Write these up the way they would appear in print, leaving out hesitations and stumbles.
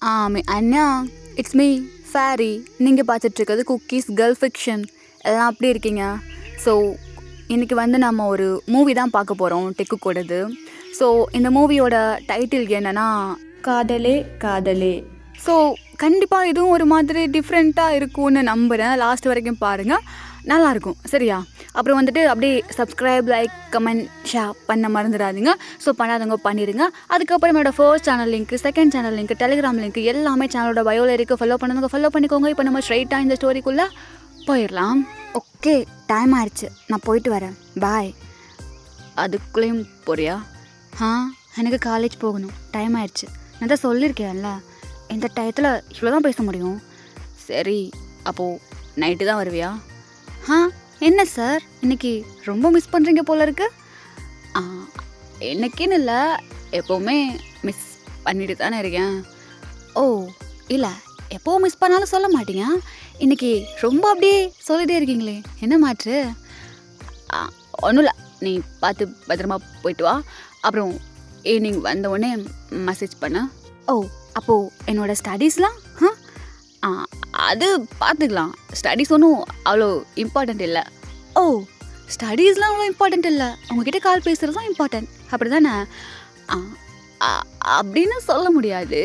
Anna, it's me fairy. நீங்கள் பார்த்துட்ருக்கிறது cookies girl fiction. எல்லாம் அப்படி இருக்கீங்க. ஸோ இன்றைக்கி நம்ம ஒரு மூவி தான் பார்க்க போகிறோம், டெக்கு கூடது. ஸோ இந்த மூவியோட டைட்டில் என்னென்னா காதலே காதலே. ஸோ கண்டிப்பாக இதுவும் ஒரு மாதிரி டிஃப்ரெண்ட்டாக இருக்கும்னு நம்புகிறேன். லாஸ்ட் வரைக்கும் பாருங்கள், நல்லாயிருக்கும். சரியா? அப்புறம் அப்படியே சப்ஸ்கிரைப், லைக், கமெண்ட், ஷேர் பண்ண மறந்துடாதீங்க. ஸோ பண்ணாதவங்க பண்ணிடுங்க. அதுக்கப்புறம் என்னோடய first channel link, second channel link, Telegram link எல்லாமே சேனலோட பயோவில் இருக்குது. ஃபாலோ பண்ணுங்க, ஃபாலோ பண்ணிக்கோங்க. இப்போ நம்ம ஸ்ட்ரைட்டாக இந்த ஸ்டோரிக்குள்ளே போயிடலாம். ஓகே, டைம் ஆயிடுச்சு, நான் போயிட்டு வரேன், பாய். அதுக்குள்ளேயும் போறியா? எனக்கு காலேஜ் போகணும், டைம் ஆயிடுச்சு. நான் தான் சொல்லியிருக்கேன்ல, இந்த டயத்தில் இவ்வளோ தான் பேச முடியும். சரி, அப்போது நைட்டு தான் வருவியா? என்ன சார், இன்றைக்கி ரொம்ப மிஸ் பண்ணுறீங்க போல இருக்கு. என்னைக்குன்னு இல்லை, எப்போவுமே மிஸ் பண்ணிட்டு தானே இருக்கேன். ஓ இல்லை, எப்போவும் மிஸ் பண்ணாலும் சொல்ல மாட்டீங்க, இன்றைக்கி ரொம்ப அப்படியே சொல்லிகிட்டே இருக்கீங்களே, என்ன மாற்று? ஒன்றும் இல்லை, நீ பார்த்து பத்திரமா போயிட்டு வா. அப்புறம் ஈவினிங் வந்தவுடனே மெசேஜ் பண்ண. ஓ, அப்போது என்னோடய ஸ்டடீஸ்லாம் அது பார்த்துக்கலாம். ஸ்டடீஸ் ஒன்றும் அவ்வளோ இம்பார்ட்டண்ட் இல்லை. ஓ, ஸ்டடீஸ்லாம் அவ்வளோ இம்பார்ட்டண்ட் இல்லை, உங்ககிட்ட கால் பேசுகிறது தான் இம்பார்ட்டன்ட், அப்படி தானே? அப்படின்னு சொல்ல முடியாது.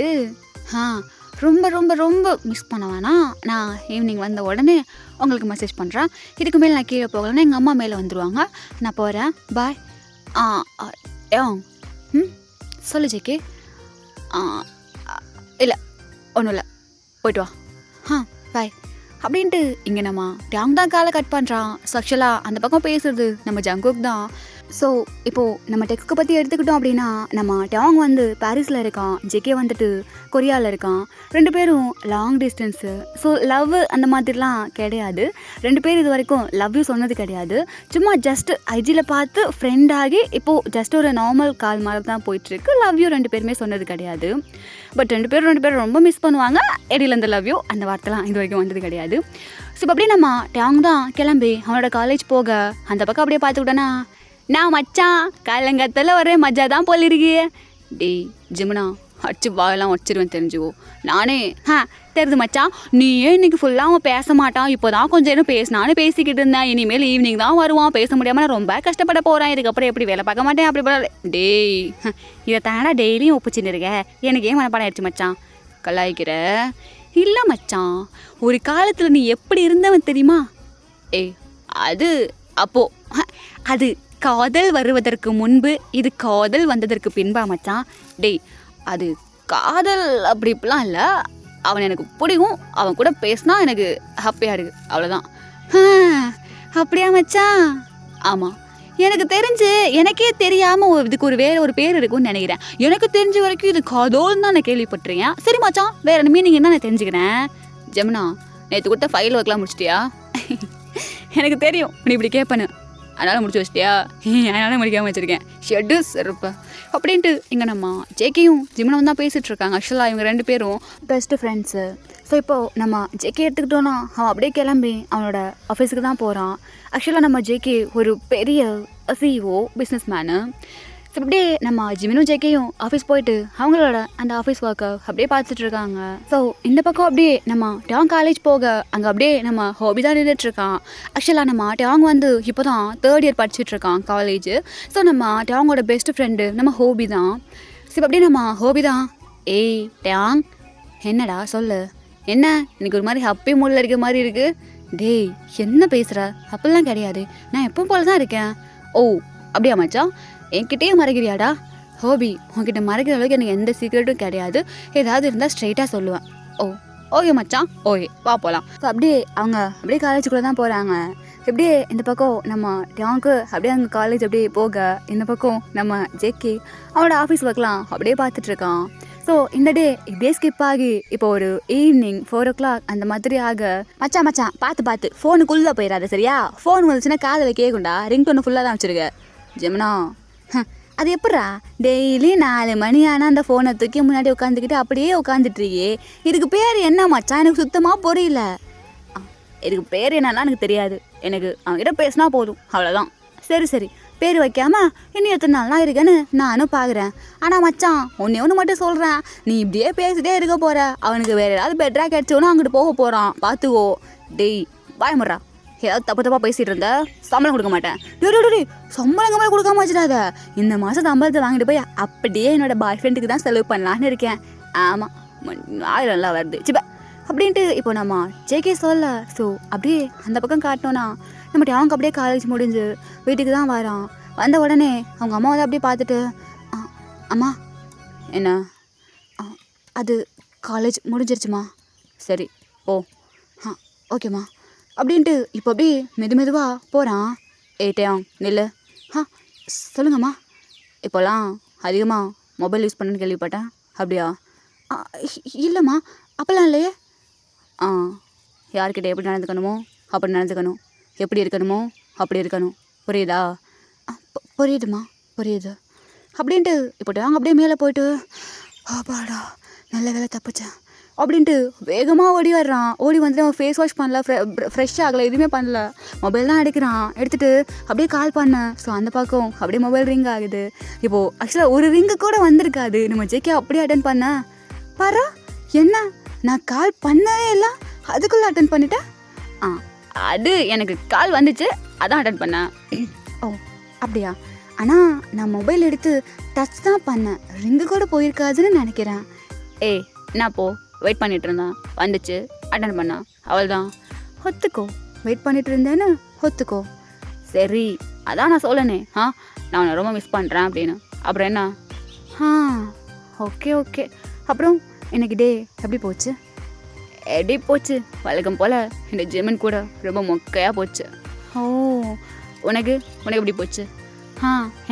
ரொம்ப ரொம்ப ரொம்ப மிஸ் பண்ண வேணாம். நான் ஈவினிங் வந்த உடனே உங்களுக்கு மெசேஜ் பண்ணுறேன். இதுக்கு மேலே நான் கீழே போகலன்னா எங்கள் அம்மா மேலே வந்துடுவாங்க. நான் போகிறேன், பாய். சொல்லு ஜேகே. இல்லை, ஒன்றும் இல்லை, போய்ட்டு வா. பாய் அப்படின்ட்டு இங்கே நம்ம டேங் தான் காலை கட் பண்ணுறான். ஸோ ஆக்சுவலாக அந்த பக்கம் பேசுகிறது நம்ம ஜங்குக் தான். ஸோ இப்போது நம்ம டெக்கு பற்றி எடுத்துக்கிட்டோம் அப்படின்னா, நம்ம டேங் பாரிஸில் இருக்கான், ஜேகே கொரியாவில் இருக்கான். ரெண்டு பேரும் லாங் டிஸ்டன்ஸு. ஸோ லவ் அந்த மாதிரிலாம் கிடையாது. ரெண்டு பேர் இது வரைக்கும் லவ் யூ சொன்னது கிடையாது. சும்மா ஜஸ்ட் ஐஜியில் பார்த்து ஃப்ரெண்ட் ஆகி இப்போது ஜஸ்ட் ஒரு நார்மல் கால் மாதிரி தான் போயிட்டுருக்கு. லவ் யூ ரெண்டு பேருமே சொன்னது கிடையாது. பட் ரெண்டு பேரும் ரொம்ப மிஸ் பண்ணுவாங்க. இடையில இந்த லவ் யூ அந்த வார்த்தைலாம் இது வரைக்கும் வந்தது கிடையாது. ஸோ இப்போ அப்படியே நம்ம டேங் தான் கிளம்பி அவனோட காலேஜ் போக அந்த பக்கம் அப்படியே பார்த்துக்கிட்டோன்னா, நான் மச்சான் காலங்கத்தில் ஒரே மஜா தான் போலிருக்கிய. டேய் ஜிமுனா, அடிச்சு வாயெல்லாம் வச்சிருவேன் தெரிஞ்சுக்கோ. நானே தெரியுது மச்சான், நீ ஏன் இன்றைக்கி ஃபுல்லாக அவன் பேச மாட்டான், இப்போ தான் கொஞ்சம் நேரம் பேசினான்னு பேசிக்கிட்டு இருந்தேன். இனிமேல் ஈவினிங் தான் வருவான், பேச முடியாமல் நான் ரொம்ப கஷ்டப்பட போகிறேன். இதுக்கப்புறம் எப்படி வேலை பார்க்க மாட்டேன் அப்படி போல. டேய், இதை தானடா டெய்லியும் ஒப்பிச்சுன்னு இருக்க, எனக்கு ஏன் மனப்பாடம் ஆயிடுச்சு மச்சான். கலாய்க்கிற? இல்லை மச்சான், ஒரு காலத்தில் நீ எப்படி இருந்தவன் தெரியுமா? அது அப்போது அது காதல் வருவதற்கு முன்பு, இது காதல் வந்ததற்கு பின்பா மச்சான். டேய், அது காதல் அப்படி இப்படிலாம் இல்லை. அவன் எனக்கு பிடிக்கும், அவன் கூட பேசினா எனக்கு ஹாப்பியாக இருக்குது, அவ்வளோதான். அப்படியா மச்சான்? ஆமாம், எனக்கு தெரிஞ்சு எனக்கே தெரியாமல் இதுக்கு வேறு ஒரு பேர் இருக்குன்னு நினைக்கிறேன். எனக்கு தெரிஞ்ச வரைக்கும் இது காதோல்னு தான் நான் கேள்விப்பட்டிருக்கேன். சரி மச்சான், வேறு மீனிங் என்ன நான் தெரிஞ்சுக்கிறேன். ஜெமுனா, நேற்று கொடுத்த ஃபைல் ஒர்க்லாம் முடிச்சிட்டியா? எனக்கு தெரியும் நீ இப்படி கேட்பேன்னு, அதனால் முடிச்சு வச்சிட்டியா? அதனால் முடிக்காமல் வச்சுருக்கேன். ஷெட்டு சிறப்பு அப்படின்ட்டு இங்கே நம்ம ஜேகேயும் ஜிமுனாவும் தான் பேசிகிட்ருக்காங்க. ஆக்சுவலாக இவங்க ரெண்டு பேரும் பெஸ்ட்டு ஃப்ரெண்ட்ஸு. ஸோ இப்போது நம்ம ஜேகே எடுத்துக்கிட்டோன்னா, அவன் அப்படியே கிளம்பி அவனோட ஆஃபீஸுக்கு தான் போகிறான். ஆக்சுவலாக நம்ம ஜேகே ஒரு பெரிய சிஇஓ, பிஸ்னஸ் மேனு. ஸோ அப்படியே நம்ம ஜிமினும் ஜேகேயும் ஆஃபீஸ் போயிட்டு அவங்களோட அந்த ஆஃபீஸ் ஒர்க்கை அப்படியே பார்த்துட்ருக்காங்க. ஸோ இந்த பக்கம் அப்படியே நம்ம டேங் காலேஜ் போக அங்கே அப்படியே நம்ம ஹாபி தான் நின்றுட்டுருக்கான். ஆக்சுவலாக நம்ம டேங் இப்போ தான் 3rd இயர் படிச்சுட்ருக்கான் காலேஜ். ஸோ நம்ம டேங்கோட பெஸ்ட் ஃப்ரெண்டு நம்ம ஹோபி தான். ஸோ அப்படியே நம்ம ஹோபி தான், டேங் என்னடா சொல்லு, என்ன இன்னைக்கு ஒரு மாதிரி ஹாப்பி மூடில் இருக்க மாதிரி இருக்குது? டேய், என்ன பேசுகிற? அப்படிலாம் கிடையாது, நான் எப்போ போல தான் இருக்கேன். ஓ அப்படியா மச்சான், என்கிட்டயே மறைக்கிறியாடா? ஹோபி, உன்கிட்ட மறைக்கிற அளவுக்கு எனக்கு எந்த சீக்ரெட்டும் கிடையாது. ஏதாவது இருந்தால் ஸ்ட்ரைட்டாக சொல்லுவேன். ஓகே மச்சான், ஓகே வா போகலாம். ஸோ அப்படியே அவங்க அப்படியே காலேஜுக்குள்ளே தான் போகிறாங்க. இப்படியே இந்த பக்கம் நம்ம டேங்க்கு அப்படியே அங்கே காலேஜ் அப்படியே போக, இந்த பக்கம் நம்ம ஜேகே அவனோட ஆஃபீஸ் ஒர்க்லாம் அப்படியே பார்த்துட்ருக்கான். ஸோ இந்த டே இப்படியே ஸ்கிப் ஆகி இப்போ ஒரு ஈவினிங் 4 o'clock அந்த மாதிரி ஆக, மச்சான் பார்த்து ஃபோனுக்குள்ளே போயிடாது சரியா? ஃபோன் வந்துச்சுன்னா காதில் கேட்குண்டா, ரிங்டோனை ஃபுல்லாக தான் வச்சுருக்க. ஜெமுனா, அது எப்பட்றா டெய்லி 4 மணி ஆனால் அந்த ஃபோனை தூக்கி முன்னாடி உட்காந்துக்கிட்டு அப்படியே உட்காந்துட்ருக்கே, இதுக்கு பேர் என்ன மச்சான்? எனக்கு சுத்தமாக புரியல. இதுக்கு பேர் என்னன்னா எனக்கு தெரியாது, எனக்கு அவன்கிட்ட பேசினா போதும், அவ்வளோதான். சரி பேர் வைக்காம இன்னும் எத்தனை நாள்லாம் இருக்கேன்னு நானும் பார்க்குறேன். ஆனால் மச்சான் ஒன்று மட்டும் சொல்கிறேன், நீ இப்படியே பேசிட்டே இருக்க போகிற, அவனுக்கு வேறு ஏதாவது பெட்டராக கிடச்சோன்னா அங்கிட்டு போக போகிறான், பார்த்துக்கோ. டேய் பயமுறா, ஏதாவது தப்பாக பேசிகிட்டு இருந்த சம்பளம் கொடுக்க மாட்டேன். டே சம்பளம் கொடுக்காம வச்சிடாத. இந்த மாதம் சம்பளத்தை வாங்கிட்டு போய் அப்படியே என்னோட பாய் ஃப்ரெண்டுக்கு தான் செலவு பண்ணலான்னு இருக்கேன். ஆமாம் 1000 வருது சிப்ப அப்படின்ட்டு. இப்போ நம்ம ஜேகே சொல்ல. ஸோ அப்படியே அந்த பக்கம் காட்டினோன்னா நம்ம அவங்க அப்படியே காலேஜ் முடிஞ்சு வீட்டுக்கு தான் வரான். வந்த உடனே அவங்க அம்மா வந்து அப்படியே பார்த்துட்டு, அம்மா என்ன அது காலேஜ் முடிஞ்சிருச்சுமா, சரி ஓ ஓகேம்மா அப்படின்ட்டு. இப்போ அப்படியே மெதுவாக போகிறான். ஏட்டையாங் நில்லு. சொல்லுங்கம்மா. இப்போல்லாம் அதிகமாக மொபைல் யூஸ் பண்ணுன்னு கேள்விப்பட்டேன், அப்படியா? இல்லைம்மா அப்போல்லாம் இல்லையே. யார்கிட்ட எப்படி நடந்துக்கணுமோ அப்படி நடந்துக்கணும், எப்படி இருக்கணுமோ அப்படி இருக்கணும், புரியுதா? புரியுதுமா புரியுது அப்படின்ட்டு. இப்போ அவங்க அப்படியே மேலே போயிட்டு, பாடா நல்ல வேலை தப்பிச்சேன் அப்படின்ட்டு வேகமாக ஓடி வர்றான். ஓடி வந்துட்டு அவன் ஃபேஸ் வாஷ் பண்ணல, ஃப்ரெஷ் ஆகலை, எதுவுமே பண்ணல, மொபைல் தான் எடுக்கிறான். எடுத்துகிட்டு அப்படியே கால் பண்ணேன். ஸோ அந்த பக்கம் அப்படியே மொபைல் ரிங் ஆகுது. இப்போது ஆக்சுவலாக ஒரு ரிங்கு கூட வந்திருக்காது. நம்ம ஜேகே அப்படியே அட்டன் பண்ண பாரு. என்ன நான் கால் பண்ணவே இல்லை, அதுக்குள்ளே அட்டன் பண்ணிட்டேன். அது எனக்கு கால் வந்துச்சு, அதான் அட்டன் பண்ணேன். ஓ அப்படியா? ஆனால் நான் மொபைல் எடுத்து டச் தான் பண்ணேன், ரிங்கு கூட போயிருக்காதுன்னு நினைக்கிறேன். ஏய் நான் போ, வெயிட் பண்ணிட்டு இருந்தேன், வந்துச்சு அட்டன் பண்ணா, அவள் தான். ஒத்துக்கோ, வெயிட் பண்ணிட்டு இருந்தேன்னு ஒத்துக்கோ. சரி அதான் நான் சொல்லனே, நான் உன்னை ரொம்ப மிஸ் பண்ணுறேன் அப்படின்னு. அப்புறம் என்ன? ஓகே. அப்புறம் இன்னைக்கு டே எப்படி போச்சு? எப்படி போச்சு வழக்கம் போல். இந்த ஜெர்மன் கூட ரொம்ப மொக்கையாக போச்சு. ஓ உனக்கு எப்படி போச்சு?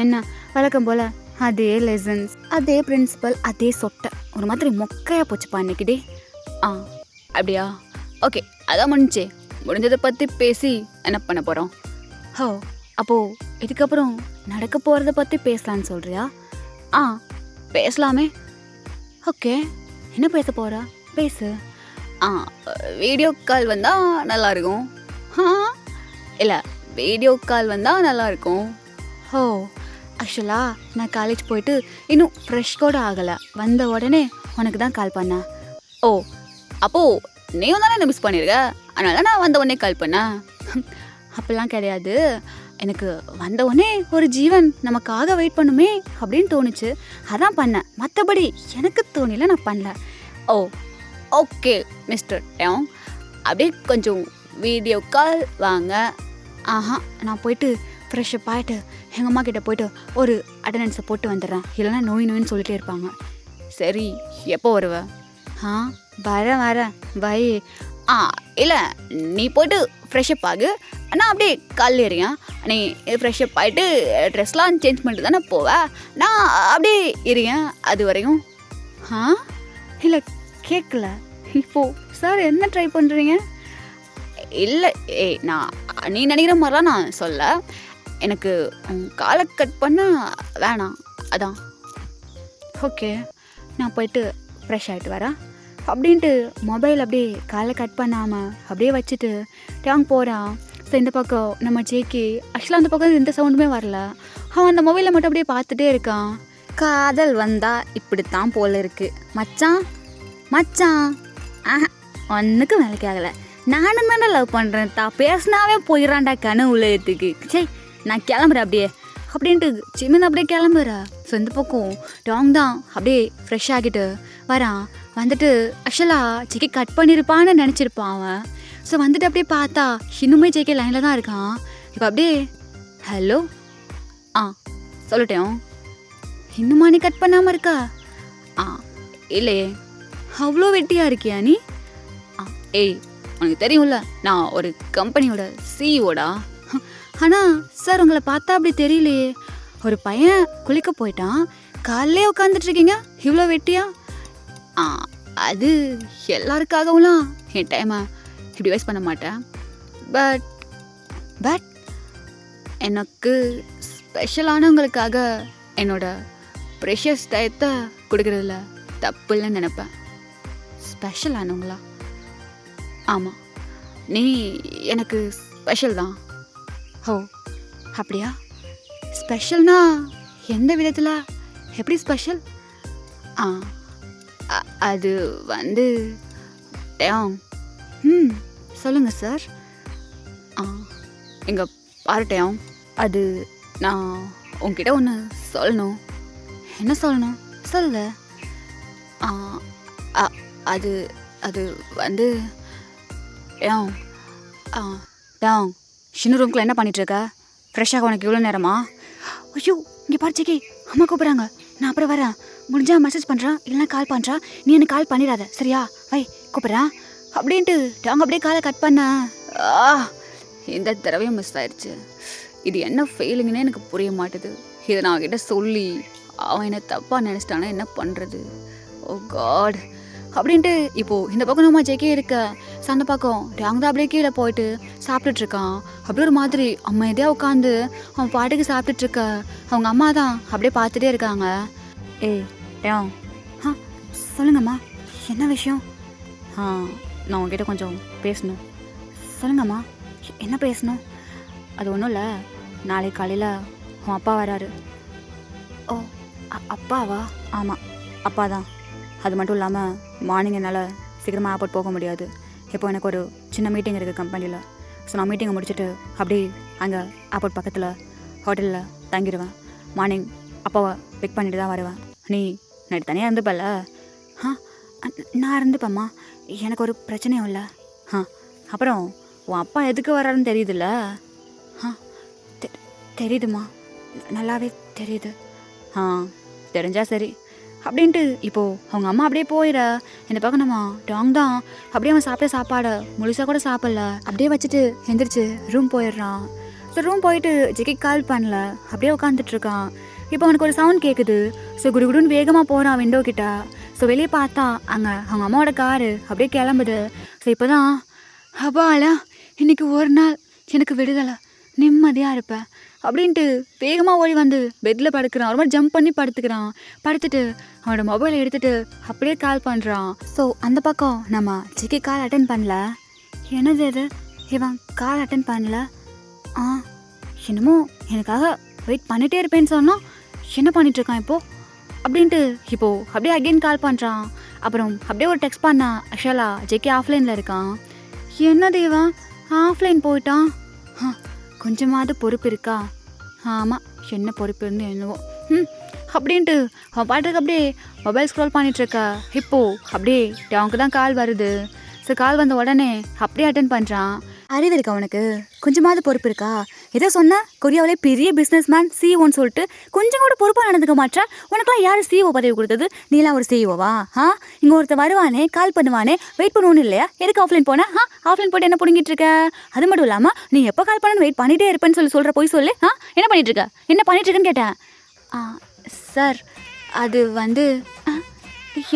என்ன வழக்கம் போல் அதே லெசன்ஸ், அதே பிரின்சிபல், அதே சொட்டை, ஒரு மாதிரி மொக்கையாக போச்சுப்பா இன்னைக்கு டே. அப்படியா? ஓகே அதான் முடிஞ்சதை பற்றி பேசி என்ன பண்ண போகிறோம்? அப்போது இதுக்கப்புறம் நடக்க போகிறத பற்றி பேசலான்னு சொல்கிறியா? பேசலாமே. ஓகே என்ன பேச போகிறா? பேசு. வீடியோ கால் வந்தால் நல்லாயிருக்கும். இல்லை வீடியோ கால் வந்தால் நல்லாயிருக்கும். ஆக்சுவலாக நான் காலேஜ் போயிட்டு இன்னும் ஃப்ரெஷ் கூட ஆகலை, வந்த உடனே உனக்கு தான் கால் பண்ணேன். அப்போது நீயும் தானே என்ன மிஸ் பண்ணியிருக்க, அதனால நான் வந்த உடனே கால் பண்ணேன். அப்படிலாம் கிடையாது, எனக்கு வந்த உடனே ஒரு ஜீவன் நமக்காக வெயிட் பண்ணுமே அப்படின்னு தோணுச்சு, அதான் பண்ணேன். மற்றபடி எனக்கு தோணல, நான் பண்ணல. ஓகே மிஸ்டர் டேங், அப்படியே கொஞ்சம் வீடியோ கால் வாங்க. நான் போயிட்டு ஃப்ரெஷ்ஷப் ஆகிட்டு எங்கள் அம்மா கிட்டே போயிட்டு ஒரு அட்டண்டன்ஸை போட்டு வந்துடுறேன், இல்லைனா நோயின்னு சொல்லிகிட்டே இருப்பாங்க. சரி எப்போ வருவ? வரேன் பை. இல்லை நீ போய்ட்டு ஃப்ரெஷ்ஷப் ஆகு, நான் அப்படியே காலையில் இருங்க. நீ ஃப்ரெஷ்ஷப் ஆகிட்டு ட்ரெஸ்லாம் சேஞ்ச் பண்ணிட்டு தானே போவேன், நான் அப்படியே இருங்க அது வரையும். இல்லை கேட்கல. இப்போது சார் என்ன ட்ரை பண்ணுறீங்க? இல்லை நான் நீ நினைக்கிற மாதிரிலாம் நான் சொல்ல, எனக்கு காலை கட் பண்ண வேணாம், அதான். ஓகே நான் போயிட்டு ஃப்ரெஷ் ஆகிட்டு வரேன் அப்படின்ட்டு மொபைல் அப்படியே காலை கட் பண்ணாமல் அப்படியே வச்சுட்டு டேங் போகிறான். ஸோ இந்த பக்கம் நம்ம ஜேகே ஆக்சுவலாக அந்த பக்கம் எந்த சவுண்டுமே வரல, அவன் அந்த மொபைலை மட்டும் அப்படியே பார்த்துட்டே இருக்கான். காதல் வந்தால் இப்படித்தான் போல் இருக்குது மச்சான். ஒன்றுக்கு வேலைக்கு ஆகலை, நானும் தானே லவ் பண்ணுறேன், பேசினாவே போயிடறான்டா கனவு உலகத்துக்கு. சரி நான் கிளம்புறேன் அப்படியே அப்படின்ட்டு சிம்மன் அப்படியே கிளம்புறா. ஸோ இந்த பக்கம் டாங் தான் அப்படியே ஃப்ரெஷ் ஆகிட்டு வரான். வந்துட்டு ஆக்சுவலாக ஜேகே கட் பண்ணியிருப்பான்னு நினச்சிருப்பான் அவன். ஸோ வந்துட்டு அப்படியே பார்த்தா இன்னுமே ஜேகே லைனில் தான் இருக்கான். இப்போ அப்படியே ஹலோ சொல்லிட்டேன், இன்னுமா நீ கட் பண்ணாமல் இருக்கா? இல்லையே. அவ்வளோ வெட்டியாக இருக்கியா நீ? உனக்கு தெரியும்ல நான் ஒரு கம்பெனியோட சிஇஓடா. ஆனால் சார் உங்களை பார்த்தா அப்படி தெரியலையே, ஒரு பையன் குளிக்க போயிட்டான், காலையிலே உட்காந்துட்ருக்கீங்க இவ்வளோ வெட்டியா? அது எல்லாருக்காகவும்லாம் என் டைமை இப்படி வேஸ்ட் பண்ண மாட்டேன். பட் எனக்கு ஸ்பெஷலானவங்களுக்காக என்னோட ப்ரெஷியஸ் டயத்தை கொடுக்குறதில்ல தப்பு இல்லைன்னு நினைப்பேன். ஸ்பெஷலானவங்களா? ஆமாம், நீ எனக்கு ஸ்பெஷல் தான். அப்படியா? ஸ்பெஷல்னா எந்த விதத்தில், எப்படி ஸ்பெஷல்? ஆ அது வந்து டேம். சொல்லுங்கள் சார். ஆ இங்கே பாரு டேம், அது நான் உங்ககிட்ட ஒன்று சொல்லணும். என்ன சொல்லணும்? சொல்லு. அது அது வந்து டேம் டேம் சின்ன ரூம்குள்ள என்ன பண்ணிகிட்ருக்க? ஃப்ரெஷ்ஷாக உனக்கு இவ்வளோ நேரமா? ஐயோ இங்கே பாரு ஜெகி, அம்மா கூப்பிட்றாங்க, நான் அப்புறம் வரேன். முடிஞ்சா மெசேஜ் பண்ணுறான், இல்லைனா கால் பண்ணுறா. நீ எனக்கு கால் பண்ணிடாத சரியா? வை கூப்பிட்றேன் அப்படின்ட்டு அவங்க அப்படியே காலை கட் பண்ண. இந்த தடவையும் மிஸ் ஆயிடுச்சு. இது என்ன ஃபெயிலிங்னே எனக்கு புரிய மாட்டுது. இதை நான் அவன்கிட்ட சொல்லி அவன் என்ன தப்பாக நினச்சிட்டானா என்ன பண்ணுறது? ஓ காட் அப்படின்ட்டு இப்போது இந்த பக்கம் நம்ம ஜெகே இருக்க, அந்த பக்கம் அவங்க தான் அப்படியே கீழே போயிட்டு சாப்பிட்டுட்ருக்கான். அப்படியே ஒரு மாதிரி அமைதியாக உட்காந்து அவன் பாட்டுக்கு சாப்பிட்டுட்ருக்க. அவங்க அம்மா தான் அப்படியே பார்த்துட்டே இருக்காங்க. ஏய் டேம். சொல்லுங்கம்மா, என்ன விஷயம்? நான் உங்ககிட்ட கொஞ்சம் பேசணும். சொல்லுங்கம்மா, என்ன பேசணும்? அது ஒன்றும் இல்லை, நாளைக்கு காலையில் உன் அப்பா வராரு. ஓ அப்பாவா? ஆமாம் அப்பா தான். அது மட்டும் இல்லாமல் மார்னிங் என்னால் சீக்கிரமாக ஏர்போர்ட் போக முடியாது. இப்போ எனக்கு ஒரு சின்ன மீட்டிங் இருக்குது கம்பெனியில். ஸோ நான் மீட்டிங்கை முடிச்சுட்டு அப்படியே அங்கே ஏர்போர்ட் பக்கத்தில் ஹோட்டலில் தங்கிடுவேன். மார்னிங் அப்பாவை பிக் பண்ணிட்டு தான் வருவேன். நீ நைட்டு தனியாக இருந்துப்பல்ல? நான் இருந்துப்பேம்மா, எனக்கு ஒரு பிரச்சனையும் இல்லை. அப்புறம் உன் அப்பா எதுக்கு வர்றாருன்னு தெரியுதுல்ல? தெரியுதுமா, நல்லாவே தெரியுது. தெரிஞ்சா சரி அப்படின்ட்டு இப்போது அவங்க அம்மா அப்படியே போயிட. இந்த பக்கம் நம்ம டாங் தான் அப்படியே அவன் சாப்பிட்ட சாப்பாடை முழுசாக கூட சாப்பிடல, அப்படியே வச்சுட்டு எந்திரிச்சு ரூம் போயிடுறான். ஸோ ரூம் போயிட்டு ஜெகி கால் பண்ணல, அப்படியே உட்காந்துட்ருக்கான். இப்போ அவனுக்கு ஒரு சவுண்ட் கேட்குது. ஸோ குடுகுடுன்னு வேகமாக போகிறான் விண்டோ கிட்ட. ஸோ வெளியே பார்த்தா அங்கே அவங்க அம்மாவோட காரு அப்படியே கிளம்புது. ஸோ இப்போ தான் அப்பாலா இன்னைக்கு ஒரு நாள் எனக்கு விடுதலை, நிம்மதியாக இருப்பேன் அப்படின்ட்டு வேகமாக ஓடி வந்து பெட்டில் படுக்கிறான். ரொம்ப ஜம்ப் பண்ணி படுத்துக்கிறான். படுத்துட்டு அவனோட மொபைலை எடுத்துகிட்டு அப்படியே கால் பண்ணுறான். ஸோ அந்த பக்கம் நம்ம ஜிக்கி கால் அட்டன் பண்ணல. என்னது இது, இவன் கால் அட்டன் பண்ணல? என்னமோ எனக்காக வெயிட் பண்ணிகிட்டே இருப்பேன்னு சொன்னால் என்ன பண்ணிகிட்ருக்கான் இப்போது அப்படின்ட்டு இப்போது அப்படியே அகெயின் கால் பண்ணுறான். அப்புறம் அப்படியே ஒரு டெக்ஸ்ட் பண்ணா. ஆக்சுவலாக ஜெக்கி ஆஃப்லைனில் இருக்கான். என்னது இவன் ஆஃப்லைன் போயிட்டான்? கொஞ்சமாவது பொறுப்பு இருக்கா? ஆமாம், என்ன பொறுப்பு இருந்து என்னவோ அப்படின்ட்டு அவன் பாட்டுக்கு அப்படியே மொபைல் ஸ்க்ரோல் பண்ணிகிட்ருக்கா. இப்போது அப்படியே அவனுக்கு தான் கால் வருது. ஸோ கால் வந்த உடனே அப்படியே அட்டன் பண்ணுறான். அறிவு இருக்கா உனக்கு? கொஞ்சமாவது பொறுப்பு இருக்கா? எதோ சொன்ன கொரியாவிலே பெரிய பிஸ்னஸ் மேன் சிஇஓன்னு சொல்லிட்டு கொஞ்சம் கூட பொறுப்பாக நடந்துக்க மாட்டேன். உனக்குலாம் யார் சிஇஓ பதவி கொடுத்தது? நீலாம் ஒரு சிஇஓவா? இங்கே ஒருத்தர் வருவானே, கால் பண்ணுவானே, வெயிட் பண்ணுவோன்னு இல்லையா? எதுக்கு ஆஃப்லைன் போனேன்? ஆஃப்லைன் போட்டு என்ன பிடிங்கிட்டு இருக்க? அது மட்டும் இல்லாமல் நீ எப்போ கால் பண்ணு வெயிட் பண்ணிகிட்டே இருப்பேன்னு சொல்கிற போய் சொல்லு. என்ன பண்ணிகிட்ருக்க? என்ன பண்ணிகிட்ருக்குன்னு கேட்டேன். சார் அது வந்து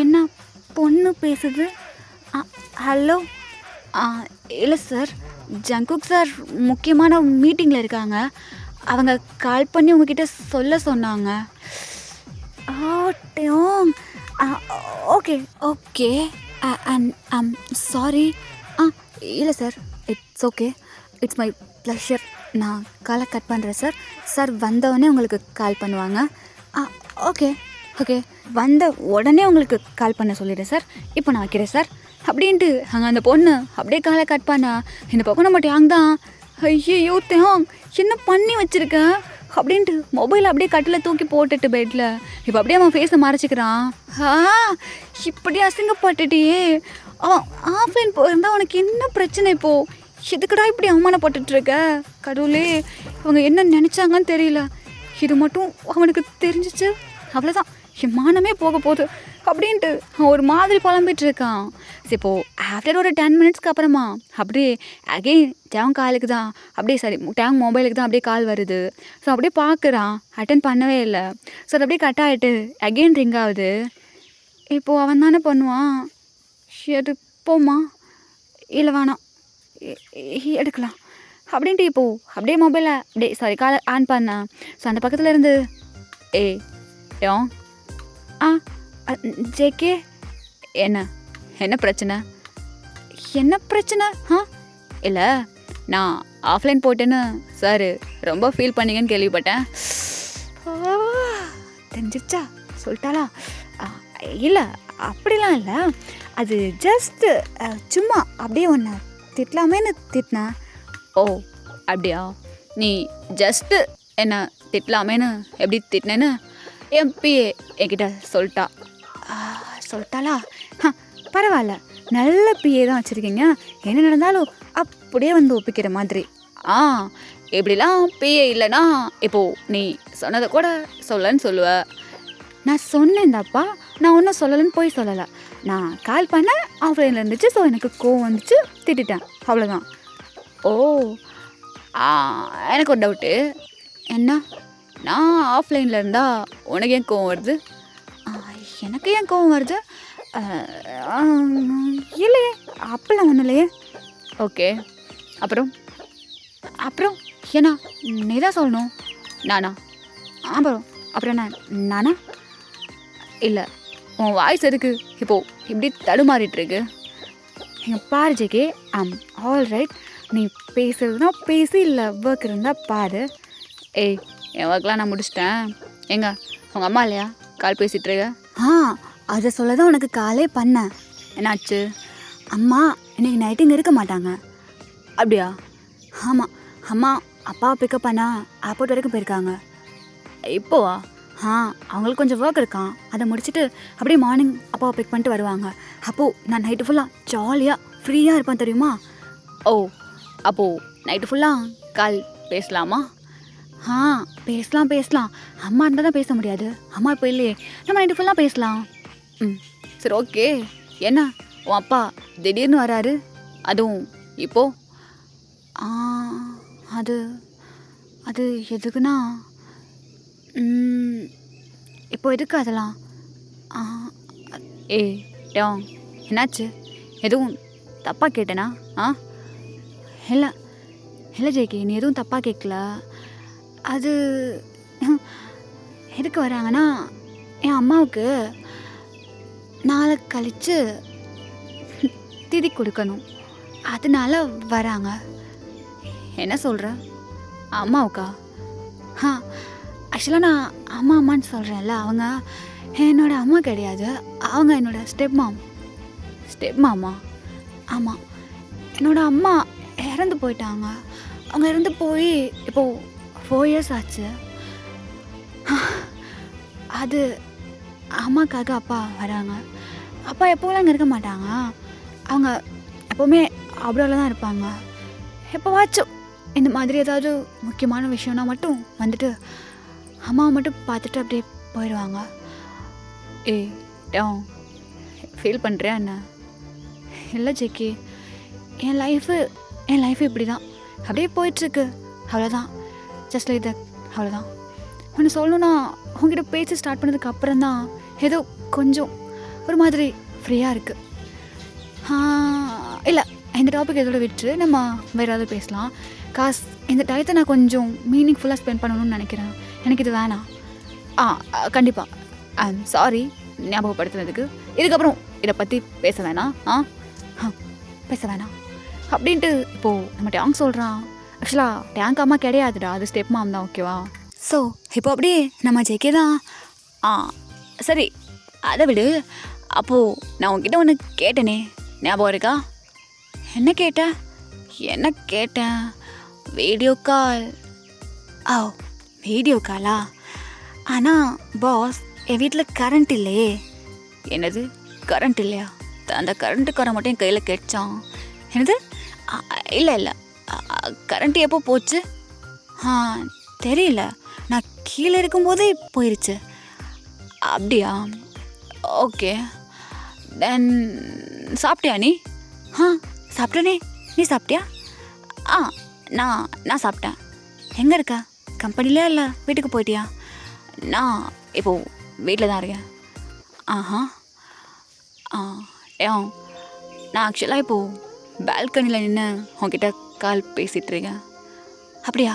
என்ன பொண்ணு பேசுது. ஹலோ. இல்லை சார், ஜங்குக் சார் முக்கியமான மீட்டிங்கில் இருக்காங்க. அவங்க கால் பண்ணி உங்ககிட்ட சொல்ல சொன்னாங்க. Okay okay and I'm sorry. இல்லை sir, it's okay, it's my pleasure. நான் காலை கட் பண்ணுறேன் சார். சார் வந்தவுடனே உங்களுக்கு கால் பண்ணுவாங்க. ஓகே ஓகே, வந்த உடனே உங்களுக்கு கால் பண்ண சொல்லிடுறேன் சார். இப்போ நான் வைக்கிறேன் சார் அப்படின்ட்டு அங்கே அந்த பொண்ணு அப்படியே காலை கட் பண்ணா. இந்த பக்கம் நம்ம டேங் தான், ஐயோ தேங் என்ன பண்ணி வச்சுருக்க அப்படின்ட்டு மொபைல் அப்படியே கட்டில் தூக்கி போட்டுட்டு பெட்டில் இப்போ அப்படியே அவன் ஃபேஸை மறைச்சிக்கிறான். இப்படி அசிங்கப்பட்டுட்டியே. ஆஃப்லைன் போயிருந்தா உனக்கு என்ன பிரச்சனை இப்போது? எதுக்குடா இப்படி அவமானப்பட்டுட்ருக்க? கடவுளே, இவங்க என்ன நினச்சாங்கன்னு தெரியல. இது மட்டும் அவனுக்கு தெரிஞ்சிச்சு அவ்வளோதான், என் மானமே போக போகுது அப்படின்ட்டு அவன் ஒரு மாதிரி புலம்பிட்டு இருக்கான். இப்போது ஆஃப்டர் ஒரு 10 மினிட்ஸ்க்கு அப்புறமா அப்படியே அகெயின் டேங் காலுக்கு தான் அப்படியே டேங் மொபைலுக்கு தான் அப்படியே கால் வருது. ஸோ அப்படியே பார்க்குறான், அட்டன் பண்ணவே இல்லை. ஸோ அது அப்படியே கட் ஆகிட்டு அகெயின் ரிங் ஆகுது. இப்போது அவன் தானே பண்ணுவான். எடுப்போமா இல்லை வேணாம் எடுக்கலாம் அப்படின்ட்டு இப்போது அப்படியே மொபைலை அப்படியே காலை ஆன் பண்ணேன். ஸோ அந்த பக்கத்தில் இருந்து டேங் ஜேகே என்ன பிரச்சனை? என்ன பிரச்சனை? இல்லை, நான் ஆஃப்லைன் போட்டேன்னு சார் ரொம்ப ஃபீல் பண்ணீங்கன்னு கேள்விப்பட்டேன். தெரிஞ்சிருச்சா? சொல்லிட்டாளா? இல்லை, அப்படிலாம் இல்லை. அது ஜஸ்ட்டு சும்மா அப்படியே ஒன்று திட்டலாமேன்னு திட்டினேன். ஓ அப்படியா? நீ ஜஸ்ட்டு என்ன திட்டலாமேன்னு எப்படி திட்டினேன்னு என் பிஏ என்கிட்ட சொல்லிட்டாளா? பரவாயில்ல, நல்ல பிஏ தான் வச்சுருக்கீங்க. என்ன நடந்தாலும் அப்படியே வந்து ஒப்பிக்கிற மாதிரி. இப்படிலாம் பிஏ இல்லைன்னா இப்போது நீ சொன்னதை கூட சொல்லன்னு சொல்லுவ. நான் சொன்னேன்டாப்பா, நான் ஒன்றும் சொல்லலைன்னு போய் சொல்லலை. நான் கால் பண்ணேன், ஆஃப்லைனில் இருந்துச்சு. ஸோ எனக்கு கோவம் வந்துச்சு, திட்டிட்டேன், அவ்வளோதான். ஓ எனக்கு ஒரு டவுட்டு. என்ன? நான் ஆஃப்லைனில் இருந்தால் உனக்கு ஏன் கோவம் வருது? எனக்கு ஏன் கோவம் வருது? இல்லையே, அப்பெல்லாம் ஒன்றும் இல்லையே. ஓகே, அப்புறம் ஏன்னா நீ தான் சொல்லணும். நானா? அப்புறம் என்ன நானா? இல்லை, உன் வாய்ஸ் எதுக்கு இப்போது இப்படி தடுமாறிட்டுருக்கு? எங்கள் பாரு ஜேகே, ஆல் ரைட். நீ பேசுறதுனா பேசி, இல்லை ஒர்க் இருந்தால் பாரு. ஏய், என் ஒர்க்லாம் நான் முடிச்சிட்டேன். எங்க உங்கள் அம்மா இல்லையா கால் பேசிகிட்ருக்க? அதை சொல்ல தான் உனக்கு காலே பண்ணேன். என்னாச்சு? அம்மா இன்னைக்கு நைட்டு இங்கே இருக்க மாட்டாங்க. அப்படியா? ஆமாம், அம்மா அப்பாவை பிக்கப் பண்ணா ஏர்போர்ட் வரைக்கும் போயிருக்காங்க. இப்போவா? அவங்களுக்கு கொஞ்சம் ஒர்க் இருக்கான், அதை முடிச்சுட்டு அப்படியே மார்னிங் அப்பாவை பிக் பண்ணிட்டு வருவாங்க. அப்போது நான் நைட்டு ஃபுல்லாக ஜாலியாக ஃப்ரீயாக இருப்பேன், தெரியுமா? ஓ, அப்போது நைட்டு ஃபுல்லாக கால் பேசலாமா? பேசலாம். அம்மா இருந்தால் தான் பேச முடியாது. அம்மா இப்போ இல்லையே, நம்ம நைட்டு ஃபுல்லாக பேசலாம். சரி, ஓகே. என்ன உன் அப்பா திடீர்னு வராரு, அதுவும் இப்போது? அது எதுக்குன்னா, இப்போ எதுக்கு அதெல்லாம்? டோங், என்னாச்சு? எதுவும் தப்பாக கேட்டேனா? இல்லை ஜேகே, நீ எதுவும் தப்பாக கேட்கல. அது எதுக்கு வராங்கன்னா, என் அம்மாவுக்கு நாளை கழித்து திதி கொடுக்கணும், அதனால வராங்க. என்ன சொல்கிற? அம்மாவுக்கா? ஆக்சுவலாக நான் அம்மான்னு சொல்கிறேன்ல, அவங்க என்னோடய அம்மா கிடையாது. அவங்க என்னோட ஸ்டெப் மாமா. ஆமாம், என்னோடய அம்மா இறந்து போயிட்டாங்க. அவங்க இறந்து போய் இப்போது 4 years ஆச்சு. அது அம்மாக்காக அப்பா வராங்க. அப்பா எப்போலாம் இங்கே இருக்க மாட்டாங்க. அவங்க எப்போவுமே அப்ராடில் தான் இருப்பாங்க. எப்போவாச்சும் இந்த மாதிரி ஏதாவது முக்கியமான விஷயம்னா மட்டும் வந்துட்டு அம்மாவை மட்டும் பார்த்துட்டு அப்படியே போயிடுவாங்க. டோங், ஃபீல் பண்ணுறியா என்ன? இல்லை ஜேகே, என் லைஃபு இப்படி தான் அப்படியே போயிட்டுருக்கு, அவ்வளோதான். ஜஸ்ட் லைக் தட், அவ்வளோதான். ஒன்று சொல்லணுன்னா, உங்ககிட்ட பேச்சு ஸ்டார்ட் பண்ணதுக்கு அப்புறம் தான் ஏதோ கொஞ்சம் ஒரு மாதிரி ஃப்ரீயாக இருக்குது. இல்லை, இந்த டாபிக் எதோட விட்டு நம்ம வேறு ஏதாவது பேசலாம். இந்த டயத்தை நான் கொஞ்சம் மீனிங்ஃபுல்லாக ஸ்பெண்ட் பண்ணணும்னு நினைக்கிறேன். எனக்கு இது வேணாம். கண்டிப்பாக ஐம் சாரி ஞாபகப்படுத்துனதுக்கு. இதுக்கப்புறம் இதை பற்றி பேச வேணாம். பேச வேணாம் அப்படின்ட்டு இப்போது நம்ம டேங்க் சொல்கிறான். ஆக்சுவலாக டேங்க் அம்மா கிடையாதுடா, அது ஸ்டெப் மாம் தான், ஓகேவா? ஸோ இப்போ அப்படியே நம்ம ஜேகே தான். சரி, அதை விடு. அப்போது நான் உங்ககிட்ட ஒன்று கேட்டேனே, ஞாபகம் இருக்கா? என்ன கேட்டேன்? Video call. வீடியோ காலா? ஆனால் பாஸ், என் வீட்டில் கரண்ட் இல்லையே. என்னது கரண்ட் இல்லையா? அந்த கரண்ட்டுக்கார மட்டும் என் கையில் கேட்டான். என்னது? இல்லை, கரண்ட் எப்போ போச்சு? தெரியல, நான் கீழே இருக்கும்போதே போயிருச்சு. அப்படியா? ஓகே, தென் சாப்பிட்டியா நீ? சாப்பிட்டேனே. நீ சாப்பிட்டியா? நான் சாப்பிட்டேன். எங்கே இருக்க? கம்பெனிலே இல்லை வீட்டுக்கு போயிட்டியா? நான் இப்போது வீட்டில் தான் இருக்கேன். நான் ஆக்சுவலாக இப்போது பால்கனியில் நின்று உங்ககிட்ட கால் பேசிகிட்ருக்கேன். அப்படியா?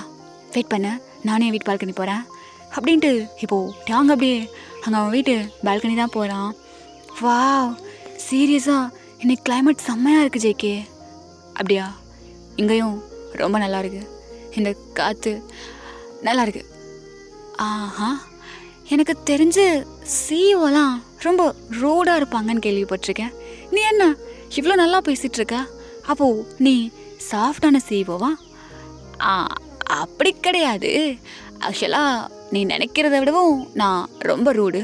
வெயிட் பண்ண, நானே வீட்டு பால்கனி போகிறேன் அப்படின்ட்டு இப்போது டேங் அப்படியே அங்கே அவன் வீட்டு பால்கனி தான் போகிறான். வாவ், சீரியஸாக இன்னைக்கு கிளைமேட் செம்மையாக இருக்குது ஜேகே. அப்படியா? இங்கேயும் ரொம்ப நல்லா இருக்குது, இந்த காற்று நல்லா இருக்குது. எனக்கு தெரிஞ்சு சிஓலாம் ரொம்ப ரூடாக இருப்பாங்கன்னு கேள்விப்பட்டிருக்கேன். நீ என்ன இவ்வளோ நல்லா பேசிகிட்டு இருக்க? அப்போது நீ சாஃப்டான சிஓவா? அப்படி கிடையாது. ஆக்சுவலாக நீ நினைக்கிறத விடவும் நான் ரொம்ப ரூடு.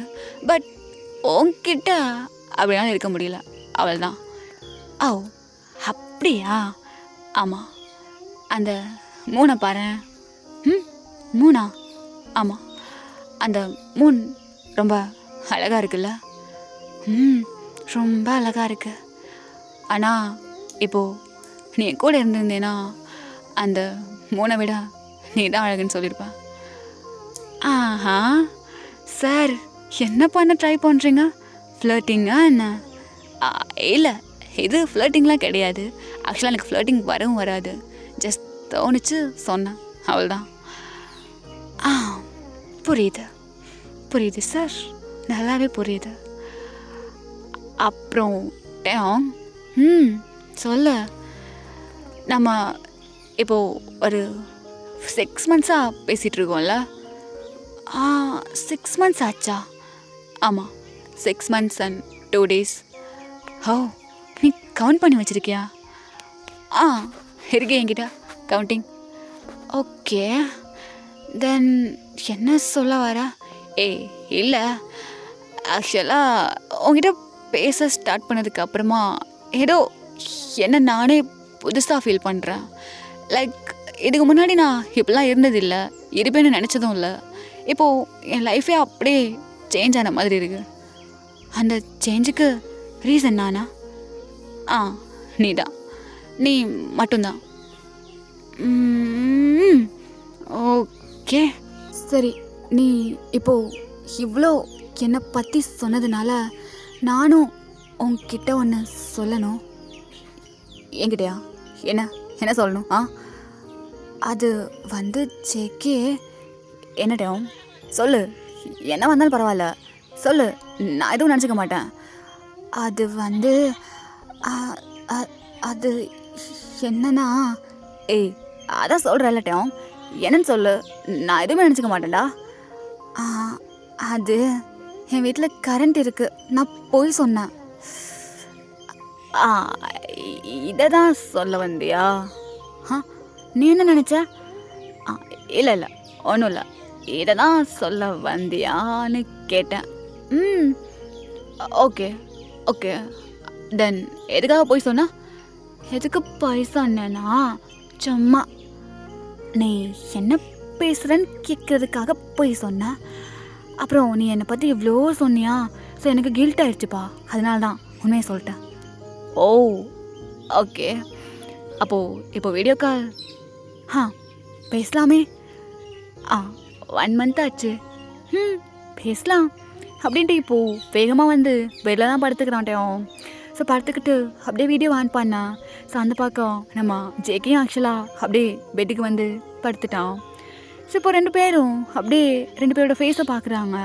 பட் உன்கிட்ட அப்படினாலும் இருக்க முடியல, அவள்தான். ஓ அப்படியா? ஆமாம், அந்த மூணை பாரு. மூணா? ஆமாம், அந்த மூன் ரொம்ப அழகாக இருக்குல்ல? ரொம்ப அழகாக இருக்கு. ஆனால் இப்போது நீ என் கூட இருந்திருந்தேன்னா அந்த மூணை விட நீ தான் அழகுன்னு சொல்லியிருப்பேன். ஆஹா சார், என்ன பண்ண ட்ரை பண்ணுறீங்க? ஃப்ளர்ட்டிங்கா என்ன? இல்லை, இது ஃப்ளர்ட்டிங்லாம் கிடையாது. ஆக்சுவலாக எனக்கு ஃப்ளர்ட்டிங் வரவும் வராது. ஜஸ்ட் தோணுச்சு, சொன்னேன், அவள்தான். புரியுது புரியுது சார், நல்லாவே புரியுது. அப்புறம் சொல்ல, நம்ம இப்போது ஒரு 6 monthஸாக பேசிகிட்டு இருக்கோம்ல? 6 months ஆச்சா? ஆமாம், 6 months and 2 days. ஓ, நீ கவுண்ட் பண்ணி வச்சுருக்கியா? இருக்கே என்கிட்ட கவுண்டிங். ஓகே, தென் என்ன சொல்ல வர? இல்லை, ஆக்சுவலாக உங்ககிட்ட பேச ஸ்டார்ட் பண்ணதுக்கு அப்புறமா ஏதோ என்ன நானே புதுசாக ஃபீல் பண்ணுறேன். லைக் இதுக்கு முன்னாடி நான் இப்படிலாம் இருந்ததில்லை, இருப்பேன்னு நினச்சதும் இல்லை. இப்போது என் லைஃபே அப்படியே சேஞ்ச் ஆன மாதிரி இருக்கு. அந்த சேஞ்சுக்கு ரீசன் நானா? நீ தான், நீ மட்டும்தான். ஓகே சரி, நீ இப்போது இவ்வளோ என்னை பற்றி சொன்னதுனால நானும் உன்கிட்ட ஒன்று சொல்லணும். என்கிட்டயா? என்ன என்ன சொல்லணும்? அது வந்து ஜேகே. என்னடா சொல்லு, என்ன வந்தாலும் பரவாயில்ல சொல்லு, நான் எதுவும் நினச்சிக்க மாட்டேன். அது வந்து அது என்னன்னா, அதான் சொல்கிறேன்லட்டம், என்னன்னு சொல்லு, நான் எதுவுமே நினச்சிக்க மாட்டேன்டா. அது என் வீட்டில் கரண்ட் இருக்குது, நான் போய் சொன்னேன். இதை தான் சொல்ல வந்தியா? நீ என்ன நினச்ச? இல்லை இல்லை, ஒன்றும் இல்லை, இதை தான் சொல்ல வந்தியான்னு கேட்டேன். ஓகே ஓகே, தென் எதுக்காக போய் சொன்னா? எதுக்கு போய் சொன்னேன்னா, சும்மா நீ என்ன பேசுகிறேன்னு கேட்குறதுக்காக போய் சொன்னேன். அப்புறம் நீ என்னை பற்றி இவ்வளோ சொன்னியா, ஸோ எனக்கு கில்ட் ஆயிடுச்சுப்பா, அதனால தான் உண்மையை சொல்லிட்டேன். ஓ ஓகே, அப்போது இப்போ வீடியோ கால் பேசலாமே? 1 month ஆச்சு. பேசலாம் அப்படின்ட்டு இப்போது வேகமாக வந்து பெட்டில் தான் படுத்துக்கிறான்ட்டோம். ஸோ படுத்துக்கிட்டு அப்படியே வீடியோ ஆன் பண்ணா. ஸோ அந்த பக்கம் நம்ம ஜேக்கையும் ஆக்சுவலாக அப்படியே பெட்டுக்கு வந்து படுத்துட்டான். ஸோ இப்போ 2 பேரும் அப்படியே 2 பேரோட ஃபேஸை பார்க்குறாங்க.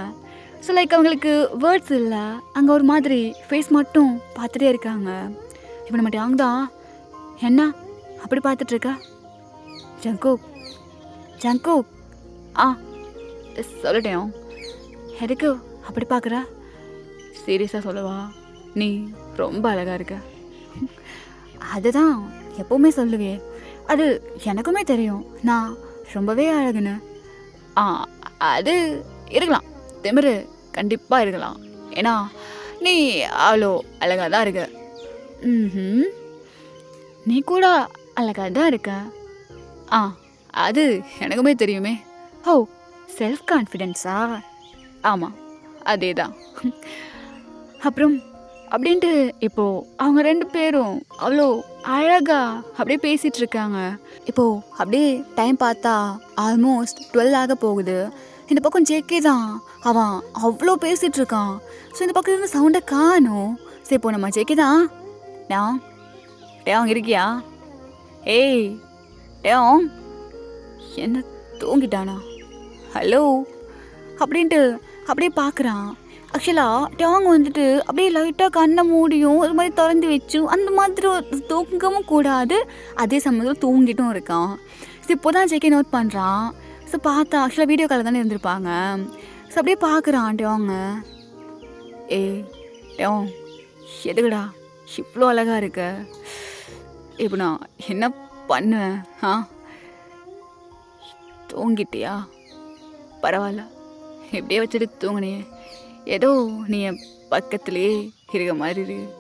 ஸோ லைக் அவங்களுக்கு வேர்ட்ஸ் இல்லை, அங்கே ஒரு மாதிரி ஃபேஸ் மட்டும் பார்த்துட்டே இருக்காங்க. இப்போ நம்ம டாங் தான், என்ன அப்படி பார்த்துட்ருக்கா? ஜங்கோக் ஜங்கோக் சொல்லிட்டேன், எதுக்கு அப்படி பார்க்குற? சீரியஸாக சொல்லவா, நீ ரொம்ப அழகாக இருக்க. அதுதான் எப்போவுமே சொல்லுவே, அது எனக்குமே தெரியும் நான் ரொம்பவே அழகுன்னு. அது இருக்கலாம், திமிரு கண்டிப்பாக இருக்கலாம், ஏன்னா நீ அவ்வளோ அழகாக தான் இருக்க. நீ கூட அழகாக தான் இருக்க. அது எனக்குமே தெரியுமே. ஓ, செல்ஃப் கான்ஃபிடென்ஸா? ஆமாம், அதே தான். அப்புறம் அப்படின்ட்டு இப்போது அவங்க 2 பேரும் அவ்வளோ அழகாக அப்படியே பேசிகிட்டு இருக்காங்க. இப்போது அப்படியே டைம் பார்த்தா ஆல்மோஸ்ட் 12 ஆக போகுது. இந்த பக்கம் ஜேகே தான், அவன் அவ்வளோ பேசிகிட்டு இருக்கான். ஸோ இந்த பக்கம் இருந்து சவுண்டை காணும். சரி, இப்போ நம்ம ஜேகே தான், டேங் இருக்கியா? ஏய் டேங், என்ன தூங்கிட்டானா? ஹலோ அப்படின்ட்டு அப்படியே பார்க்குறான். ஆக்சுவலாக டேங் வந்துட்டு அப்படியே லைட்டாக கண்ணை மூடியும் ஒரு மாதிரி திறந்து வச்சும் அந்த மாதிரி தூங்கவும் கூடாது, அதே சமயத்தில் தூங்கிட்டும் இருக்கான். ஸோ இப்போ தான் ஜேகே நோட் பண்ணுறான். ஸோ பார்த்தா ஆக்சுவலாக வீடியோ காலில் தானே இருந்திருப்பாங்க. ஸோ அப்படியே பார்க்குறான் டேங்க. ஏய் டேங், எதுக்குடா இவ்வளோ அழகாக இருக்க? இப்போ நான் என்ன பண்ணுவேன்? தூங்கிட்டியா? பரவாயில்ல, எப்படியே வச்சுட்டு தூங்கினே. ஏதோ நீ என் பக்கத்துலேயே இருக்க மாதிரி இருக்கு.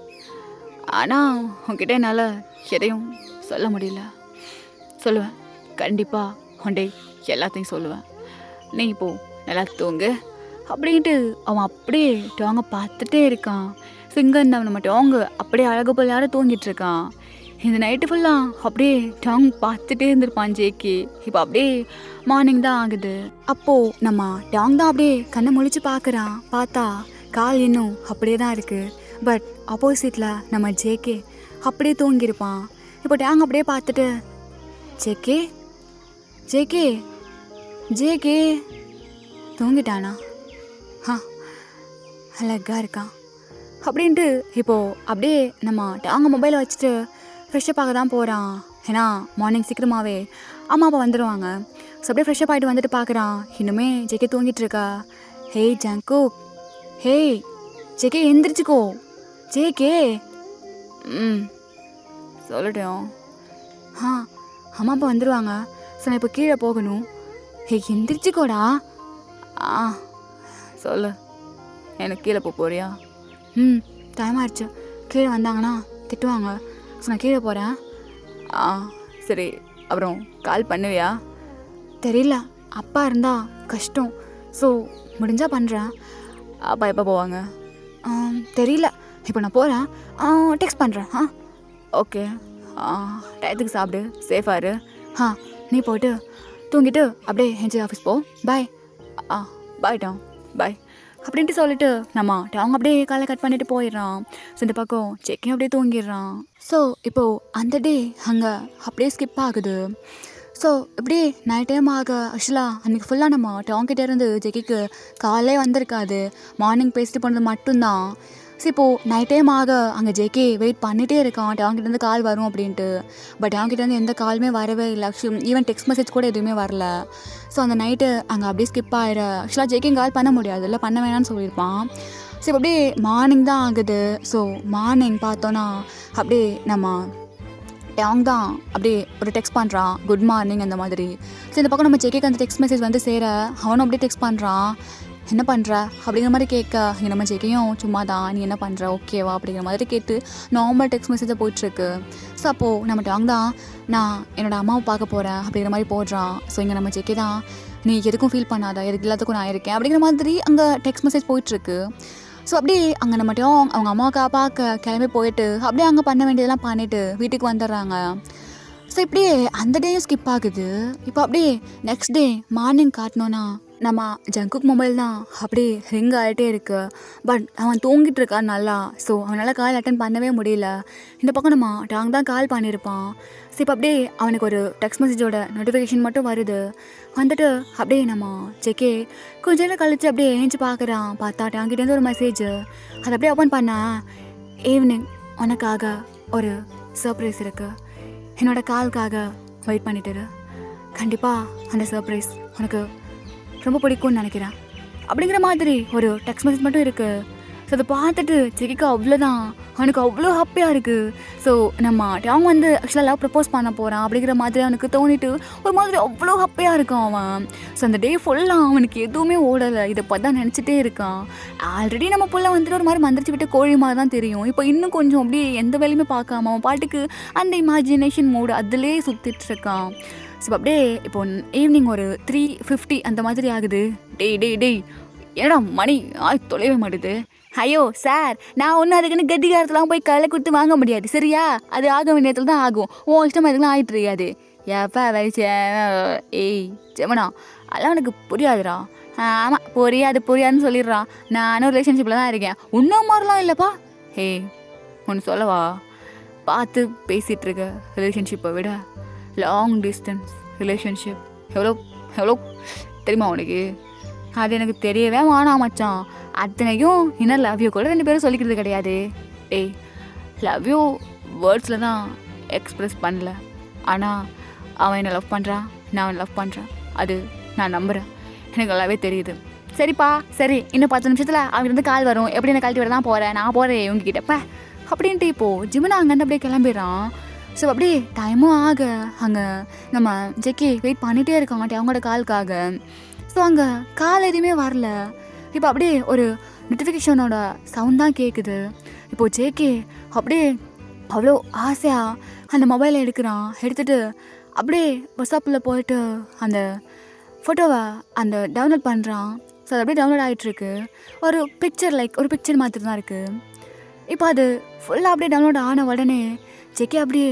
ஆனால் உன்கிட்ட என்னால் எதையும் சொல்ல முடியல. சொல்லுவேன், கண்டிப்பாக உன்டே எல்லாத்தையும் சொல்லுவேன். நீ இப்போது நல்லா தூங்கு அப்படின்ட்டு அவன் அப்படியே டோங்க பார்த்துட்டே இருக்கான். சிங்கன் நம்ம டோங்க அப்படியே அழகு போல் யாரும் தூங்கிட்டு இருக்கான். இந்த நைட்டு ஃபுல்லாக அப்படியே டாங் பார்த்துட்டே இருந்திருப்பான் ஜேகே. இப்போ அப்படியே மார்னிங் தான் ஆகுது. அப்போது நம்ம டாங் தான் அப்படியே கண்ணை முழிச்சு பார்க்குறான். பார்த்தா கால் இன்னும் அப்படியே தான் இருக்குது. பட் ஆப்போசிட்டில் நம்ம ஜேகே அப்படியே தூங்கியிருப்பான். இப்போ டாங் அப்படியே பார்த்துட்டு, ஜேகே ஜேகே ஜேகே தூங்கிட்டானா? அழகா இருக்கான் அப்படின்ட்டு இப்போது அப்படியே நம்ம டாங்க மொபைலை வச்சுட்டு ஃப்ரெஷ்ஷப் ஆக தான் போகிறான். ஏன்னா மார்னிங் சீக்கிரமாகவே அம்மா அப்பா வந்துடுவாங்க. ஸோ அப்படியே ஃப்ரெஷ்ஷப் ஆகிட்டு வந்துட்டு பார்க்குறான், இன்னுமே ஜேகே தூங்கிட்டு இருக்கா. ஹேய் ஜங்குக், ஹேய் ஜேகே எந்திரிச்சிக்கோ ஜேகே. சொல்லிட்டோம். அம்மா அப்பா வந்துடுவாங்க. ஸோ நான் இப்போ கீழே போகணும். ஹே எந்திரிச்சிக்கோடா. சொல்லு, எனக்கு கீழே போறியா? டைம் ஆயிடுச்சு, கீழே வந்தாங்கன்னா திட்டுவாங்க. ஸோ நான் கீழே போகிறேன். சரி, அப்புறம் கால் பண்ணுவியா? தெரியல, அப்பா இருந்தால் கஷ்டம். ஸோ முடிஞ்சால் பண்ணுறேன். அப்பா எப்போ போவாங்க? தெரியல, இப்போ நான் போகிறேன், டெக்ஸ்ட் பண்ணுறேன். ஓகே, டயத்துக்கு சாப்பிடு, சேஃபாக இரு. நீ போய்ட்டு தூங்கிட்டு அப்படியே என்ஜி ஆஃபீஸ் போ. பாய். பாய் டாங், பாய் அப்படின்ட்டு சொல்லிட்டு நம்ம டாங் அப்படியே காலை கட் பண்ணிட்டு போயிடுறான். ஸோ இந்த பக்கம் செக்கையும் அப்படியே தூங்கிடுறான். ஸோ இப்போது அந்த டே அங்கே அப்படியே ஸ்கிப் ஆகுது. ஸோ இப்படியே நைட் டைம் ஆக ஆக்சுவலாக அன்றைக்கி ஃபுல்லாக நம்ம டாங் கிட்டே இருந்து ஜெக்கிக்கு காலே வந்திருக்காது. மார்னிங் பேசிட்டு போனது மட்டும்தான். ஸோ இப்போது நைட் டைம் ஆக அங்கே ஜேகே வெயிட் பண்ணிகிட்டே இருக்கான், டாங்கிட்டேருந்து கால் வரும் அப்படின்ட்டு. பட் டாங்கிட்டேருந்து எந்த காலுமே வரவே இல்லை. ஆக்சுவலி ஈவன் டெக்ஸ்ட் மெசேஜ் கூட எதுவுமே வரல. ஸோ அந்த நைட்டு அங்கே அப்படியே ஸ்கிப் ஆகிட. ஆக்சுவலாக ஜேகே கால் பண்ண முடியாது, இல்லை பண்ண வேணான்னு சொல்லியிருப்பான். ஸோ இப்போ அப்படியே மார்னிங் தான் ஆகுது. ஸோ மார்னிங் பார்த்தோன்னா அப்படியே நம்ம டாங் தான் அப்படியே ஒரு டெக்ஸ்ட் பண்ணுறான், குட் மார்னிங் அந்த மாதிரி. ஸோ இந்த பக்கம் நம்ம ஜேகேக்கு அந்த டெக்ஸ்ட் மெசேஜ் வந்து சேர அவனும் அப்படியே டெக்ஸ்ட் பண்ணுறான், என்ன பண்ணுற அப்படிங்கிற மாதிரி கேட்க. இங்கே நம்ம ஜேகேயும் சும்மா தான், நீ என்ன பண்ணுற ஓகேவா அப்படிங்கிற மாதிரி கேட்டு நார்மல் டெக்ஸ்ட் மெசேஜை போயிட்டுருக்கு. ஸோ அப்போது நம்ம டாங் தான், நான் என்னோடய அம்மாவை பார்க்க போகிறேன் அப்படிங்கிற மாதிரி போடுறான். ஸோ இங்கே நம்ம ஜேகே தான், நீ எதுக்கும் ஃபீல் பண்ணாத, எதுக்கு எல்லாத்துக்கும் நான் இருக்கேன் அப்படிங்கிற மாதிரி அங்கே டெக்ஸ்ட் மெசேஜ் போயிட்டுருக்கு. ஸோ அப்படியே அங்கே நம்ம டாங் அவங்க அம்மாவுக்கு பார்க்க கிளம்பி போயிட்டு அப்படியே அங்கே பண்ண வேண்டியதெல்லாம் பண்ணிவிட்டு வீட்டுக்கு வந்துடுறாங்க. ஸோ இப்படியே அந்த டேயும் ஸ்கிப் ஆகுது. இப்போ அப்படியே நெக்ஸ்ட் டே மார்னிங் காட்டினோன்னா நம்ம ஜங்குக் மொபைல் தான் அப்படியே ரிங் ஆகிட்டே இருக்கு. பட் அவன் தூங்கிட்டு இருக்கான் நல்லா. ஸோ அவனால் கால் அட்டன் பண்ணவே முடியல. இந்த பக்கம் நம்ம டாங் தான் கால் பண்ணியிருப்பான். ஸோ இப்போ அப்படியே அவனுக்கு ஒரு டெக்ஸ்ட் மெசேஜோட நோட்டிஃபிகேஷன் மட்டும் வருது. வந்துட்டு அப்படியே நம்ம ஜேகே கொஞ்ச நேரம் கழித்து அப்படியே ஏஞ்சி பார்க்குறான். பார்த்தா டாங்கிட்டேருந்து ஒரு மெசேஜ். அதை அப்படியே ஓப்பன் பண்ணா, ஈவினிங் உனக்காக ஒரு சர்ப்ரைஸ் இருக்குது, என்னோடய காலுக்காக வெயிட் பண்ணிட்டுரு, கண்டிப்பாக அந்த சர்ப்ரைஸ் உனக்கு ரொம்ப பிடிக்கும்னு நினைக்கிறேன் அப்படிங்கிற மாதிரி ஒரு டெக்ஸ்ட் மெசேஜ் மட்டும் இருக்குது. ஸோ அதை பார்த்துட்டு ஜெகிக்கு அவ்வளோதான், அவனுக்கு அவ்வளோ ஹாப்பியாக இருக்குது. ஸோ நம்ம டாங் வந்து ஆக்சுவலாக லவ் ப்ரப்போஸ் பண்ண போகிறான் அப்படிங்கிற மாதிரி அவனுக்கு தோணிட்டு ஒரு மாதிரி அவ்வளோ ஹாப்பியாக இருக்கான் அவன். ஸோ அந்த டே ஃபுல்லாக அவனுக்கு எதுவுமே ஓடலை, இதை பார்த்து தான் நினச்சிட்டே இருக்கான். ஆல்ரெடி நம்ம புள்ள வந்துட்டு ஒரு மாதிரி மந்திரிச்சு விட்டு கோழி மாதிரி தான் தெரியும். இப்போ இன்னும் கொஞ்சம் அப்படியே எந்த வேலையுமே பார்க்காம அவன் பாட்டுக்கு அந்த இமேஜினேஷன் மூடு அதிலே சுற்றிட்டு இருக்கான். ஸோ அப்படியே இப்போ ஈவினிங் ஒரு 3:50 அந்த மாதிரி ஆகுது. டேய் ஏடா மணி தொலைவே மாட்டுது. ஐயோ சார், நான் ஒன்றும் அதுக்குன்னு கட்டிக்காரத்துலாம் போய் கையில் கொடுத்து வாங்க முடியாது சரியா? அது ஆக வேண்டிய நேரத்தில் தான் ஆகும். ஓ இஷ்டமாக இதுக்கெலாம் ஆகிட்டு இருக்காது. எப்போ வயசு ஏய் ஜெமனா, அதெல்லாம் எனக்கு புரியாதுடா. ஆமாம் புரியாதுன்னு சொல்லிடுறான். நானும் ரிலேஷன்ஷிப்பில் தான் இருக்கேன், இன்னும் மாதிரிலாம் இல்லைப்பா. ஏய் ஒன்று சொல்லவா, பார்த்து பேசிகிட்டு இருக்க ரிலேஷன்ஷிப்பை விட லாங் டிஸ்டன்ஸ் ரிலேஷன்ஷிப் எவ்வளோ தெரியுமா உனக்கு? அது எனக்கு தெரியவே வேணாம் மச்சான். அத்தனைக்கும் இன்னும் லவ் யூ கூட 2 பேரும் சொல்லிக்கிறது கிடையாது. ஏய் லவ் யூ வேர்ட்ஸில் தான் எக்ஸ்ப்ரெஸ் பண்ணல, ஆனால் அவன் என்னை லவ் பண்ணுறான், நான் அவனை லவ் பண்ணுறேன், அது நான் நம்புகிறேன், எனக்கு நல்லாவே தெரியுது. சரிப்பா சரி, இன்னும் 10 நிமிஷத்தில் அவங்கிட்ட கால் வரும், எப்படி என்ன கழட்டி விட தான் போகிறேன், நான் போகிறேன் இவங்ககிட்டப்ப அப்படின்ட்டு இப்போது ஜிமினா அங்கேருந்து அப்படியே கிளம்பிடுறான். ஸோ அப்படியே டைமும் ஆக அங்கே நம்ம ஜெக்கி வெயிட் பண்ணிகிட்டே இருக்காங்க அவங்களோட காலுக்காக. ஸோ அங்கே கால் எதுவுமே வரல. இப்போ அப்படியே ஒரு நோட்டிஃபிகேஷனோட சவுண்ட் தான் கேட்குது. இப்போது ஜேகே அப்படியே அவ்வளோ ஆசையாக அந்த மொபைலை எடுத்துகிட்டு அப்படியே வாட்ஸ்அப்பில் போயிட்டு அந்த ஃபோட்டோவை டவுன்லோட் பண்ணுறான். ஸோ அது அப்படியே டவுன்லோட் ஆகிட்டுருக்கு. ஒரு பிக்சர் மாதிரி தான் இருக்குது. இப்போ அது ஃபுல்லாக அப்படியே டவுன்லோட் ஆன உடனே ஜெக்கி அப்படியே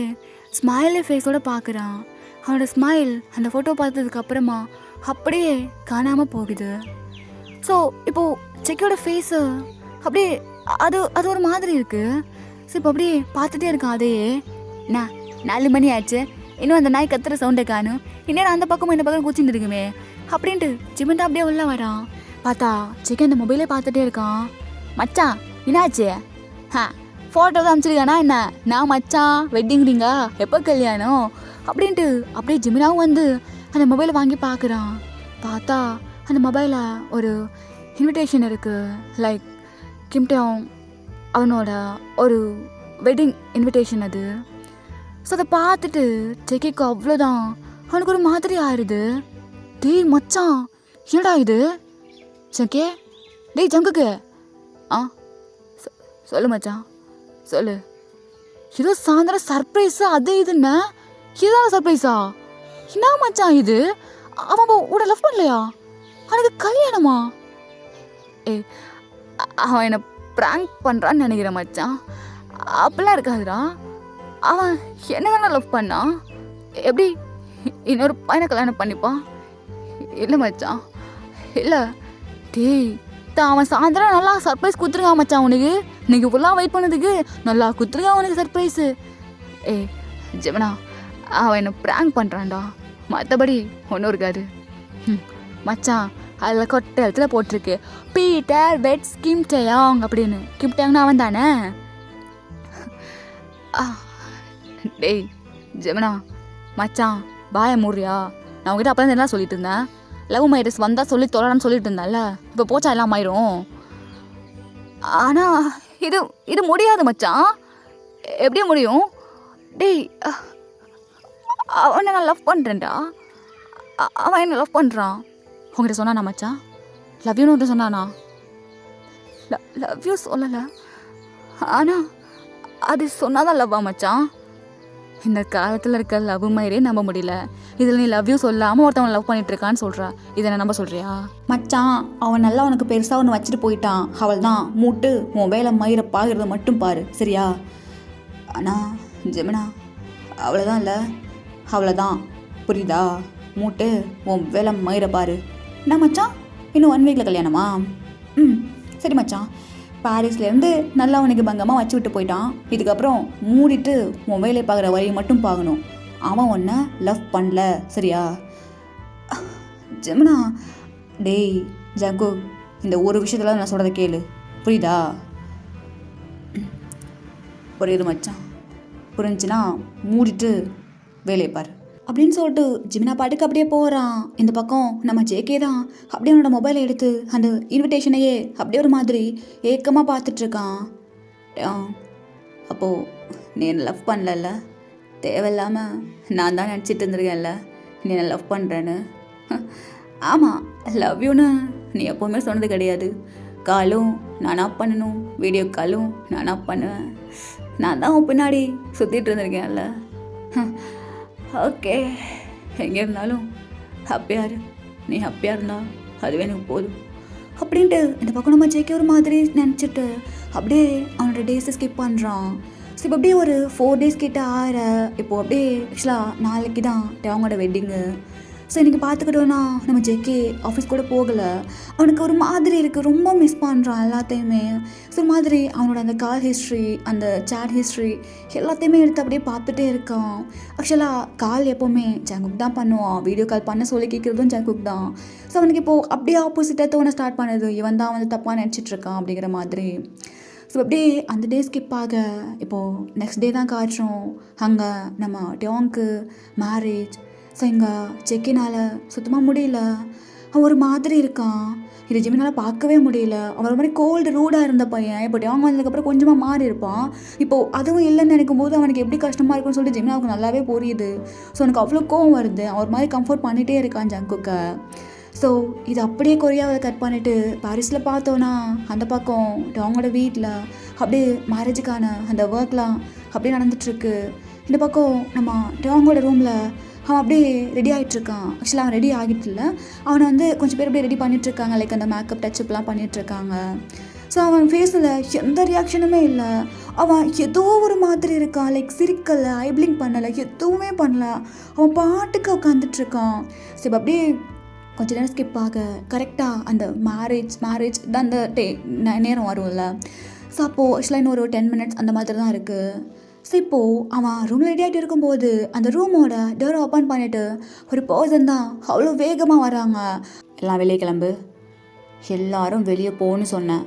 ஸ்மைலி ஃபேஸோடு பார்க்குறான். அவனோட ஸ்மைல் அந்த ஃபோட்டோ பார்த்ததுக்கப்புறமா அப்படியே காணாமல் போகுது. ஸோ இப்போது ஜெக்கியோட ஃபேஸு அப்படியே அது ஒரு மாதிரி இருக்குது. ஸோ இப்போ அப்படியே பார்த்துட்டே இருக்கான். அதையே 4 மணி ஆச்சு, இன்னும் அந்த நாய் கத்துற சவுண்டை காணும், இன்னும் அந்த பக்கமும் இந்த பக்கம் குச்சிட்டு இருக்குமே அப்படின்ட்டு ஜிமின்டா அப்படியே உள்ள வரான். பார்த்தா ஜெக்கி அந்த மொபைலே பார்த்துட்டே இருக்கான். மச்சான் என்னாச்சு? ஃபோட்டோ தான் அனுப்பிச்சிருக்கானா என்ன? நான் மச்சான் வெட்டிங் ரிங்கா, எப்போ கல்யாணம் அப்படின்ட்டு அப்படியே ஜிமினாவும் வந்து அந்த மொபைலை வாங்கி பார்க்குறான். பார்த்தா அந்த மொபைலில் ஒரு இன்விடேஷன் இருக்குது, கிம்டோங் அவனோட ஒரு வெட்டிங் இன்விடேஷன் அது. ஸோ அதை பார்த்துட்டு ஜெக்கிக்கு அவ்வளோதான், அவனுக்கு ஒரு மாதிரி ஆயிடுது. டேய் மச்சான் என்னடா இது? ஜங்கே டேய் ஜங்குக்கு சொல்லு மச்சான் சொல்லு. ஏதோ சாயந்தரம் சர்ப்ரைஸா அது இதுன்னு, இதுதான் சர்ப்ரைஸா? என்ன மச்சான் இது? அவன் உட லவ் பண்ணலையா? அவனுக்கு கல்யாணமா? அவன் என்னை ப்ராங்க் பண்ணுறான்னு நினைக்கிறேன் மச்சான். அப்படிலாம் இருக்காதுடா, அவன் என்ன தானே லவ் பண்ணான், எப்படி இன்னொரு பையனை கல்யாணம் பண்ணிப்பான்? இல்லை மச்சான் இல்லை. டேய் அவன் சாயந்தரம் நல்லா சர்ப்ரைஸ் கொடுத்துருக்கான் மச்சான் உனக்கு. இன்னைக்கு ஃபுல்லாக வெயிட் பண்ணதுக்கு நல்லா கொடுத்துருக்கான் உனக்கு சர்ப்ரைஸு. ஜெமினா அவன் என்னை ப்ராங்க் பண்ணுறான்டா, மற்றபடி ஒன்றும் இருக்காது. மச்சான் அதில் கொட்ட இடத்துல போட்டிருக்கு பீட்டர் பெட்ஸ் கிம் டேயாங் அப்படின்னு. கிம் டேயாங்னா அவன் தானே? டேய் ஜெமினா மச்சான் பாய மூடுறியா? நான் உங்ககிட்ட அப்போ தான் எல்லாம் சொல்லிட்டு இருந்தேன், லவ் மேரேஜ் வந்தால் சொல்லி தொழலான்னு சொல்லிட்டு இருந்தேன்ல, இப்போ போச்சா எல்லாம் ஆயிரும். ஆனால் இது முடியாது மச்சான். எப்படி முடியும்? டேய் அவனை நான் லவ் பண்ணுறேன்டா, அவன் என்ன லவ் பண்ணுறான். உங்ககிட்ட சொன்னானா மச்சான்? லவ் யூன்னு ஒன்று சொன்னானா? லவ் யூ சொல்லலை, ஆனால் அது சொன்னாதான் லவ்வா மச்சான்? இந்த காலத்தில் இருக்க லவ் மாதிரியே நம்ப முடியல. இதில் நீ லவ் யூ சொல்லாமல் ஒருத்தவன் லவ் பண்ணிட்டு இருக்கான்னு சொல்கிறா, இதை நான் நம்ப சொல்கிறியா? மச்சான் அவன் நல்லா உனக்கு பெருசாக ஒன்று வச்சுட்டு போயிட்டான், அவள் தான் மூட்டு உன் வேலை மயிரை பாகிறத மட்டும் பாரு சரியா? ஆனால் ஜெமினா அவ்வளோதான் இல்லை, அவ்வளோதான் புரியுதா? மூட்டு உன் வேலை மயிரை பாரு. என்ன மச்சான் இன்னும் 1 வீக்கில் கல்யாணமா? சரி மச்சான், பாரிஸ்லேருந்து நல்லா உனக்கு பங்கமாக வச்சு விட்டு போயிட்டான், இதுக்கப்புறம் மூடிட்டு உன் வேலையை பார்க்குற வழியை மட்டும் பார்க்கணும். அவன் ஒன்றை லவ் பண்ணல சரியா? ஜெமினா டேய் ஜங்கு, இந்த ஒரு விஷயத்தில் நான் சொல்கிறத கேளு புரியுதா? புரியுது மச்சான், புரிஞ்சுன்னா மூடிட்டு வேலையை பாரு அப்படின்னு சொல்லிட்டு ஜிமினா பாட்டுக்கு அப்படியே போகிறான். இந்த பக்கம் நம்ம ஜேகே தான் அப்படியே அவனோட மொபைலை எடுத்து அந்த இன்விடேஷனையே அப்படியே ஒரு மாதிரி ஏக்கமாக பார்த்துட்ருக்கான். அப்போது நீ என்னை லவ் பண்ணல, தேவையில்லாமல் நான் தான் நினச்சிட்டு இருந்திருக்கேன்ல நீ என்னை லவ் பண்ணுறேன்னு. ஆமாம் லவ் யூன்னு நீ எப்போவுமே சொன்னது கிடையாது. காலும் நானாக பண்ணணும், வீடியோ காலும் நானாக பண்ணுவேன், நான் தான் உன் பின்னாடி சுற்றிட்டு இருந்திருக்கேன்ல. ஓகே எங்கே இருந்தாலும் ஹாப்பியாக இரு, நீ ஹாப்பியாக இருந்தா அதுவே எனக்கு போதும் அப்படின்ட்டு இந்த பக்கம் நம்ம ஜெயிக்க ஒரு மாதிரி நினச்சிட்டு அப்படியே அவனோட டேஸை ஸ்கிப் பண்ணுறான். ஸோ இப்போ அப்படியே ஒரு 4 days கிட்ட இப்போது அப்படியே ஆக்சுவலாக நாளைக்கு தான் அவங்களோட வெட்டிங்கு. ஸோ இன்றைக்கி பார்த்துக்கிட்டோன்னா நம்ம ஜெக்கி ஆஃபீஸ் கூட போகலை. அவனுக்கு ஒரு மாதிரி இருக்குது, ரொம்ப மிஸ் பண்ணுறான் எல்லாத்தையுமே. ஸோ ஒரு மாதிரி அவனோட அந்த கால் ஹிஸ்ட்ரி, அந்த சேட் ஹிஸ்ட்ரி எல்லாத்தையுமே எடுத்து அப்படியே பார்த்துட்டே இருக்கான். ஆக்சுவலாக கால் எப்போவுமே ஜங்குக் தான் பண்ணுவான், வீடியோ கால் பண்ண சொல்லி கேட்குறதும் ஜங்குக் தான். ஸோ அவனுக்கு இப்போது அப்படியே ஆப்போசிட்டாக தோண ஸ்டார்ட் பண்ணுது, இவன் தான் வந்து தப்பாக நினச்சிட்ருக்கான் அப்படிங்கிற மாதிரி. ஸோ அப்படியே அந்த டே ஸ்கிப் ஆக இப்போது நெக்ஸ்ட் டே தான் காட்டுறோம். அங்கே நம்ம டியோங்க்கு மேரேஜ். ஸோ இங்கே செக்கினால் சுத்தமாக முடியல, அவன் ஒரு மாதிரி இருக்கான். இது ஜிமினால் பார்க்கவே முடியல. அவன் ஒரு மாதிரி கோல்டு ரூடாக இருந்த பையன் இப்போ அவங்க வந்ததுக்கப்புறம் கொஞ்சமாக மாறி இருப்பான். இப்போது அதுவும் இல்லைன்னு நினைக்கும் போது அவனுக்கு எப்படி கஷ்டமாக இருக்குன்னு சொல்லிட்டு ஜிமினாவுக்கு நல்லாவே புரியுது. ஸோ எனக்கு அவ்வளோ கோவம் வருது. அவன் ஒரு மாதிரி கம்ஃபர்ட் பண்ணிகிட்டே இருக்கான் ஜங்குக்கை. ஸோ இது அப்படியே கொரியாவில் கட் பண்ணிவிட்டு பாரிஸில் பார்த்தோன்னா அந்த பக்கம் அவங்களோட வீட்டில் அப்படியே மேரேஜுக்கான அந்த ஒர்க்லாம் அப்படியே நடந்துகிட்ருக்கு. இந்த பக்கம் நம்ம அவங்களோட ரூமில் அவன் அப்படியே ரெடி ஆகிட்ருக்கான். ஆக்சுவலாக அவன் ரெடி ஆகிட்டு இல்லை, அவனை வந்து கொஞ்சம் பேர் அப்படியே ரெடி பண்ணிகிட்ருக்காங்க. லைக் அந்த மேக்கப் டச்சப்லாம் பண்ணிகிட்ருக்காங்க. ஸோ அவன் ஃபேஸில் எந்த ரியாக்ஷனுமே இல்லை. அவன் ஏதோ ஒரு மாதிரி இருக்கான். லைக் சிரிக்கலை, ஐப்ளிங் பண்ணலை, எதுவுமே பண்ணல. அவன் பாட்டுக்கு உட்காந்துட்ருக்கான். ஸோ இப்போ அப்படியே கொஞ்சம் நேரம் ஸ்கிப் ஆக கரெக்டாக அந்த மேரேஜ் தான் அந்த நேரம் வரும்ல. ஸோ அப்போது ஆக்சுவலாக இன்னும் ஒரு 10 minutes அந்த மாதிரி தான் இருக்குது. ஸோ இப்போது அவன் ரூமில் ரெடி ஆகிட்டு இருக்கும்போது அந்த ரூமோட டோரை ஓப்பன் பண்ணிவிட்டு ஒரு பர்சன் தான் அவ்வளோ வேகமாக வராங்க. எல்லாம் வெளியே கிளம்பு, எல்லாரும் வெளியே போகணுன்னு சொன்னேன்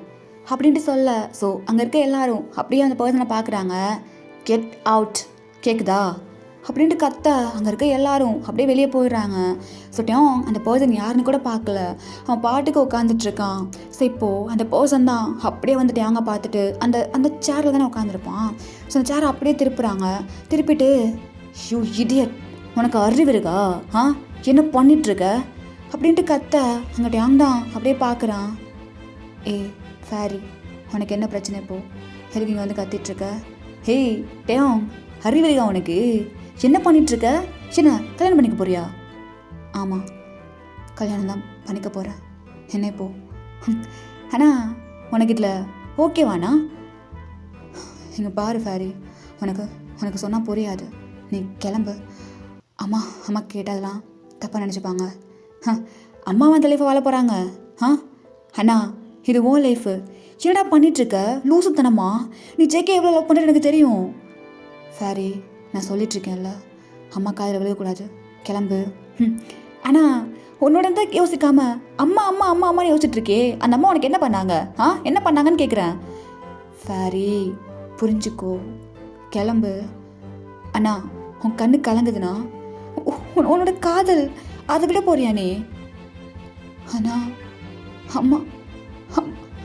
அப்படின்ட்டு சொல்ல. ஸோ அங்கே இருக்க எல்லாரும் அப்படியே அந்த பர்சனை பார்க்குறாங்க. கெட் அவுட், கேட்குதா அப்படின்ட்டு கத்த அங்கே இருக்க எல்லாரும் அப்படியே வெளியே போயிடுறாங்க. ஸோ அந்த பர்சன் யாருன்னு கூட பார்க்கல, அவன் பாட்டுக்கு உட்காந்துட்ருக்கான். ஸோ இப்போது அந்த பர்சன் தான் அப்படியே வந்துட்டு அவங்க பார்த்துட்டு அந்த சேரில் தானே உட்காந்துருப்பான். ஸோ அந்த சேரை அப்படியே திருப்புறாங்க. திருப்பிட்டு யூ இடியட், உனக்கு அறிவு இருக்கா, என்ன பண்ணிகிட்ருக்க அப்படின்ட்டு கத்த அங்கே தான் அப்படியே பார்க்குறான். சாரி, உனக்கு என்ன பிரச்சனை இப்போது, எதுக்கு இங்கே வந்து கத்திட்ருக்க? ஹேய் அறிவு இருக்கா உனக்கு, என்ன பண்ணிகிட்ருக்க? என்ன கல்யாணம் பண்ணிக்க போறியா? ஆமாம், கல்யாணம் தான் பண்ணிக்க போகிறேன். என்ன இப்போ? ஆனால் உனக்கு இதில் ஓகேவாண்ணா? இங்கே பாரு ஃபேரி, உனக்கு சொன்னால் புரியாது, நீ கிளம்பு. அம்மா கேட்டதெல்லாம் தப்பாக நினச்சிப்பாங்க. அம்மா அந்த லைஃப்பை வாழ போகிறாங்க. அண்ணா இது ஓ லைஃபு, என்னடா பண்ணிகிட்ருக்க லூசுத்தனமா? நீ ஜேகே எவ்வளோ லவ் பண்ணுறது எனக்கு தெரியும். ஃபேரி, நான் சொல்லிகிட்ருக்கேன்ல, அம்மா காதில் விழுகக்கூடாது, கிளம்பு. ஆனால் உன்னோட தான் யோசிக்காம அம்மான்னு யோசிச்சுட்ருக்கே, அந்த அம்மா உனக்கு என்ன பண்ணாங்க? என்ன பண்ணாங்கன்னு கேட்குறேன். ஃபேரி புரிஞ்சுக்கோ, கிளம்பு. அண்ணா உன் கண்ணு கலங்குதுண்ணா, உன்னோட காதல் அதை விட போறியா நீ? அண்ணா அம்மா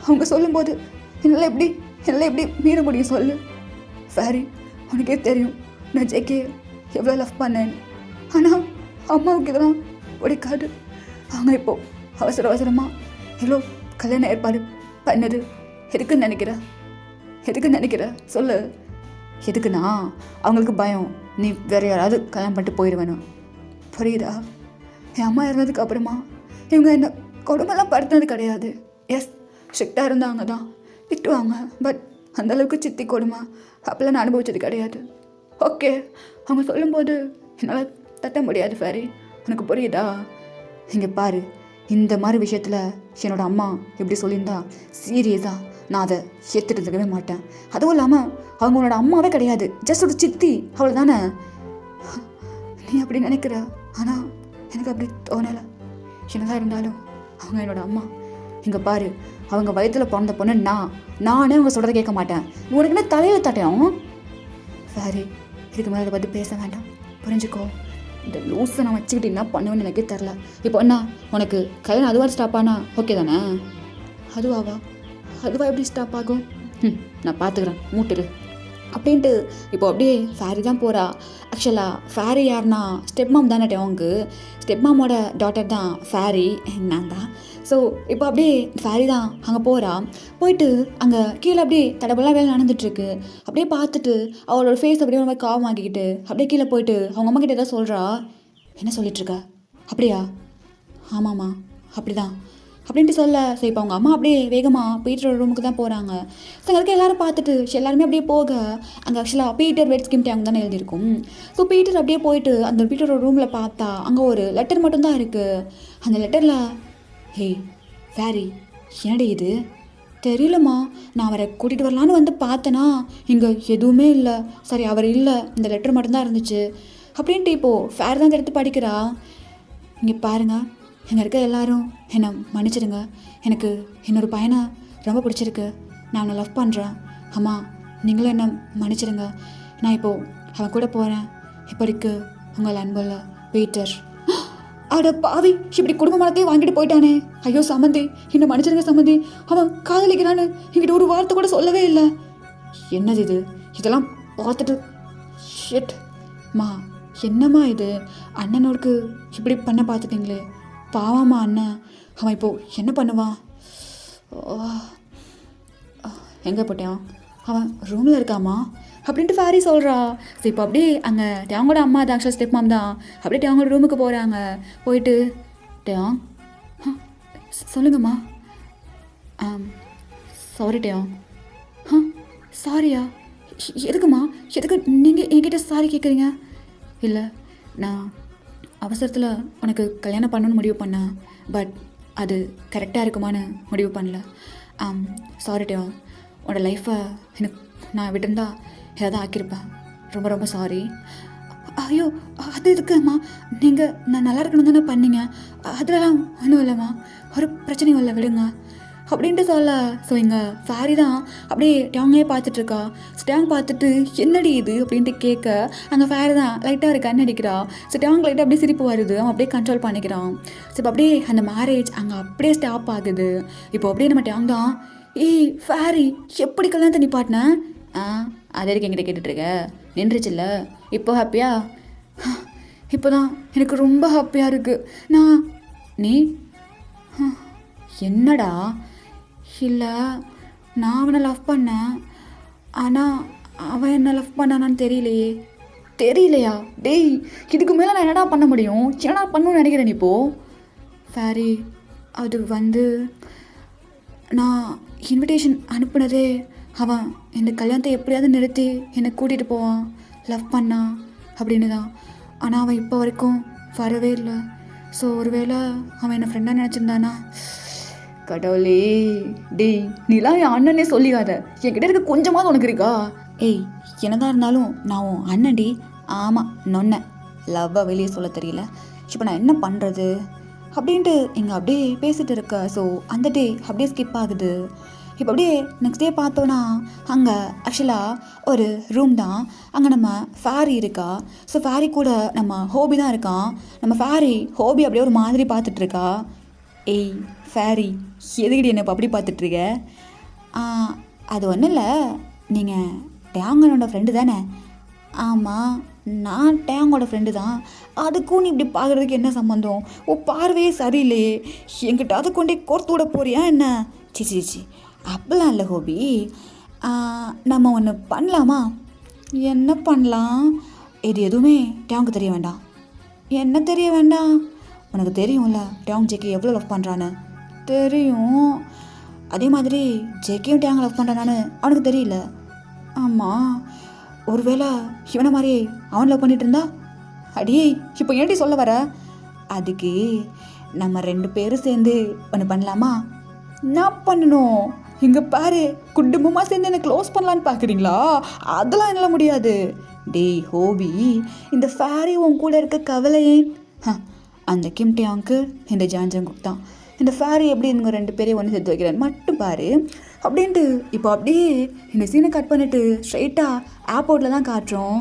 அவங்க சொல்லும்போது என்னால் எப்படி மீற முடியும் சொல்லு? ஃபேரி, உனக்கே தெரியும் நான் ஜேகே எவ்வளோ லவ் பண்ணேன். ஆனால் அம்மாவுக்கு இதெல்லாம் பிடிக்காது. அவங்க இப்போது அவசரமாக எவ்வளோ கல்யாணம் ஏற்பாடு பண்ணது எதுக்குன்னு நினைக்கிற சொல்லு. எதுக்குண்ணா? அவங்களுக்கு பயம் நீ வேறு யாராவது கல்யாணம் பண்ணிட்டு போயிடுவேணும், புரியுதா? என் அம்மா இருந்ததுக்கு அப்புறமா இவங்க என்ன கொடுமைலாம் படுத்தினது கிடையாது. எஸ், ஸ்ட்ரிக்டாக இருந்தாங்க தான், திட்டுவாங்க. பட் அந்தளவுக்கு சித்தி கொடுமை அப்போல்லாம் நான் அனுபவிச்சது கிடையாது. ஓகே, அவங்க சொல்லும்போது என்னால் தட்ட முடியாது ஃபேரி, உனக்கு புரியுதா? இங்கே பாரு, இந்த மாதிரி விஷயத்தில் என்னோடய அம்மா எப்படி சொல்லியிருந்தா சீரியஸாக நான் அதை ஏற்றுட்டு இருக்கவே மாட்டேன். அதுவும் இல்லாமல் அவங்க உன்னோட அம்மாவே கிடையாது, ஜஸ்ட் ஒரு சித்தி, அவ்வளோ தானே. நீ அப்படி நினைக்கிற, ஆனால் எனக்கு அப்படி தோணலை. என்னதான் இருந்தாலும் அவங்க என்னோடய அம்மா. இங்கே பாரு, அவங்க வயிற்றில் பிறந்த பொண்ணு நானே அவங்க சொல்கிறத கேட்க மாட்டேன். உனக்கு என்ன தலையில் தட்டையும்? சாரி, இதுக்கு மேலே அதை பற்றி பேச வேண்டாம், புரிஞ்சுக்கோ. இந்த லூஸை நான் வச்சுக்கிட்டு என்ன பண்ணுவேன்னு எனக்கே தெரில. இப்போ என்ன உனக்கு கல்யாணம் அதுவாக ஸ்டாப் ஆனா ஓகே தானே? அதுவா எப்படி ஸ்டாப் ஆகும்? நான் பார்த்துக்கிறேன், மூட்டுரு அப்படின்ட்டு இப்போ அப்படியே ஃபேரி தான் போகிறா. ஆக்சுவலாக ஃபேரி யாருன்னா ஸ்டெப் மாம் தானே, அவங்க ஸ்டெப் மாமோட டாட்டர் தான் ஃபேரி, நான் தான். ஸோ இப்போ அப்படியே ஃபேரி தான் அங்கே போகிறா. போயிட்டு அங்கே கீழே அப்படியே தடபெல்லாம் வேலை நடந்துட்டுருக்கு. அப்படியே பார்த்துட்டு அவளோட ஃபேஸ் அப்படியே ஒரு மாதிரி காவமாக்கிக்கிட்டு அப்படியே கீழே போயிட்டு அவங்க அம்மா கிட்ட ஏதாவது சொல்கிறா. என்ன சொல்லிட்டுருக்க? அப்படியா? ஆமாம்மா அப்படி தான் அப்படின்ட்டு சொல்ல. ஸோ இப்போ அவங்க அம்மா அப்படியே வேகமாக பீட்டரோட ரூமுக்கு தான் போகிறாங்க. ஸோ அங்கே இருக்க எல்லோரும் பார்த்துட்டு எல்லாருமே அப்படியே போக அங்கே ஆக்சுவலாக பீட்டர் வெட் ஸ்கிம் டேங் தானே எழுதியிருக்கும். ஸோ பீட்டர் அப்படியே போயிட்டு அந்த பீட்டரோட ரூமில் பார்த்தா அங்கே ஒரு லெட்டர் மட்டும்தான் இருக்குது. அந்த லெட்டரில், ஹே ஃபேரி, என்னடி இது? தெரியலம்மா, நான் அவரை கூட்டிகிட்டு வரலான்னு வந்து பார்த்தேன்னா இங்கே எதுவுமே இல்லை. சரி, அவர் இல்லை, இந்த லெட்டர் மட்டும்தான் இருந்துச்சு அப்படின்ட்டு இப்போது ஃபேரி தான் எடுத்து படிக்கிறா. இங்கே பாருங்கள், இங்கே இருக்க எல்லாரும் என்னை மன்னிச்சிடுங்க. எனக்கு என்னோட பையனை ரொம்ப பிடிச்சிருக்கு, நான் அவனை லவ் பண்ணுறேன். அம்மா நீங்களும் என்ன மன்னிச்சிடுங்க. நான் இப்போது அவன் கூட போகிறேன். இப்படிக்கு உங்கள் அன்புள்ள பீட்டர். அட பாவி, இப்படி குடும்ப மனத்தையே வாங்கிட்டு போயிட்டானே. ஐயோ சம்மந்தி, என்ன மன்னிச்சிருங்க சம்மந்தி. அவன் காதலிக்கிறான்னு என்கிட்ட ஒரு வார்த்தை கூட சொல்லவே இல்லை. என்னது இது? இதெல்லாம் பார்த்துட்டு ஷிட் மா, என்னம்மா இது? அண்ணனோருக்கு இப்படி பண்ண பார்த்துட்டீங்களே, பாவாமா அண்ணன். அவன் இப்போ என்ன பண்ணுவான்? எங்கே போட்டான்? அவன் ரூமில் இருக்காமா அப்படின்ட்டு ஃபேரி சொல்கிறா. ஸோ இப்போ அப்படியே அங்கே டேங்கோட அம்மா தான், ஆக்சுவலாக ஸ்டெப் மாம் தான், அப்படியே டேங்கோட ரூமுக்கு போகிறாங்க. போயிட்டு டேங் சொல்லுங்கம்மா. சாரி டேங். சாரியா? எதுக்குமா? எதுக்கு நீங்கள் என்கிட்ட சாரி கேட்குறீங்க? இல்லை, நான் அவசரத்தில் உனக்கு கல்யாணம் பண்ணணும்னு முடிவு பண்ணேன். பட் அது கரெக்டாக இருக்குமான்னு முடிவு பண்ணல. சாரி டேங். உன்னோட லைஃப்பை எனக்கு நான் விட்டுருந்தா ஏதாவது ஆக்கியிருப்பேன். ரொம்ப ரொம்ப சாரி. ஐயோ அது இருக்கும்மா, நீங்கள் நான் நல்லா இருக்கணும் தானே பண்ணீங்க. அதெல்லாம் ஒன்றும் இல்லைம்மா, ஒரு பிரச்சனையும் இல்லை, விடுங்க அப்படின்ட்டு சொல்ல. ஸோ இங்கே ஃபேரி தான் அப்படியே டேங்கே பார்த்துட்ருக்கா. டேங் பார்த்துட்டு என்னடி இது அப்படின்ட்டு கேட்க, அங்கே ஃபேரி தான் லைட்டாக ஒரு கண் அடிக்கிறா. ஸோ டேங் லைட்டாக அப்படியே சிரிப்பு வருது, அவன் அப்படியே கண்ட்ரோல் பண்ணிக்கிறான். ஸோ இப்போ அப்படியே அந்த மேரேஜ் அங்கே அப்படியே ஸ்டாப் ஆகுது. இப்போ அப்படியே நம்ம டேங் தான், ஏய் ஃபேரி எப்படி கல்யாணத்தை நிப்பாட்டினேன்? அது எதுக்கு என்கிட்ட கேட்டுட்ருக்க? நின்றுச்சுல்ல, இப்போ ஹாப்பியா? இப்போ தான் எனக்கு ரொம்ப ஹாப்பியாக இருக்குது. நீ என்னடா? இல்லை, நான் அவனை லவ் பண்ணேன், ஆனால் அவன் என்ன லவ் பண்ணானான்னு தெரியலையா? டேய், இதுக்கு மேலே நான் என்னடா பண்ண முடியும்? என்னடா பண்ணணும்னு நினைக்கிறேன் இப்போது? ஃபேரி, அது நான் இன்விடேஷன் அனுப்புனதே அவன் இந்த கல்யாணத்தை எப்படியாவது நிறுத்தி என்னை கூட்டிகிட்டு போவான், லவ் பண்ணான் அப்படின்னு தான். ஆனால் அவன் இப்போ வரைக்கும் வரவே இல்லை. ஸோ ஒருவேளை அவன் என்னை ஃப்ரெண்டாக நினச்சிருந்தானா? கடவுளே, டேய் நீலாம் என் அண்ணனே சொல்லிக்காத, என்கிட்ட இருக்க கொஞ்சமாவது உனக்கு இருக்கா? ஏய், என்னதான் இருந்தாலும் நான் உன் அண்ணன்டி. ஆமாம், நொன்ன லவ்வை வெளியே சொல்ல தெரியல. இப்போ நான் என்ன பண்ணுறது அப்படின்ட்டு இங்கே அப்படியே பேசிகிட்டு இருக்க. ஸோ அந்த டே அப்படியே ஸ்கிப் ஆகுது. இப்போ அப்படியே நெக்ஸ்ட் டே பார்த்தோன்னா அங்கே ஆக்சுவலாக ஒரு ரூம் தான். அங்கே நம்ம ஃபேரி இருக்கா. ஸோ ஃபேரி கூட நம்ம ஹோபி தான் இருக்கான். நம்ம ஃபேரி ஹோபி அப்படியே ஒரு மாதிரி பார்த்துட்ருக்கா. ஏய் ஃபேரி, எதுக்கிட்ட என்ன இப்போ அப்படி பார்த்துட்ருக்க? அது ஒன்றும் இல்லை, நீங்கள் டேங்கனோட ஃப்ரெண்டு தானே? ஆமாம், நான் டேங்கோட ஃப்ரெண்டு தான். அதுக்கும் நீ இப்படி பார்க்குறதுக்கு என்ன சம்மந்தம்? ஓ பார்வையே சரியில்லையே, என்கிட்ட அதை கொண்டே கோர்த்து விட போறியா என்ன? சி அப்படிலாம் இல்லை ஹோபி. நம்ம ஒன்று பண்ணலாமா? என்ன பண்ணலாம்? இது எதுவுமே டேங்க்கு தெரிய வேண்டாம். என்ன தெரிய வேண்டாம்? உனக்கு தெரியும்ல டேங் ஜேக்கி எவ்வளோ லவ் பண்ணுறான்னு. தெரியும். அதே மாதிரி ஜேக்கியும் டேங் லவ் பண்ணுறானான்னு அவனுக்கு தெரியல. ஆமாம், ஒருவேளை இவனை மாதிரி அவன் லவ் பண்ணிட்டு இருந்தா? அடியே, இப்போ ஏன்டி சொல்ல வர? அதுக்கு நம்ம 2 பேரும் சேர்ந்து ஒன்று பண்ணலாமா? நான் பண்ணணும். இங்கே பாரு, குடும்பமாக சேர்ந்து என்னை க்ளோஸ் பண்ணலான்னு பார்க்குறீங்களா? அதெல்லாம் என்னால் முடியாது. டேய் ஹோபி, இந்த ஃபேரி உன் கூட இருக்க கவலையே அந்த கிம் டேங்க்கு இந்த ஜான்ஜங்குக் தான். இந்த ஃபேரி எப்படி இவங்க 2 பேரையும் ஒன்று சேர்த்து வைக்கிறேன்னு மட்டும் பாரு அப்படின்ட்டு. இப்போ அப்படியே இந்த சீனை கட் பண்ணிவிட்டு ஸ்ட்ரைட்டாக ஏர்போர்ட்டில் தான் காட்டுறோம்.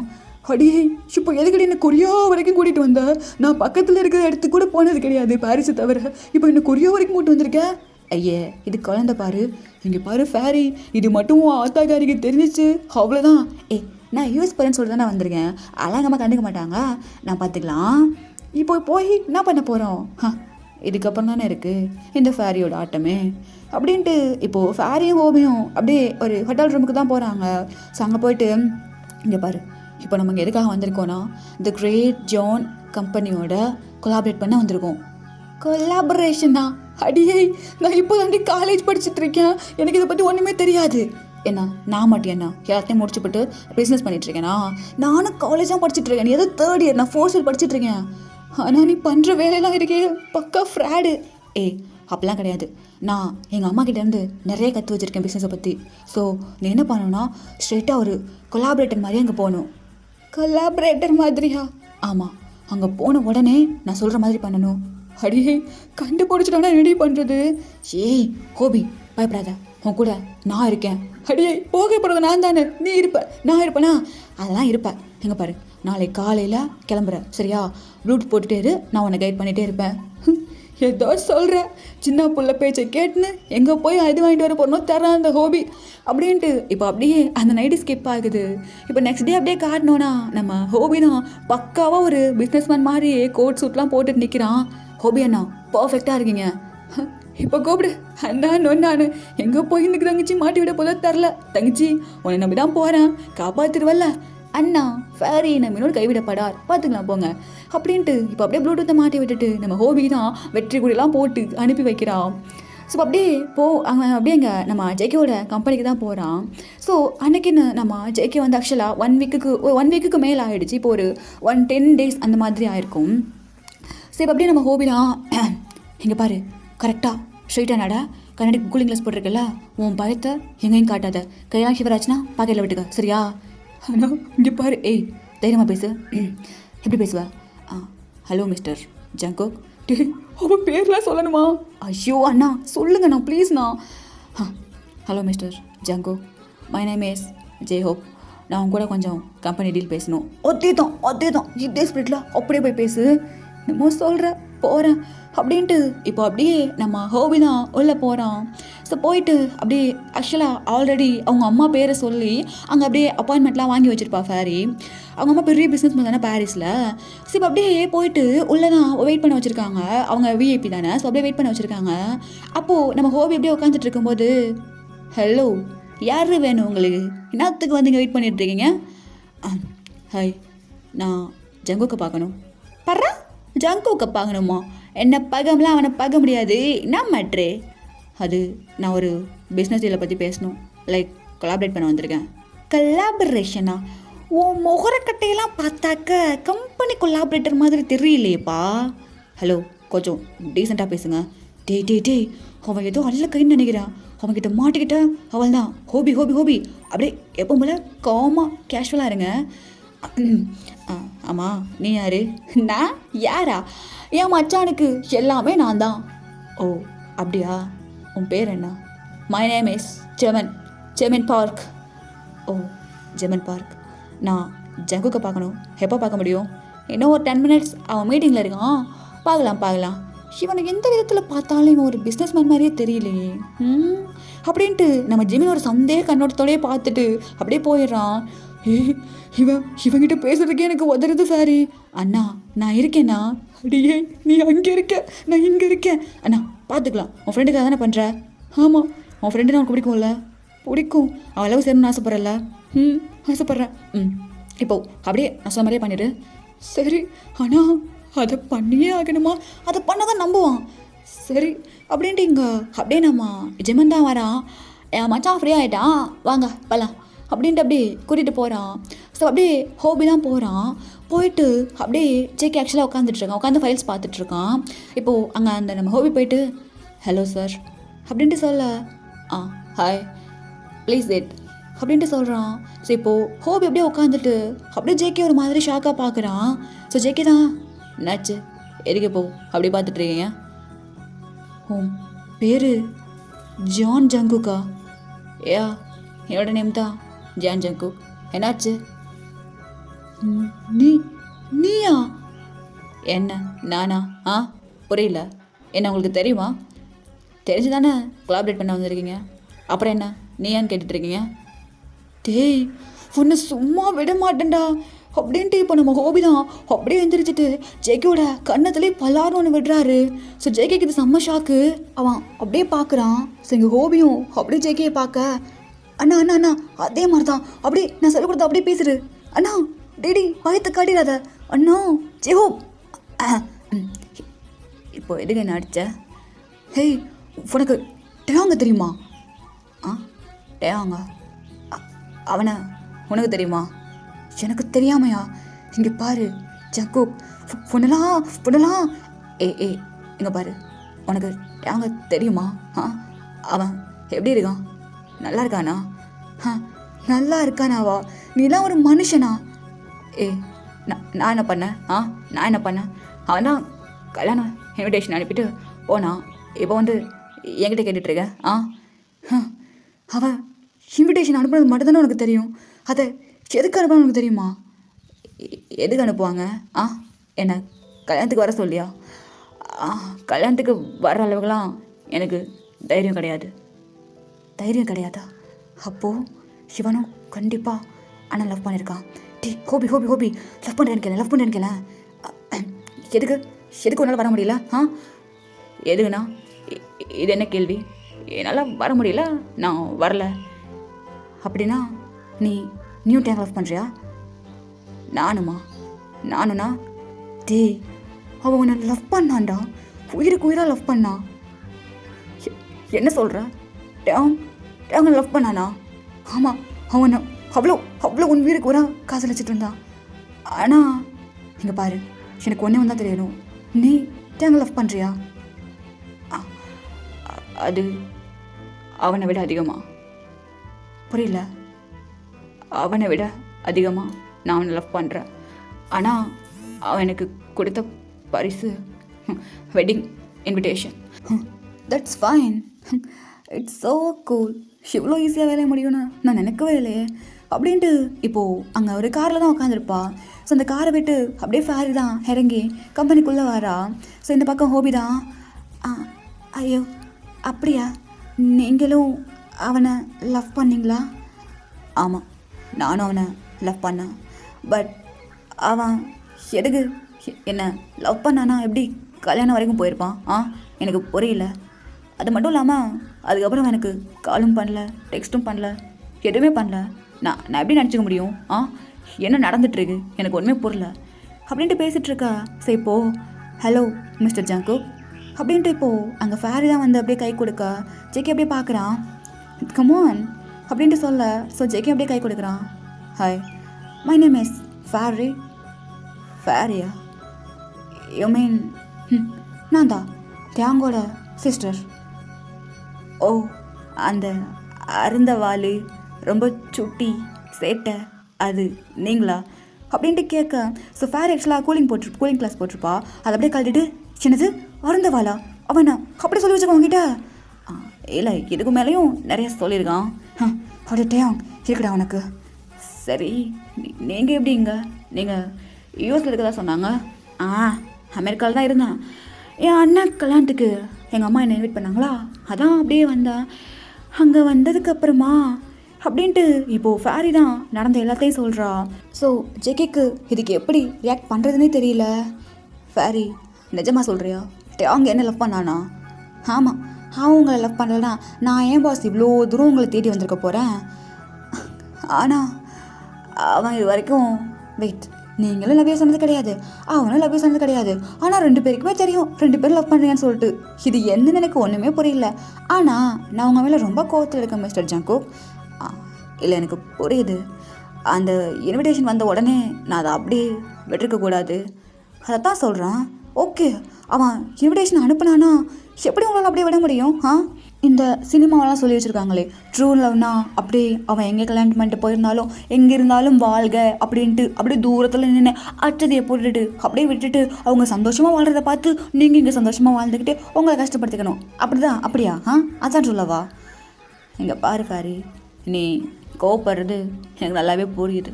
அடியே, இப்போ எதுக்கடி என்ன கொரியா வரைக்கும் கூட்டிகிட்டு வந்த? நான் பக்கத்தில் இருக்கிற இடத்துக்கு கூட போனது கிடையாது பாரிஸை தவிர. இப்போ என்ன கொரியா வரைக்கும் கூட்டு வந்திருக்கேன்? ஐயே, இது குழந்தை பாரு. இங்கே பாரு ஃபேரி, இது மட்டும் ஆத்தாக்காரிக்கு தெரிஞ்சிச்சு அவ்வளோதான். நான் யூஎஸ் போகிறேன்னு சொல்லிட்டு தான் நான் வந்திருக்கேன். அழகமாக கண்டுக்க மாட்டாங்க, நான் பார்த்துக்கலாம். இப்போ போய் என்ன பண்ண போகிறோம்? இதுக்கப்புறம் தானே இருக்குது இந்த ஃபேரியோட ஆட்டமே அப்படின்ட்டு. இப்போது ஃபேரியும் ஹோபியும் அப்படியே ஒரு ஹோட்டல் ரூமுக்கு தான் போகிறாங்க. ஸோ அங்கே போயிட்டு, இங்கே பாரு, இப்போ நம்ம இங்கே எதுக்காக வந்திருக்கோன்னா தி கிரேட் ஜான் கம்பெனியோட கொலாபரேட் பண்ண வந்திருக்கோம். கொலாபரேஷனா? அடியே, நான் இப்போ தாண்டி காலேஜ் படிச்சுட்டு இருக்கேன், எனக்கு இதை பற்றி ஒன்றுமே தெரியாது. என்ன நான் மட்டும் என்ன எல்லாத்தையும் முடிச்சுப்பட்டு பிஸ்னஸ் பண்ணிகிட்ருக்கேனா? நானும் காலேஜ் தான் படிச்சுட்ருக்கேன். நீ எதோ 3rd இயர், நான் 4th இயர் படிச்சுட்ருக்கேன். ஆனால் நீ பண்ணுற வேலையெல்லாம் இருக்கே பக்கா ஃப்ராடு. அப்படிலாம் கிடையாது. நான் எங்கள் அம்மா கிட்டேருந்து நிறைய கற்று வச்சுருக்கேன் பிஸ்னஸை பற்றி. ஸோ நீ என்ன பண்ணணும்னா ஸ்ட்ரெயிட்டாக ஒரு கொலாபரேட்டர் மாதிரி அங்கே போகணும். கொலாபரேட்டர் மாதிரியா? ஆமாம், அங்கே போன உடனே நான் சொல்கிற மாதிரி பண்ணணும். அடியே, கண்டுபிடிச்சிட்டானா ரெடி பண்ணுறது. ஏய் ஹோபி, பயப்படாத, உன் கூட நான் இருக்கேன். அடியே போக போகிறது நான் தானே, நீ இருப்ப, நான் இருப்பேனா? அதெல்லாம் இருப்பேன். எங்கே பாரு, நாளைக்கு காலையில் கிளம்புறேன் சரியா? ப்ளூடூத் போட்டுட்டே இரு, நான் உன்னை கைட் பண்ணிகிட்டே இருப்பேன். ஏதோ சொல்கிறேன், சின்ன புள்ள பேச்சை கேட்டுன்னு எங்கே போய் இது வாங்கிட்டு வர போகிறனோ தரேன் அந்த ஹோபி அப்படின்ட்டு. இப்போ அப்படியே அந்த நைட்டு ஸ்கிப் ஆகுது. இப்போ நெக்ஸ்ட் டே அப்படியே காட்டணும்னா நம்ம ஹோபி தான் பக்காவாக ஒரு பிஸ்னஸ்மேன் மாதிரி கோட் சூட்லாம் போட்டுட்டு நிற்கிறான். ஹோபி அண்ணா பர்ஃபெக்டாக இருக்கீங்க, இப்போ கூப்பிடு அண்ணா நொன்னானு. எங்கே போய் இன்னைக்கு தங்கச்சி மாட்டி விட போல தரல, தங்கச்சி உன்னை நம்பி தான் போகிறேன், காப்பாற்றிடுவல்ல அண்ணா. ஃபேரி நம்ம இன்னொரு கைவிடப்படார், பார்த்துக்கலாம் போங்க அப்படின்ட்டு. இப்போ அப்படியே ப்ளூடூத்தை மாட்டி விட்டுட்டு நம்ம ஹோபி தான் வெற்றி குடியெல்லாம் போட்டு அனுப்பி வைக்கிறான். ஸோ அப்படியே அவன் அப்படியே இங்கே நம்ம ஜேகேவோட கம்பெனிக்கு தான் போகிறான். ஸோ அன்றைக்கி நம்ம ஜேகே வந்து ஆக்சுவலாக 1 வீக்குக்கு மேலே ஆகிடுச்சு. இப்போ ஒரு 10 days அந்த மாதிரி ஆயிருக்கும். ஸோ இப்போ அப்படியே நம்ம ஹோபி தான், இங்கே பாரு கரெக்டாக ஸ்ட்ரைட்டாக நட, கண்ணாடி கூலிங் கிளாஸ் போட்டிருக்கல, உன் பயத்தை எங்கேயும் காட்டாத, கையெல்லாம் ஷிவராச்சுன்னா பாக்கெட்டில் விட்டுக்க சரியா? ஆனால் இங்கே பாரு, ஏய் தைரியமாக பேசு. எப்படி பேசுவ? Hello mister Jungkook. அவன் பேர்லாம் சொல்லணுமா? ஐயோ அண்ணா சொல்லுங்கண்ணா ப்ளீஸ்ண்ணா. Hello mister Jungkook, my name is J Hope. நான் உங்க கூட கொஞ்சம் கம்பெனி டீல் பேசணும். அதே தான் இதே ஸ்பிரிட்டில் அப்படியே போய் பேசு. என்னமோ சொல்கிற போகிறேன் அப்படின்ட்டு. இப்போ அப்படியே நம்ம ஹோபி தான் உள்ளே போகிறான். ஸோ போயிட்டு அப்படியே ஆக்சுவலாக ஆல்ரெடி அவங்க அம்மா பேரை சொல்லி அங்கே அப்படியே அப்பாயின்மெண்ட்லாம் வாங்கி வச்சுருப்பா ஃபேரி. அவங்க அம்மா பெரிய பிஸ்னஸ் மேன் தானே பாரிஸில். ஸோ இப்போ அப்படியே போயிட்டு உள்ளே தான் வெயிட் பண்ண வச்சுருக்காங்க. அவங்க விஐபி தானே, ஸோ அப்படியே வெயிட் பண்ண வச்சுருக்காங்க. அப்போது நம்ம ஹோபி அப்படியே உட்காந்துட்டு இருக்கும்போது, ஹலோ யார் வேணும் உங்களுக்கு, என்னத்துக்கு வந்து இங்கே வெயிட் பண்ணிகிட்ருக்கீங்க? ஹாய், நான் ஜங்கோக்கை பார்க்கணும். பர்றா ஜங்கோக்கை பார்க்கணுமா? என்ன பகம்லாம் அவனை பார்க்க முடியாது, என்ன மேட்ரு? அது நான் ஒரு பிஸ்னஸ் டீலை பற்றி பேசணும், லைக் கொலாபரேட் பண்ண வந்திருக்கேன். கொலாபரேஷனா? ஓ முகரக்கட்டையெல்லாம் பார்த்தாக்க கம்பெனி கொலாபரேட்டர் மாதிரி தெரியலையேப்பா. ஹலோ கொஞ்சம் டீசெண்டாக பேசுங்க. டேய் அவன் ஏதோ அல்ல கைன்னு நினைக்கிறான். அவன்கிட்ட மாட்டிக்கிட்ட அவள் தான் ஹோபி அப்படியே எப்போ போல காமாக கேஷுவலாக இருங்க. ஆமாம் நீ யார்? நான் யாரா? என் மச்சானுக்கு எல்லாமே நான் தான். ஓ அப்படியா? உன் பேர் என்ன? My name is Jemon Park. Oh Jemon Park. நான் ஜங்குக்கை பார்க்கணும். எப்போ பார்க்க முடியும்? இன்னும் ஒரு 10 minutes அவன் மீட்டிங்கில் இருக்கான். பார்க்கலாம். இவனுக்கு எந்த விதத்தில் பார்த்தாலும் இவன் ஒரு பிஸ்னஸ் மேன் மாதிரியே தெரியலையே அப்படின்ட்டு நம்ம ஜிமின் ஒரு சந்தேக கண்ணோட்டத்தோடய பார்த்துட்டு அப்படியே போயிடுறான். இவங்கிட்ட பேசுறதுக்கே எனக்கு உதறது சாரி. அண்ணா நான் இருக்கேண்ணா. அடியே நீ அங்கே இருக்க, நான் இங்கே இருக்கேன். அண்ணா பார்த்துக்கலாம், உன் ஃப்ரெண்டுக்காக தானே பண்ணுற? ஆமாம், உன் ஃப்ரெண்டு நான் உனக்கு பிடிக்கும்ல? பிடிக்கும். அவன் அளவு சேரணும்னு ஆசைப்பட்றல? ஆசைப்பட்றேன். இப்போ அப்படியே நான் சொன்ன மாதிரியே பண்ணிடு. சரி, ஆனால் அதை பண்ணியே ஆகணுமா? அதை பண்ண தான் நம்புவான். சரி அப்படின்ட்டு இங்கே அப்படியே நம்ம ஜெமன் தான் வரான். என் மச்சான் ஃப்ரீ ஆகிட்டான், வாங்க பலாம் அப்படின்ட்டு அப்படியே கூட்டிகிட்டு போகிறான். ஸோ அப்படியே ஹோபி தான் போகிறான். போயிட்டு அப்படியே ஜேகே ஆக்சுவலாக உட்காந்துட்ருக்கான், உட்காந்து ஃபைல்ஸ் பார்த்துட்ருக்கான். இப்போது அங்கே அந்த நம்ம ஹோபி போயிட்டு ஹலோ சார் அப்படின்ட்டு சொல்ல, ஹாய் ப்ளீஸ் வெயிட் அப்படின்ட்டு சொல்கிறான். ஸோ இப்போது ஹோபி அப்படியே உட்காந்துட்டு அப்படியே ஜேகே ஒரு மாதிரி ஷாக்காக பார்க்குறான். ஸோ ஜேகே தான், என்னாச்சு எதுக்கு போ அப்படி பார்த்துட்ருக்கீங்க? பேர் ஜான் ஜங்குக்கா? ஏயா என்னோட நேம் தான் ஜான் ஜங்குக். என்னாச்சு? நீயா? என்ன நானா? புரியல. என்ன உங்களுக்கு தெரியுமா? தெரிஞ்சு தானே கொலாபரேட் பண்ண வந்திருக்கீங்க, அப்புறம் என்ன நீயான்னு கேட்டுட்ருக்கீங்க? டேய் உன்னை சும்மா விட மாட்டேன்டா அப்படின்ட்டு இப்போ நம்ம ஹோபி தான் அப்படியே எழுந்திரிச்சிட்டு ஜேகேயோட கண்ணத்துலேயே பலாரும் ஒன்று விடுறாரு. ஸோ ஜேகேக்கு இது செம்ம ஷாக்கு. அவன் அப்படியே பார்க்குறான். ஸோ எங்கள் ஹோபியும் அப்படியே ஜேகேயை பார்க்க, அண்ணா அதே மாதிரி தான் அப்படியே நான் சொல்லிக் கொடுத்த அப்படியே பேசுரு அண்ணா. டேடி பயத்தை காட்டிடாத அண்ணா. ஜேஹோ இப்போ எதுக்கு என்ன அடிச்ச? ஹேய் உனக்கு டேவாங்க தெரியுமா? டேவாங்க அவனை உனக்கு தெரியுமா? எனக்கு தெரியாமையா? இங்கே பாரு ஜங்கோக், பொண்ணலாம் ஏ இங்கே பாரு, உனக்கு டேவாங்க தெரியுமா? அவன் எப்படி இருக்கான்? நல்லா இருக்கானா? நல்லா இருக்கானாவா? நீலாம் ஒரு மனுஷனா? நான் என்ன பண்ணேன்? அவன் தான் கல்யாணம் இன்விடேஷன் அனுப்பிட்டு போனான். இப்போ வந்து என்கிட்ட கேட்டுட்ருக்க? அவன் இன்விடேஷன் அனுப்புனது மட்டும்தானே உனக்கு தெரியும். அதை எதுக்கு அனுப்புனா உனக்கு தெரியுமா? எதுக்கு அனுப்புவாங்க? என்ன கல்யாணத்துக்கு வர சொல்லியா? கல்யாணத்துக்கு வர அளவுக்குலாம் எனக்கு தைரியம் கிடையாது. தைரியம் கிடையாதா? அப்போது சிவனும் கண்டிப்பாக ஆனால் லவ் பண்ணியிருக்கான். ஹோபி லவ் பண்ணுறேன்னு கேள. எதுக்கு உன்னால் வர முடியல? எதுக்குண்ணா? இது என்ன கேள்வி? என்னால் வர முடியல, நான் வரல. அப்படின்னா நீயும் டேங்க லவ் பண்ணுறியா? நானுண்ணா? அவன் உன்னை லவ் பண்ணான்டா, உயிருக்கு உயிராக லவ் பண்ணான். என்ன சொல்கிற? டேங்க லவ் பண்ணானா? ஆமாம், அவனை அவ்வளோ உன் உயிருக்கு ஊராக காதலிச்சிட்டு இருந்தான். ஆனால் இங்கே பாரு, எனக்கு ஒன்றே வந்தால் தெரியணும், நீ டேங்க லவ் பண்ணுறியா? அது அவனை விட அதிகமாக. புரியல? அவனை விட அதிகமாக நான் அவனை லவ் பண்ணுறேன். ஆனால் அவன் எனக்கு கொடுத்த பரிசு wedding invitation. That's fine, it's so cool. இவ்வளோ ஈஸியாக வேலைய முடியும்னு நான் நினைக்கவே இல்லையே. அப்படின்ட்டு இப்போது அங்கே ஒரு காரில் தான் உட்காந்துருப்பா. ஸோ அந்த காரை விட்டு அப்படியே ஃபேரி தான் இறங்கி கம்பெனிக்குள்ளே வரா. ஸோ இந்த பக்கம் ஹோபி தான். ஐயோ அப்படியா, நீங்களும் அவனை லவ் பண்ணீங்களா? ஆமாம், நானும் அவனை லவ் பண்ணேன். பட் அவன் எதுக்கு என்ன லவ் பண்ணானா எப்படி கல்யாணம் வரைக்கும் போயிருப்பான்? எனக்கு புரியல. அது மட்டும் இல்லாமல் அதுக்கப்புறம் எனக்கு காலும் பண்ணல, டெக்ஸ்ட்டும் பண்ணல, எதுவுமே பண்ணல. நான் எப்படி நினச்சிக்க முடியும்? என்ன நடந்துட்டுருக்கு எனக்கு ஒன்றுமே புரியல அப்படின்ட்டு பேசிகிட்டு இருக்கா. சரி இப்போது ஹலோ மிஸ்டர் ஜங்குக் அப்படின்ட்டு இப்போது அங்கே ஃபேரி தான் வந்து அப்படியே கை கொடுக்க ஜெக்கி அப்படியே பார்க்குறான். கமான் அப்படின்ட்டு சொல்ல. ஸோ ஜெக்கி அப்படியே கை கொடுக்குறான். Hi, my name is fairy. ஃபேரியா? யூ மீன் நான் தான் டேங்கோட சிஸ்டர். ஓ, அந்த அருந்தவாளு ரொம்ப சுட்டி சேட்டை அது நீங்களா அப்படின்ட்டு கேட்க. ஸோ ஃபேர் ஆக்சுவலாக கூலிங் கிளாஸ் போட்டிருப்பா. அதை அப்படியே கழட்டிட்டு சின்னது அருந்தவாளா அவனா அப்படி சொல்லி வச்சுக்கோ உங்ககிட்ட. இல்லை, இதுக்கு மேலேயும் நிறைய சொல்லியிருக்கான். அப்படிட்டேன் இருக்குடா உனக்கு. சரி, நீங்கள் எப்படிங்க? நீங்கள் யூஎஸில் இருக்கதா சொன்னாங்க. அமெரிக்காவில் தான் இருந்தேன். என் அண்ணன் கல்யாணத்துக்கு எங்கள் அம்மா என்னை இன்வைட் பண்ணாங்களா, அதான் அப்படியே வந்தேன். அங்கே வந்ததுக்கப்புறமா அப்படின்ட்டு இப்போது ஃபேரி தான் நடந்த எல்லாத்தையும் சொல்கிறா. ஸோ ஜெக்கிக்கு இதுக்கு எப்படி ரியாக்ட் பண்ணுறதுனே தெரியல. ஃபேரி, நிஜமாக சொல்கிறியா? அவங்க என்ன லவ் பண்ணானா? ஆமாம், அவன் உங்களை லவ் பண்ணலன்னா நான் ஏன் பாஸ் இவ்வளோ தூரம் உங்களை தேடி வந்திருக்க போகிறேன்? ஆனால் அவன் இது வரைக்கும் வெயிட், நீங்களும் லவ்வே சொன்னது கிடையாது, அவனும் லவ்வே சொன்னது கிடையாது. ஆனால் 2 பேருக்குமே தெரியும் 2 பேரும் லவ் பண்ணுறீங்கன்னு சொல்லிட்டு. இது என்னன்னு எனக்கு ஒன்றுமே புரியல. ஆனால் நான் உங்கள் மேலே ரொம்ப கோவத்தில் இருக்கேன் மிஸ்டர் ஜங்குக். இல்லை, எனக்கு புரியுது. அந்த இன்விடேஷன் வந்த உடனே நான் அதை அப்படியே விட்டுருக்கக்கூடாது. அதைத்தான் சொல்கிறேன். ஓகே, அவன் இன்விடேஷன் அனுப்புனானா எப்படி உங்களால் அப்படியே விட முடியும்? இந்த சினிமாவெல்லாம் சொல்லி வச்சுருக்காங்களே, ட்ரூ லவ்னா அப்படி அவன் எங்கே கல்யாணம் பண்ணிட்டு போயிருந்தாலும் எங்கே இருந்தாலும் வாழ்க அப்படின்ட்டு அப்படியே தூரத்தில் நின்று அச்சதையை போட்டுட்டு அப்படியே விட்டுட்டு அவங்க சந்தோஷமாக வாழ்கிறத பார்த்து நீங்கள் இங்கே சந்தோஷமாக வாழ்ந்துக்கிட்டு உங்களை கஷ்டப்படுத்திக்கணும். அப்படியா? அதான் ட்ரூ லவ்வா? இங்கே பாரு ஃபேரி, நீ கோவப்படுறது எனக்கு நல்லாவே புரியுது.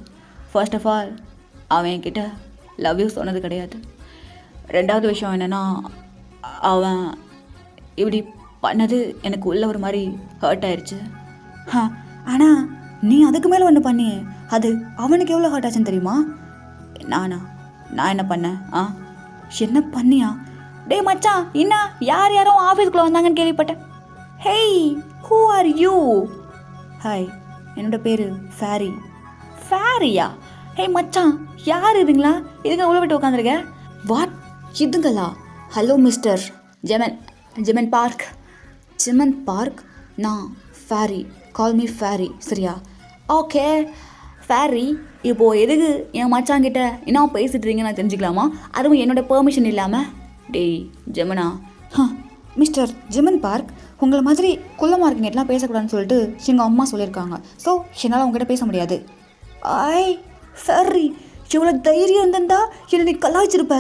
ஃபர்ஸ்ட் ஆஃப் ஆல் அவன் என்கிட்ட லவ் யூ சொன்னது கிடையாது. 2வது விஷயம் என்னென்னா, அவன் இப்படி பண்ணது எனக்கு உள்ள ஒரு மாதிரி ஹர்ட் ஆயிடுச்சு. ஆனால் நீ அதுக்கு மேலே ஒன்று பண்ணியே, அது அவனுக்கு எவ்வளோ ஹர்ட் ஆச்சுன்னு தெரியுமா? நான் என்ன பண்ணேன்? என்ன பண்ணியா? டே மச்சான், என்ன யாரும் ஆஃபீஸ்க்குள்ளே வந்தாங்கன்னு கேள்விப்பட்டேன். Hey, who are you? Hi, என்னோட பேர் ஃபேரி. ஃபேரியா? ஹே மச்சான், யார் இதுங்களா? இதுங்க உள்ள விட்டு உட்காந்துருக்க? வாட், இதுங்களா? Hello mister Jimin Park. நான் ஃபேரி, கால் மீ ஃபேரி, சரியா? ஓகே ஃபேரி, இப்போது எதுக்கு என் மச்சாங்கிட்ட என்ன பேசிட்டு இருக்கீங்க நான் தெரிஞ்சுக்கலாமா? அதுவும் என்னோடய பெர்மிஷன் இல்லாமல்? டேய் ஜெமனா. மிஸ்டர் ஜெமன் பார்க், உங்களை மாதிரி குள்ள மார்க்கெட்லாம் பேசக்கூடாதுன்னு சொல்லிட்டு எங்கள் அம்மா சொல்லியிருக்காங்க. ஸோ என்னால் உங்ககிட்ட பேச முடியாது. சரி, இவ்வளோ தைரியம் இருந்திருந்தா என்னை நீ கலாய்ச்சிருப்ப.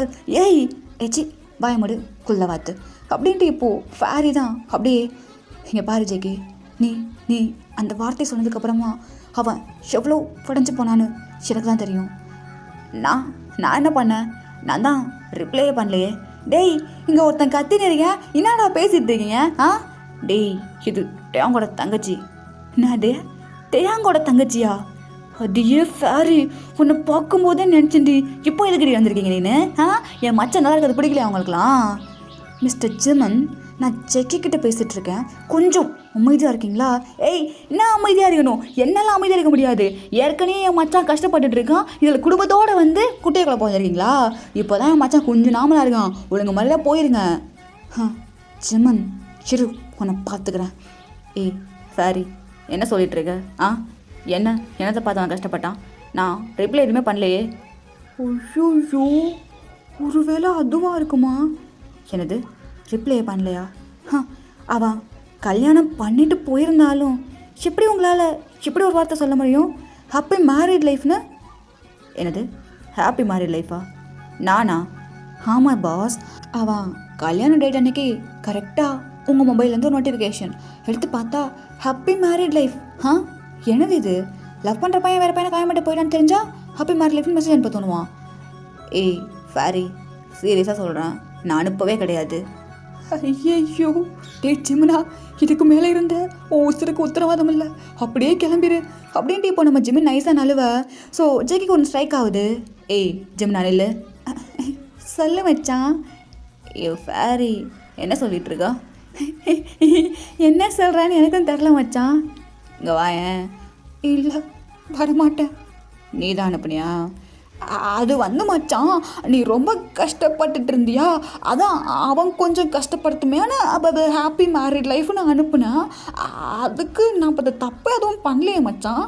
ஏச்சி பயமுடு குள்ள வாத்து அப்படின்ட்டு இப்போது ஃபேரி தான் அப்படியே. இங்கே பாரு ஜெகி, நீ நீ அந்த வார்த்தை சொன்னதுக்கப்புறமா அவன் எவ்வளோ உடஞ்சி போனான்னு எனக்கு தான் தெரியும். நான் நான் என்ன பண்ணேன்? நான் தான் ரிப்ளையே பண்ணலையே. டேய், இங்கே ஒருத்தன் கத்தின்னு இருக்கேன், என்னடா பேசிட்டு இருக்கீங்க? டேய், இது டேங்கோட தங்கச்சி. என்ன டே, டேங்கோட தங்கச்சியா? அடியே ஃபேரி, உன்னை பார்க்கும்போதே நினச்சிண்டி, இப்போ எதுக்கடி வந்திருக்கீங்க நீனு? என் மச்சான் நல்லா இருக்கிறது பிடிக்கலையா அவங்களுக்குலாம்? மிஸ்டர் ஜிமன், நான் செக்கிக்கிட்ட பேசிகிட்டு இருக்கேன், கொஞ்சம் அமைதியாக இருக்கீங்களா? ஏய், என்ன அமைதியாக இருக்கணும்? என்னெல்லாம் அமைதியாக இருக்க முடியாது. ஏற்கனவே என் மச்சான் கஷ்டப்பட்டுட்டு இருக்கான், இதில் குடும்பத்தோடு வந்து குட்டையை குழப்பம் வந்துருக்கீங்களா? இப்போ தான் என் மச்சான் கொஞ்சம் நாமலாக இருக்கான், ஒழுங்கு மாதிரில போயிருங்க. ஜிமன், சிறு உன்னை பார்த்துக்கிறேன். ஏய் சாரி, என்ன சொல்லிட்டு இருக்க? என்னத்தை பார்த்து அவன் கஷ்டப்பட்டான்? நான் ரிப்ளை எதுவுமே பண்ணலையே. ஐயோ, ஒருவேளை அதுவாக இருக்குமா? என்னது, ரிப்ளையே பண்ணலையா? அவன் கல்யாணம் பண்ணிட்டு போயிருந்தாலும் எப்படி உங்களால் எப்படி ஒரு வார்த்தை சொல்ல முடியும்? ஹாப்பி மேரிட் லைஃப்னு. என்னது ஹாப்பி மேரிட் லைஃபா? நானா? ஆமாம் பாஸ், அவன் கல்யாண டேட் அன்னைக்கு கரெக்டாக உங்கள் மொபைல்லேருந்து ஒரு நோட்டிஃபிகேஷன் எடுத்து பார்த்தா ஹாப்பி மேரிட் லைஃப். என்னது இது? லவ் பண்ணுற பையன் வேறு பையனை காயமாட்ட போயிட்டான்னு தெரிஞ்சா ஹாப்பி மேரிட் லைஃப்னு மெசேஜ் அனுப்ப தோணுவான். ஏய் ஃபேரி, சீரியஸாக சொல்கிறேன், நான் அனுப்பவே கிடையாது. ஐயோ டே ஜிமுனா, இதுக்கு மேலே இருந்த உசுருக்கு உத்தரவாதம் இல்லை, அப்படியே கிளம்பிடு அப்படின்ட்டு இப்போ நம்ம ஜிமின் நைஸாக நழுவ. ஸோ ஜேக்கிக்கு ஒன்று ஸ்ட்ரைக் ஆகுது. ஏய் ஜிமுனா நில்லு. சொல்ல வச்சான். ஐயோ ஃபேரி, என்ன சொல்லிட்டு இருக்கா? என்ன சொல்கிறான்னு எனக்கும் தெரில மச்சான். இங்கே வாயேன். இல்லை வரமாட்டேன். நீ தான் அனுப்புனியா? அது வந்து மச்சான், நீ ரொம்ப கஷ்டப்பட்டுட்டு இருந்தியா, அதான் அவன் கொஞ்சம் கஷ்டப்படுத்துமேனு அப்போ ஹாப்பி மேரிட் லைஃப்னு நான் அனுப்புனேன். அதுக்கு நான் இப்போ தப்பு எதுவும் பண்ணலையே மச்சான்.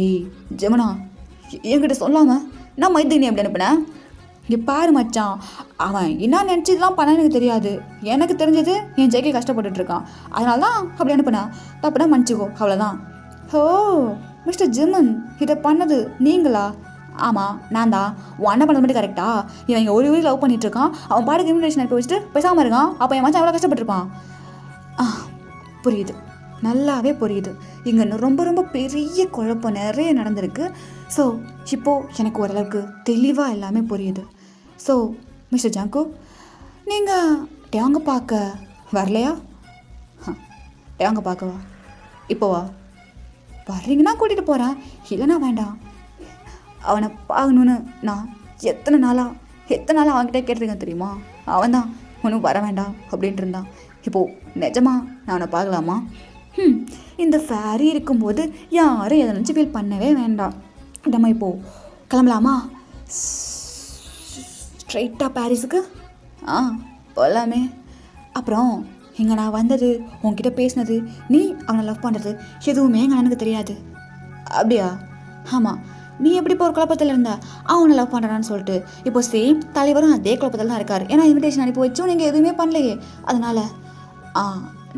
ஏய் ஜெமனா, என்கிட்ட சொல்லாமல் நான் மைத்தினி எப்படி அனுப்புனேன்? இங்கே பாரு மச்சான், அவன் என்ன நினச்சி இதெல்லாம் பண்ண எனக்கு தெரியாது. எனக்கு தெரிஞ்சது என் ஜெய்கே கஷ்டப்பட்டுட்ருக்கான், அதனால தான் அப்படி அனுப்புனேன். தப்புனா மன்னிச்சிக்கோ, அவ்வளோதான். ஓ மிஸ்டர் ஜிமன், இதை பண்ணது நீங்களா? ஆமாம் நான் தான். உன் அண்ணன் பண்ணது மட்டும் கரெக்டா? இவன் இங்கே ஒரு லவ் பண்ணிகிட்ருக்கான், அவன் பாட்டுக்கு இன்விடேஷன் அனுப்பி வச்சுட்டு பேசாமல் இருக்கான். அப்போ என் மச்சான் எவ்வளோ கஷ்டப்பட்டுருப்பான். புரியுது, நல்லாவே புரியுது. இங்கே ரொம்ப ரொம்ப பெரிய குழப்பம் நிறைய நடந்திருக்கு. ஸோ இப்போது எனக்கு ஓரளவுக்கு தெளிவாக எல்லாமே புரியுது. ஸோ மிஸ்டர் ஜாங்கோ, நீங்கள் டேங்க பார்க்க வரலையா? டேங்க பார்க்கவா? இப்போவா? வர்றீங்கன்னா கூட்டிகிட்டு போகிறேன், இல்லைனா வேண்டாம். அவனை பார்க்கணுன்னு நான் எத்தனை நாளாக அவன்கிட்ட கேட்டிருக்கேன் தெரியுமா? அவன் தான் ஒன்றும் வர வேண்டாம் அப்படின்ட்டு இருந்தான். இப்போது நிஜமா நான் அவனை பார்க்கலாமா? இந்த ஃபேரி இருக்கும்போது யாரும் எதை நினச்சி ஃபீல் பண்ணவே வேண்டாம். நம்ம இப்போது கிளம்பலாமா? ஸ்ட்ரைட்டாக பாரிஸுக்கு போகலாமே. அப்புறம் இங்கே நான் வந்தது, உன்கிட்ட பேசினது, நீ அவனை லவ் பண்ணுறது எதுவுமே எங்கள் அண்ணனுக்கு தெரியாது. அப்படியா? ஆமாம். நீ எப்படி இப்போ ஒரு குழப்பத்தில் இருந்த அவனை லவ் பண்ணுறான்னு சொல்லிட்டு, இப்போ சேம் தலைவரும் அதே குழப்பத்தில் தான் இருக்கார். ஏன்னா இன்விடேஷன் அனுப்பி வச்சும் நீங்கள் எதுவுமே பண்ணலையே, அதனால்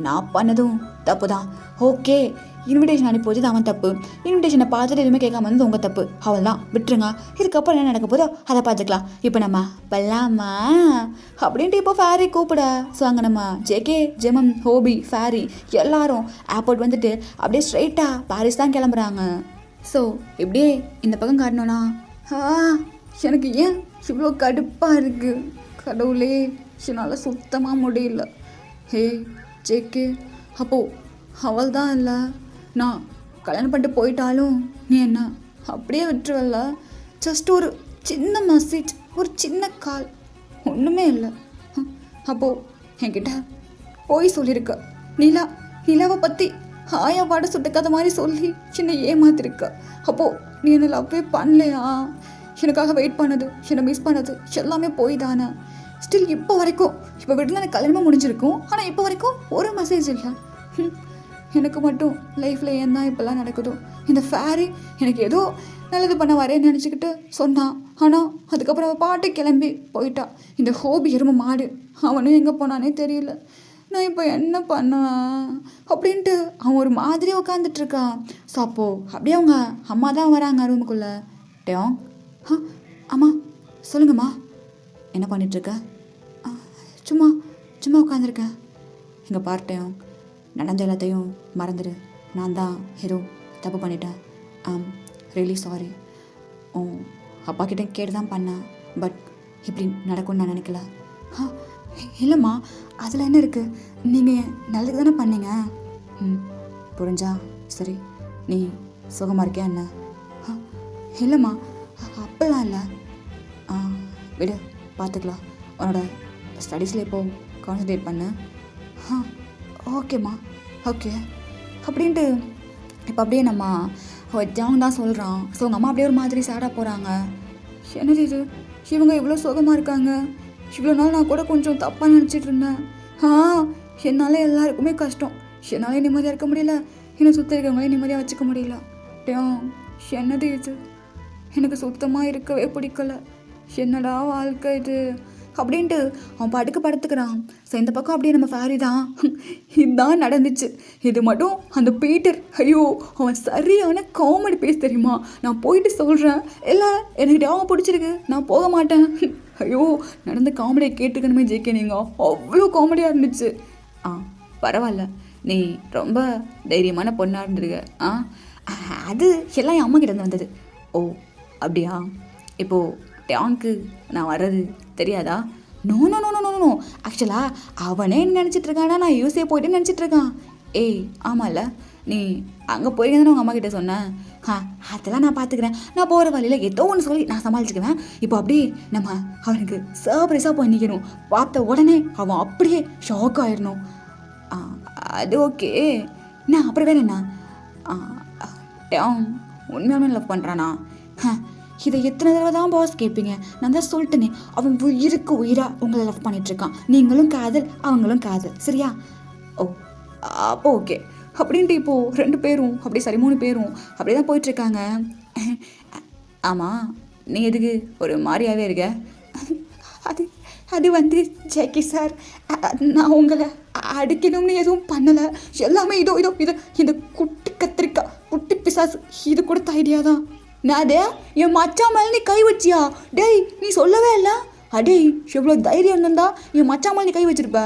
நான் பண்ணதும் தப்பு தான். ஓகே, இன்விடேஷன் அனுப்பி வச்சது அவன் தப்பு, இன்விடேஷனை பார்த்துட்டு எதுவுமே கேட்காம வந்தது உங்கள் தப்பு. அவள் தான் விட்டுருங்க, இதுக்கப்புறம் என்ன நடக்க போதோ அதை பார்த்துக்கலாம். இப்போ நம்ம பல்லாமா அப்படின்ட்டு இப்போ ஃபேரி கூப்பிட. ஸோ அங்கே நம்ம ஜேகே, ஜெமன், ஹோபி, ஃபேரி எல்லாரும் ஏர்போர்ட் வந்துட்டு அப்படியே ஸ்ட்ரைட்டாக பாரிஸ் தான் கிளம்புறாங்க. ஸோ இப்படியே இந்த பக்கம் காட்டணும்னா எனக்கு ஏன் இவ்வளோ கடுப்பாக இருக்குது? கடவுளே, என்னால் சுத்தமாக முடியல. ஹே ஜேகே, அப்போது அவள் தான் இல்லை, நான் கல்யாணம் பண்ணிட்டு போயிட்டாலும் நீ என்ன அப்படியே விட்டுருவல்ல? ஜஸ்ட் ஒரு சின்ன மெசேஜ், ஒரு சின்ன கால், ஒன்றுமே இல்லை. அப்போது என்கிட்ட போய் சொல்லியிருக்க, நிலாவை பற்றி ஆயா பாட சுட்ட கதை மாதிரி சொல்லி என்னை ஏமாத்திருக்க. அப்போது நீ என்னை லவ்வே பண்ணலையா? எனக்காக வெயிட் பண்ணது, என்னை மிஸ் பண்ணது எல்லாமே போய் தானே. ஸ்டில் இப்போ வரைக்கும், இப்போ வீட்டில் எனக்கு கல்யாணமாக முடிஞ்சிருக்கும், ஆனால் இப்போ வரைக்கும் ஒரு மெசேஜ் இல்லை. எனக்கு மட்டும் லைஃப்பில் ஏன் தான் இப்போல்லாம் நடக்குதோ? இந்த ஃபேரி எனக்கு ஏதோ நல்லது பண்ண வரேன்னு நினச்சிக்கிட்டு சொன்னான், ஆனால் அதுக்கப்புறம் அவள் பாட்டு கிளம்பி போயிட்டா. இந்த ஹோபி எருமை மாடு, அவனும் எங்கே போனானே தெரியல. நான் இப்போ என்ன பண்ணுவேன் அப்படின்ட்டு அவன் ஒரு மாதிரி உட்காந்துட்ருக்கான். ஸோ அப்போது அப்படியே அவங்க அம்மா தான் வராங்க ரூமுக்குள்ளே. டேயோங், அம்மா சொல்லுங்கம்மா, என்ன பண்ணிகிட்ருக்க? சும்மா உட்காந்துருக்கேன். இங்கே பார்த்தேன், நடந்த எல்லாத்தையும் மறந்துடு, நான் தான் ஏதோ தப்பு பண்ணிட்டேன். I'm really sorry. உன் அப்பா கிட்ட கேட்டு தான் பண்ணேன். பட் இப்படி நடக்கும்னு நான் நினைக்கல. ஆ இல்லைம்மா, அதில் என்ன இருக்குது? நீங்கள் நல்லது தானே பண்ணீங்க. புரிஞ்சா சரி. நீ சுகமாக இருக்கியா என்ன? இல்லைம்மா, அப்பெல்லாம் இல்லை. விடு, பார்த்துக்கலாம். உன்னோட ஸ்டடீஸில் இப்போ கான்சன்ட்ரேட் பண்ணு. ஓகேம்மா, ஓகே. அப்படின்ட்டு இப்போ அப்படியே நம்ம ஜாங் தான் சொல்கிறான். ஸோ உங்கள் அம்மா அப்படியே ஒரு மாதிரி சேடாக போகிறாங்க. என்னது இது, இவங்க இவ்வளோ சுகமாக இருக்காங்க. இவ்வளோ நாள் நான் கூட கொஞ்சம் தப்பாக நினச்சிட்டு இருந்தேன். என்னால் எல்லாருக்குமே கஷ்டம். என்னால் நிம்மதியாக இருக்க முடியல, என்னை சுற்றி இருக்கவங்களே நிம்மதியாக வச்சுக்க முடியல. என்னது இது, எனக்கு சுத்தமாக இருக்கவே பிடிக்கல. என்னடா வாழ்க்கை இது அப்படின்ட்டு அவன் பாட்டுக்கு படுத்துக்கிறான். ஸோ இந்த பக்கம் அப்படியே நம்ம ஃபேரி தான். இதுதான் நடந்துச்சு. இது மட்டும் அந்த பீட்டர், ஐயோ அவன் சரியான காமெடி பேச தெரியுமா. நான் போயிட்டு சொல்கிறேன், இல்லை எனக்கு அவன் பிடிச்சிருக்கு, நான் போக மாட்டேன். ஐயோ நடந்த காமெடியை கேட்டுக்கணுமே ஜெயிக்க. நீங்கள் அவ்வளோ காமெடியாக இருந்துச்சு. பரவாயில்ல, நீ ரொம்ப தைரியமான பொண்ணாக இருந்திருக்க. அது எல்லாம் என் அம்மா கிட்ட வந்தது. ஓ அப்படியா? இப்போது டேங்க்கு நான் வர்றது தெரியாதா? No no no no no ஆக்சுவலாக அவனே என்ன நினச்சிட்ருக்கானா, நான் யூஸே போய்ட்டு நினச்சிட்ருக்கான். ஏய் ஆமாம்ல, நீ அங்கே போயிருந்தேன்னு உங்கள் அம்மா கிட்டே சொன்னேன். அதெல்லாம் நான் பார்த்துக்கிறேன். நான் போகிற வழியில் ஏதோ ஒன்று சொல்லி நான் சமாளிச்சுக்குவேன். இப்போ அப்படியே நம்ம அவனுக்கு சர்ப்ரைஸாக போய் நிற்கணும். பார்த்த உடனே அவன் அப்படியே ஷாக் ஆயிடணும். அது ஓகே. நான் அப்புறம் வேறு என்ன, உண்மையாலுமே லவ் பண்ணுறானா? இதை எத்தனை தடவை தான் பாஸ் கேட்பீங்க? நான் தான் சொல்லிட்டேனே, அவன் உயிருக்கு உயிராக உங்களை லவ் பண்ணிகிட்ருக்கான். நீங்களும் காதல், அவங்களும் காதல், சரியா? ஓ அப்போ ஓகே. அப்படின்ட்டு இப்போது 2 பேரும் அப்படி 3 பேரும் அப்படியே தான் போயிட்டுருக்காங்க. ஆமாம், நீ எதுக்கு ஒரு மாதிரியாகவே இருக்க? அது வந்து ஜேகே சார், நான் உங்களை அடிக்கணும்னு எதுவும் பண்ணலை. எல்லாமே இதோ இந்த குட்டி கத்திரிக்காய், குட்டி பிசாசு, இது கொடுத்த ஐடியா தான். நான் அதே என் மச்சான் மேலே நீ கை வச்சியா? டேய் நீ சொல்லவே இல்லை. அடேய் எவ்வளோ தைரியம் இருந்திருந்தா என் மச்சான் மேலே நீ கை வச்சிருப்ப.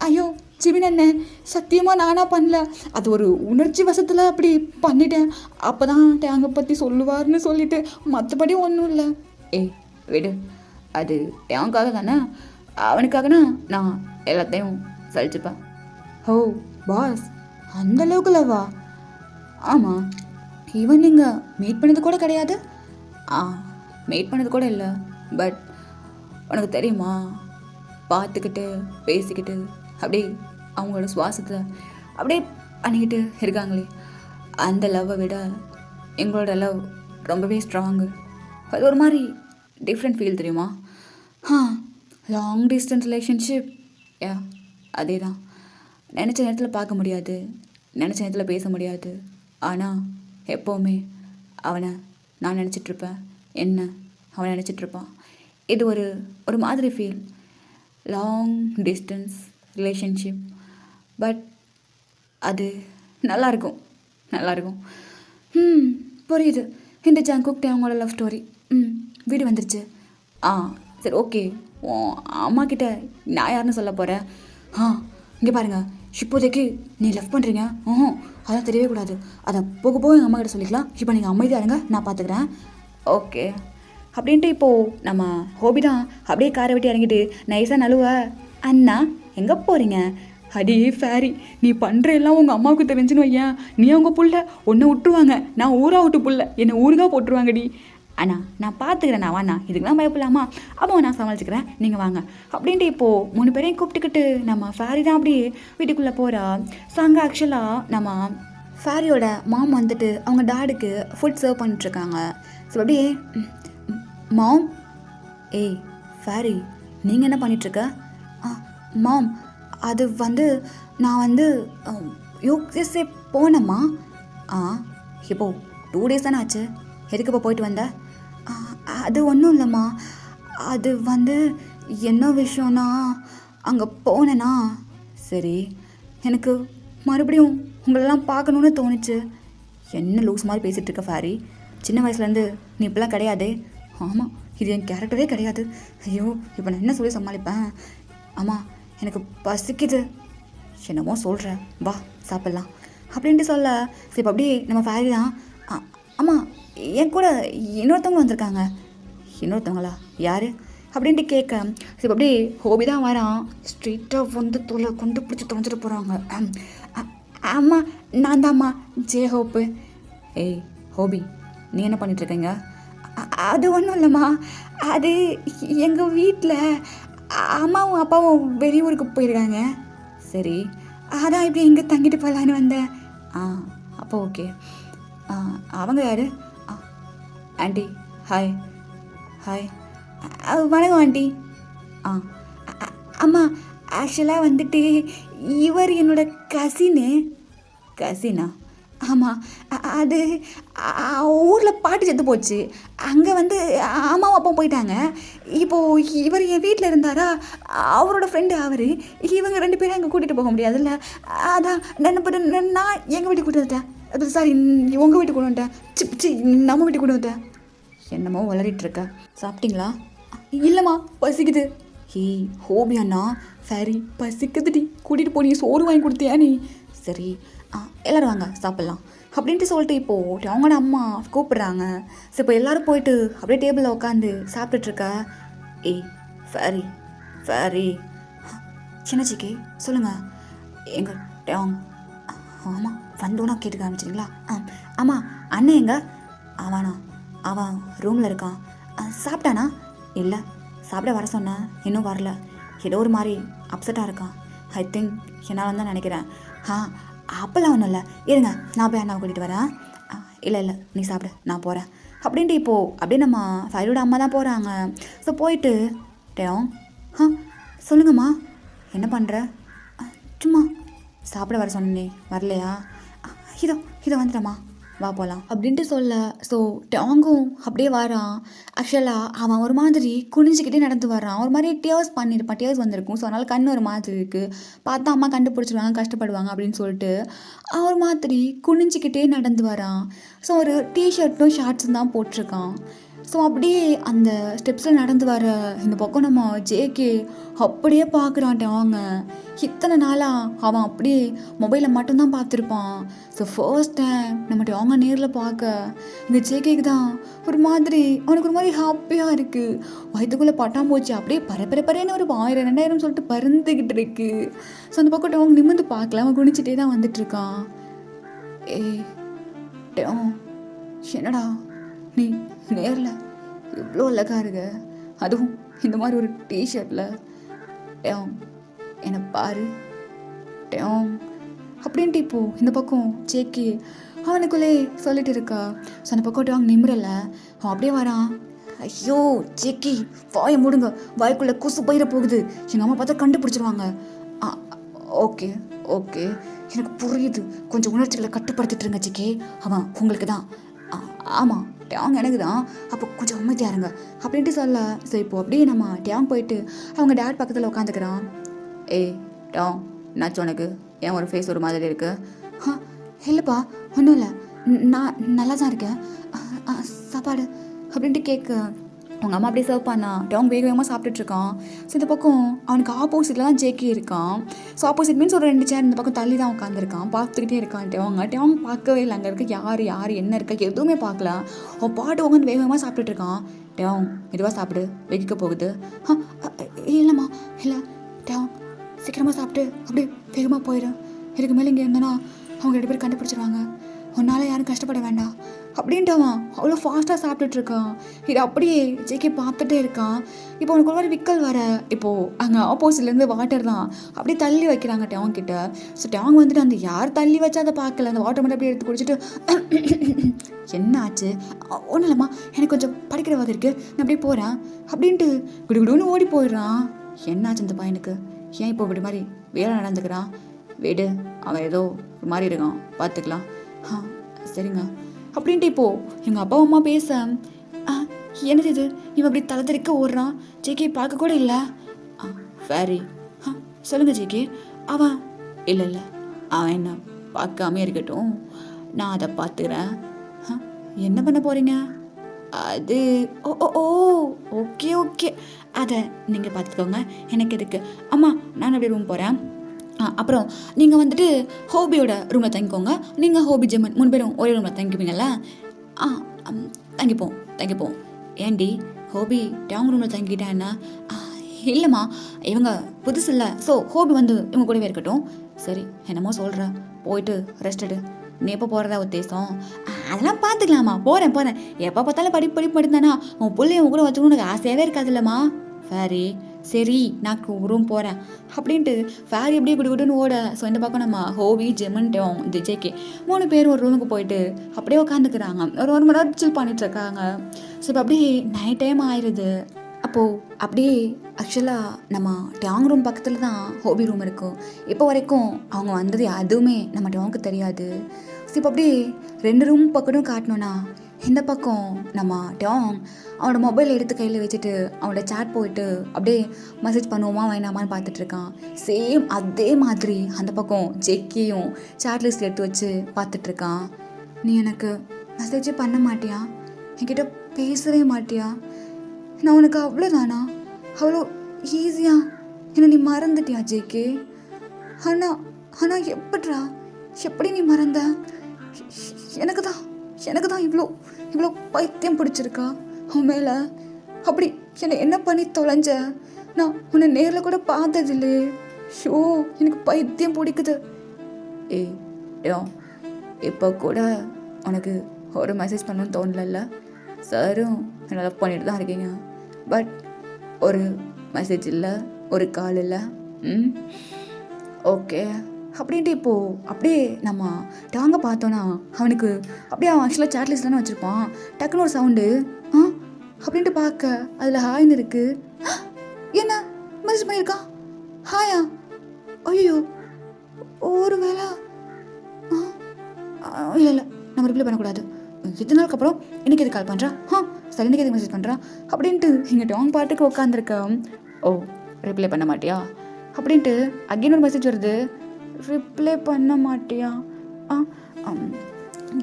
ஐயோ ஜிமின் அண்ணன், சத்தியமாக நானாக பண்ணல. அது ஒரு உணர்ச்சி வசத்தில் அப்படி பண்ணிட்டேன். அப்போ தான் டேங்கை பற்றி சொல்லுவார்னு சொல்லிட்டு, மற்றபடி ஒன்றும் இல்லை. ஏய் விடு, அது டேங்காக தானே, அவனுக்காகனா நான் எல்லாத்தையும் சலிச்சுப்பேன். ஓ பாஸ், அந்தளவுக்கு லவா? ஆமாம், ஈவன் நீங்கள் மீட் பண்ணது கூட கிடையாது. மீட் பண்ணது கூட இல்லை. பட் உனக்கு தெரியுமா, பார்த்துக்கிட்டு பேசிக்கிட்டு அப்படியே அவங்களோட சுவாசத்தை அப்படியே பண்ணிக்கிட்டு இருக்காங்களே, அந்த லவ்வை விட எங்களோட லவ் ரொம்பவே ஸ்ட்ராங்கு. அது ஒரு மாதிரி டிஃப்ரெண்ட் ஃபீல் தெரியுமா? லாங் டிஸ்டன்ஸ் ரிலேஷன்ஷிப், அதே தான். நினச்ச நேரத்தில் பார்க்க முடியாது, நினச்ச நேரத்தில் பேச முடியாது. ஆனால் எப்போவுமே அவனை நான் நினச்சிட்ருப்பேன், என்ன அவனை நினச்சிட்ருப்பான். இது ஒரு மாதிரி feel, long distance relationship. But அது நல்லாயிருக்கும். புரியுது. இந்த ஜங்குக் அவங்களோட லவ் ஸ்டோரி. வீடு வந்துருச்சு. சரி ஓகே. அம்மா கிட்ட நான் யாருன்னு சொல்ல போகிறேன்? இங்கே பாருங்கள், இப்போதைக்கு நீ லவ் பண்ணுறீங்க, அதெல்லாம் தெரியவே கூடாது. அதை போக போக எங்கள் அம்மா கிட்ட சொல்லிக்கலாம். இப்போ நீங்கள் அமைதியாக இருங்க, நான் பார்த்துக்கிறேன். ஓகே அப்படின்ட்டு இப்போது நம்ம ஹோபி தான் அப்படியே காரை விட்டு இறங்கிட்டு நைஸாக நழுவ. அண்ணா எங்கே போகிறீங்க? அடி ஃபேரி, நீ பண்ணுற எல்லாம் உங்கள் அம்மாவுக்கு தெரிஞ்சுன்னு வையன், நீ அவங்க புள்ள உன்னை விட்டுருவாங்க. நான் ஊரா விட்டு புள்ள, என்னை ஊருகா போட்டுருவாங்கடி. அண்ணா நான் பார்த்துக்கிறேன், நான் வாண்ணா, இதுக்கெல்லாம் பயப்படலாமா? அப்போ நான் சமாளிச்சுக்கிறேன், நீங்கள் வாங்க அப்படின்ட்டு இப்போது 3 பேரையும் கூப்பிட்டுக்கிட்டு நம்ம ஃபேரி தான் அப்படியே வீட்டுக்குள்ளே போகிறா. ஸோ அங்கே ஆக்சுவலாக நம்ம ஃபேரியோட மாம் வந்துட்டு அவங்க டாடுக்கு ஃபுட் சர்வ் பண்ணிட்டுருக்காங்க. ஸோ அப்படியே மாம், ஏய் ஃபேரி நீங்கள் என்ன பண்ணிகிட்ருக்க? மாம் அது வந்து நான் வந்து யூஎஸ்ஏ போனேம்மா. இப்போது 2 days தானே ஆச்சு, எதுக்கு இப்போ போயிட்டு வந்த? அது ஒன்றும் இல்லைம்மா, அது வந்து என்ன விஷயம்னா அங்கே போனேன்னா. சரி, எனக்கு மறுபடியும் உங்களெல்லாம் பார்க்கணுன்னு தோணுச்சு. என்ன லூஸ் மாதிரி பேசிகிட்டு இருக்க ஃபேரி, சின்ன வயசுலேருந்து நீ இப்படிலாம் கிடையாதே. ஆமாம், இது என் கேரக்டரே கிடையாது. ஐயோ இப்போ நான் என்ன சொல்லி சமாளிப்பேன்? ஆமாம் எனக்கு பசிக்குது. என்னமோ சொல்கிறேன், வா சாப்பிட்லாம். அப்படின்ட்டு சொல்ல சரி இப்போ அப்படியே நம்ம ஃபேரி தான் ஆமாம் என் கூட இன்னொருத்தவங்க வந்திருக்காங்க. இன்னொருத்தவங்களா யார் அப்படின்ட்டு கேட்க சரி இப்போ அப்படியே ஹோபி தான் வரான். ஸ்ட்ரீட்டாக வந்து தொலை கொண்டு பிடிச்சி தொலைச்சிட்டு போகிறாங்க. ஆமாம் நான் தான்மா ஜே ஹோப்பு. ஏய் ஹோபி, நீ என்ன பண்ணிகிட்ருக்கீங்க? அது ஒன்றும் இல்லைம்மா, அது எங்கள் வீட்டில் அம்மாவும் அப்பாவும் வெளியூருக்கு போயிருக்காங்க. சரி, அதான் இப்படி இங்கே தங்கிட்டு போகலான்னு வந்தேன். அப்போ ஓகே. அவங்க யார்? Aunty hi. ஹாய். வணக்கம் ஆண்டி. அம்மா ஆக்சுவலாக வந்துட்டு இவர் என்னோட கசினா? ஆமாம், அது ஊரில் பாட்டு செத்து போச்சு. அங்கே வந்து அம்மாவும் அப்பாவும் போயிட்டாங்க. இப்போது இவர் என் வீட்டில் இருந்தாரா, அவரோட ஃப்ரெண்டு அவர். இவங்க 2 பேரும் அங்கே கூட்டிகிட்டு போக முடியாதுல்ல, அதான் நான் எங்கள் வீட்டுக்கு கூட்டு வந்துட்டேன். சாரி, உங்கள் வீட்டுக்கு கொண்டு வந்துட்டேன். சி நம்ம வீட்டுக்கு கொண்டு வந்துட்டேன். என்னமோ வளரிட்டுருக்க. சாப்பிட்டீங்களா? இல்லைம்மா, பசிக்குது. ஹோபி அண்ணா, சரி பசிக்குதுடி, கூட்டிகிட்டு போனீங்க, சோறு வாங்கி கொடுத்தியா நீ? சரி எல்லோரும் வாங்க சாப்பிட்லாம் அப்படின்ட்டு சொல்லிட்டு இப்போது அவங்களோட அம்மா கூப்பிட்றாங்க. சரி இப்போ எல்லோரும் போயிட்டு அப்படியே டேபிளில் உட்காந்து சாப்பிட்டுட்ருக்க. ஃபேரி சின்ன சிக்கி சொல்லுங்கள். எங்கள் டேங். ஆமாம், வந்தோன்னா கேட்டுக்க ஆரம்பிச்சிங்களா? ஆமாம், அண்ணன் எங்க? அவன் ரூமில் இருக்கான். சாப்பிட்டானா? இல்லை, சாப்பிட வர சொன்னேன், இன்னும் வரல. ஏதோ ஒரு மாதிரி அப்செட்டாக இருக்கான். ஐ திங்க் என்னால் தான் நினைக்கிறேன். அப்போல்லாம் ஒன்றும் இல்லை, இருங்க நான் போய் அண்ணாவை கூட்டிகிட்டு வரேன். இல்லை நீ சாப்பிடு, நான் போகிறேன் அப்படின்ட்டு இப்போது அப்படியே நம்ம ஃபைலோட அம்மா தான் போகிறாங்க. ஸோ போயிட்டு டேம் சொல்லுங்கம்மா, என்ன பண்ணுற? சும்மா சாப்பிட வர சொன்னே, வரலையா? இதோ வந்துட்டம்மா, வா போகலாம் அப்படின்ட்டு சொல்ல. ஸோ டாங்கும் அப்படியே வரான். ஆக்சுவலாக அவன் ஒரு மாதிரி குனிஞ்சிக்கிட்டே நடந்து வரான். ஒரு மாதிரி டியர்ஸ் வந்திருக்கும். ஸோ அதனால் கண் ஒரு மாதிரி இருக்குது. பார்த்தா அம்மா கண்டுபிடிச்சிருவாங்க, கஷ்டப்படுவாங்க அப்படின்னு சொல்லிட்டு அவன் ஒரு மாதிரி குனிஞ்சிக்கிட்டே நடந்து வரான். ஸோ ஒரு டிஷர்ட்டும் ஷார்ட்ஸும் தான் போட்டிருக்கான். ஸோ அப்படியே அந்த ஸ்டெப்ஸில் நடந்து வர இந்த பக்கம் நம்ம ஜேகே அப்படியே பார்க்குறான்ட்டு. அவங்க இத்தனை நாளாக அவன் அப்படியே மொபைலில் மட்டும்தான் பார்த்துருப்பான். ஸோ ஃபர்ஸ்ட் டைம் நம்மகிட்ட அவங்க நேரில் பார்க்க இந்த ஜேகேக்கு தான் ஒரு மாதிரி அவனுக்கு ஒரு மாதிரி ஹாப்பியாக இருக்குது. வயிற்றுக்குள்ளே பட்டாம்பூச்சி அப்படியே பரேன்னு ஒரு 1000 2000 சொல்லிட்டு பறந்துக்கிட்டு இருக்கு. ஸோ அந்த பக்கம் அவங்க நிமிர்ந்து பார்க்கல, அவன் குனிச்சிட்டே தான் வந்துட்டுருக்கான். என்னடா நீ நேரில் எவ்வளோ அழகாக இருக்க, அதுவும் இந்த மாதிரி ஒரு டிஷர்ட்டில். என்னை பாரு அப்படின்ட்டு இப்போது இந்த பக்கம் சேக்கி அவனுக்குள்ளே சொல்லிட்டு இருக்கா. ஸோ அந்த பக்கம் அவங்க நிமிரலை, அவன் அப்படியே வரான். ஐயோ சேக்கி, வாயை மூடுங்க, வாய்க்குள்ளே குசு பயிர போகுது, எங்கள் அம்மா பார்த்தா கண்டுபிடிச்சிருவாங்க. ஓகே எனக்கு புரியுது, கொஞ்சம் உணர்ச்சிகளை கட்டுப்படுத்திட்டுருங்க சேக்கி, அவன் உங்களுக்கு தான். ஆமாம் டேங் எனக்கு தான், அப்போ கொஞ்சம் அமைதியாக இருங்க அப்படின்ட்டு சொல்ல. ஸோ இப்போது அப்படியே நம்ம டேங் போயிட்டு அவங்க டேட் பக்கத்தில் உட்காந்துக்கிறான். டேங், என்னாச்சு உனக்கு? ஏன் ஒரு ஃபேஸ் ஒரு மாதிரி இருக்குது? இல்லைப்பா, ஒன்றும் இல்லை, நான் நல்லா தான் இருக்கேன். சாப்பாடு அப்படின்ட்டு கேட்க அவங்க அம்மா அப்படியே சர்வ் பண்ணா. டேங் வேகமாக சாப்பிட்டுட்ருக்கான். ஸோ இந்த பக்கம் அவனுக்கு ஆப்போசிட்டில் தான் ஜேகே இருக்கான். ஸோ ஆப்போசிட் மீன்ஸ் ஒரு 2 சேர் இந்த பக்கம் தள்ளி தான் உட்காந்துருக்கான். பார்த்துக்கிட்டே இருக்கான் டேங் பார்க்கவே இல்லை, அங்கே இருக்க யார் என்ன இருக்கா எதுவுமே பார்க்கல. அவன் பாட்டு உட்காந்து வேகமாக சாப்பிட்டுட்ருக்கான். டேங் மெதுவாக சாப்பிடு, வெடிக்க போகுது. இல்லைம்மா இல்லை டேங், சீக்கிரமாக சாப்பிட்டு அப்படியே வேகமாக போயிடும். இதுக்கு மேலே இங்கே இருந்தோன்னா அவங்க 2 பேர் கண்டுபிடிச்சிருவாங்க. உன்னால் யாரும் கஷ்டப்பட வேண்டாம் அப்படின்ட்டு அவன் அவ்வளோ ஃபாஸ்ட்டாக சாப்பிட்டுட்ருக்கான். இது அப்படியே ஜேகே பார்த்துட்டே இருக்கான். இப்போ அவனுக்கு ஒரு மாதிரி விக்கல் வர, இப்போது அங்கே ஆப்போசிட்லேருந்து வாட்டர் தான் அப்படியே தள்ளி வைக்கிறாங்க டேங் கிட்ட. ஸோ டேங் வந்துட்டு அந்த யார் தள்ளி வச்சா அதை பார்க்கல, அந்த வாட்டர் மட்டும் அப்படியே எடுத்து குடிச்சிட்டு என்ன ஆச்சு? ஒன்றும் இல்லைம்மா, எனக்கு கொஞ்சம் படிக்கிற வகை இருக்குது, நான் அப்படியே போகிறேன் அப்படின்ட்டு குடுகுடுன்னு ஓடி போயிடுறான். என்னாச்சு இந்த பையனுக்கு? ஏன் இப்போ இப்படி மாதிரி வேலை நடந்துக்கிறான்? வீடு அவன் ஏதோ ஒரு மாதிரி இருக்கான், பார்த்துக்கலாம். சரிங்க அப்படின்ட்டு இப்போது எங்கள் அப்பா அம்மா பேச, என்னது இது, இவன் அப்படி தலை தெறிக்க ஓடுறான், ஜேகே பார்க்க கூட இல்லை. ஃபேரி சொல்லுங்கள் ஜேகே. அவன் இல்லை அவன் என்ன பார்க்காமே இருக்கட்டும், நான் அதை பார்த்துக்கிறேன். என்ன பண்ண போகிறீங்க? அது ஓகே அதை நீங்கள் பார்த்துக்கோங்க, எனக்கு எதுக்கு? அம்மா நான் அப்படியே ரூம் போகிறேன். அப்புறம் நீங்கள் வந்துட்டு ஹோபியோட ரூமில் தங்கிக்கோங்க. நீங்கள் ஹோபி ஜெமன் 3 பேரும் ஒரே ரூமில் தங்கிப்பீங்கள்ல? தங்கிப்போம். ஏண்டி ஹோபி டவுன் ரூமில் தங்கிட்டா என்ன? இல்லைம்மா, இவங்க புதுசு இல்லை, ஸோ ஹோபி வந்து இவங்க கூடவே இருக்கட்டும். சரி, என்னமோ சொல்கிற, போயிட்டு ரெஸ்ட் எடு. நீ எப்போ போகிறதா உத்தேசம்? அதெல்லாம் பார்த்துக்கலாமா, போகிறேன். எப்போ பார்த்தாலும் படிப்பு தானா, உன் பிள்ளைய உன் கூட வச்சுக்கணும் எனக்கு ஆசையாகவே இருக்காது இல்லைம்மா. ஃபேரி, சரி நான் ரூம் போகிறேன் அப்படின்ட்டு ஃபேரி எப்படியே குடுன்னு ஓட. ஸோ இந்த பக்கம் நம்ம ஹோவி, ஜெமன், டோங், ஜேகே 3 பேர் ஒரு ரூமுக்கு போயிட்டு அப்படியே உட்காந்துக்கிறாங்க. ஒரு 1 மணி நேரம் சில் பண்ணிட்டு இருக்காங்க. ஸோ இப்போ அப்படியே நைட் டைம் ஆயிடுது. அப்போது அப்படியே ஆக்சுவலாக நம்ம டேங் ரூம் பக்கத்தில் தான் ஹோபி ரூம் இருக்கும். இப்போ வரைக்கும் அவங்க வந்தது அதுவுமே நம்ம டேங்க்கு தெரியாது. ஸோ இப்போ அப்படியே 2 ரூம் பக்கமும் காட்டணுன்னா, இந்த பக்கம் நம்ம டேங் அவனோட மொபைல் எடுத்து கையில் வச்சுட்டு அவனோட சேட் போயிட்டு அப்படியே மெசேஜ் பண்ணுவோமா வேணாமான்னு பார்த்துட்ருக்கான். சேம் அதே மாதிரி அந்த பக்கம் ஜெக்கியும் சேட் லிஸ்ட் எடுத்து வச்சு பார்த்துட்ருக்கான். நீ எனக்கு மெசேஜே பண்ண மாட்டியா? என்கிட்ட பேசவே மாட்டியா? நான் உனக்கு அவ்வளோதானா? அவ்வளோ ஈஸியாக என்னை நீ மறந்துட்டியா ஜேகே? ஆனால் எப்படி நீ மறந்த? எனக்கு தான் இவ்வளோ பைத்தியம் பிடிச்சிருக்கா அவன் மேலே. அப்படி என்னை என்ன பண்ணி தொலைஞ்ச? நான் உன்னை நேரில் கூட பார்த்ததில்லையே. ஷோ, எனக்கு பைத்தியம் பிடிக்குது. இப்போ கூட உனக்கு ஒரு மெசேஜ் பண்ணணும்னு தோணலல்ல? சாரும் என்ன லவ் பண்ணிட்டு தான் இருக்கீங்க, பட் ஒரு மெசேஜ் இல்லை, ஒரு கால் இல்லை. ஓகே அப்படின்ட்டு இப்போது அப்படியே நம்ம டாங்க பார்த்தோன்னா அவனுக்கு அப்படியே அவன் ஆக்சுவலாக சேட்லிஸ்ட் தானே வச்சுருப்பான். டக்குன்னு ஒரு சவுண்டு அப்படின்ட்டு பார்க்க அதில் ஹாய்னு இருக்குது. என்ன மெசேஜ் பண்ணியிருக்கான்? ஹாயா? ஐயோ, ஒரு வேளை இல்லை நம்ம ரிப்ளை பண்ணக்கூடாது. எத்தனை நாளுக்கு அப்புறம் இன்றைக்கி எது கால் பண்ணுறா? சரி, இன்றைக்கி எதுக்கு மெசேஜ் பண்ணுறா அப்படின்ட்டு எங்கள் டாங் பாட்டுக்கு உட்காந்துருக்கேன். ஓ, ரிப்ளை பண்ண மாட்டியா அப்படின்ட்டு அகைன் ஒரு மெசேஜ் வருது. ரிப்ளை பண்ண மாட்டியா?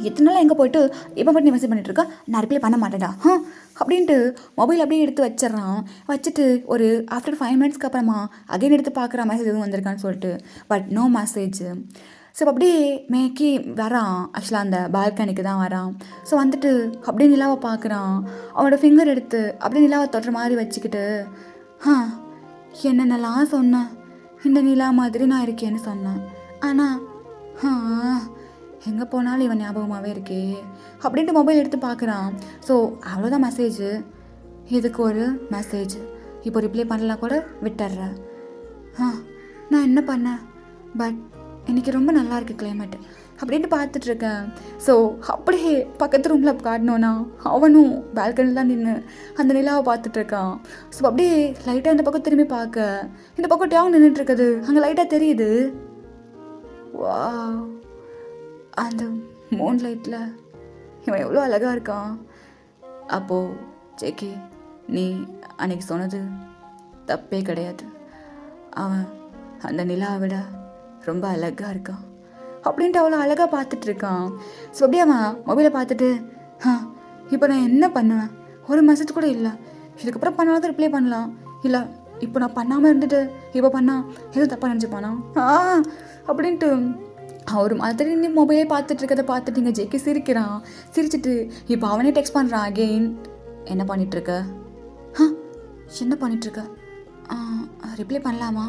எத்தனை நாள் எங்கே போயிட்டு இப்போ மட்டும் நீ மெசேஜ் பண்ணிட்டுருக்கா? நான் ரிப்ளை பண்ண மாட்டேடா அப்படின்ட்டு மொபைல் அப்படியே எடுத்து வச்சிட்றான். வச்சுட்டு ஒரு ஆஃப்டர் 5 மினிட்ஸ்க்கு அப்புறமா அகைன் எடுத்து பார்க்குறான் மெசேஜ் எதுவும் வந்திருக்கான்னு சொல்லிட்டு. But no message. ஸோ அப்படியே மேக்கி வரான். ஆக்சுவலாக அந்த பால்கனிக்கு தான் வரான். ஸோ வந்துட்டு அப்படியே நிலாவை பார்க்குறான். அவனோட ஃபிங்கர் எடுத்து அப்படியே நிலாவை தொடுற மாதிரி வச்சுக்கிட்டு, என்னென்னலாம் சொன்னேன், இந்த நிலா மாதிரி நான் இருக்கேன்னு சொன்னேன். ஆனால் எங்கே போனாலும் இவன் ஞாபகமாகவே இருக்கே அப்படின்ட்டு மொபைல் எடுத்து பார்க்குறான். ஸோ அவ்வளோதான் மெசேஜ். இதுக்கு ஒரு மெசேஜ். இப்போ ரிப்ளை பண்ணலாம் கூட விட்டுடுறேன். நான் என்ன பண்ணேன்? பட் இன்றைக்கி ரொம்ப நல்லா இருக்குது கிளைமேட் அப்படின்ட்டு பார்த்துட்ருக்கேன். ஸோ அப்படியே பக்கத்து ரூமில் காட்டினோன்னா அவனும் பால்கனியில் தான் நின்று அந்த நிலாவை பார்த்துட்ருக்கான். ஸோ அப்படியே லைட்டாக இந்த பக்கம் திரும்பி பார்க்க இந்த பக்கம் டேங் நின்றுட்டுருக்குது. அங்கே லைட்டாக தெரியுது. வா, அந்த மூன் லைட்டில் இவன் எவ்வளோ அழகாக இருக்கான். அப்போது ஜேகே, நீ அன்னைக்கு சொன்னது தப்பே கிடையாது. அவன் அந்த நிலாவை விட ரொம்ப அழகாக இருக்கான் அப்படின்ட்டு அவ்வளோ அழகாக பார்த்துட்ருக்கான். ஸோ அப்படியே அவன் மொபைலை பார்த்துட்டு, இப்போ நான் என்ன பண்ணுவேன்? ஒரு மெசேஜ் கூட இல்லை. இதுக்கப்புறம் பண்ணாலும் தான் ரிப்ளை பண்ணலாம். இல்லை, இப்போ நான் பண்ணாமல் இருந்துட்டு இப்போ பண்ணால் எதுவும் தப்பாக நினச்சிப்பானா அப்படின்ட்டு ஒரு மாதிரி நீ மொபைலே பார்த்துட்ருக்கதை பார்த்துட்டு இங்கே ஜெக்கி சிரிக்கிறான். சிரிச்சிட்டு இப்போ அவனே டெக்ஸ்ட் பண்ணுறான் அகெயின். என்ன பண்ணிகிட்ருக்க? என்ன பண்ணிகிட்ருக்க? ரிப்ளை பண்ணலாமா?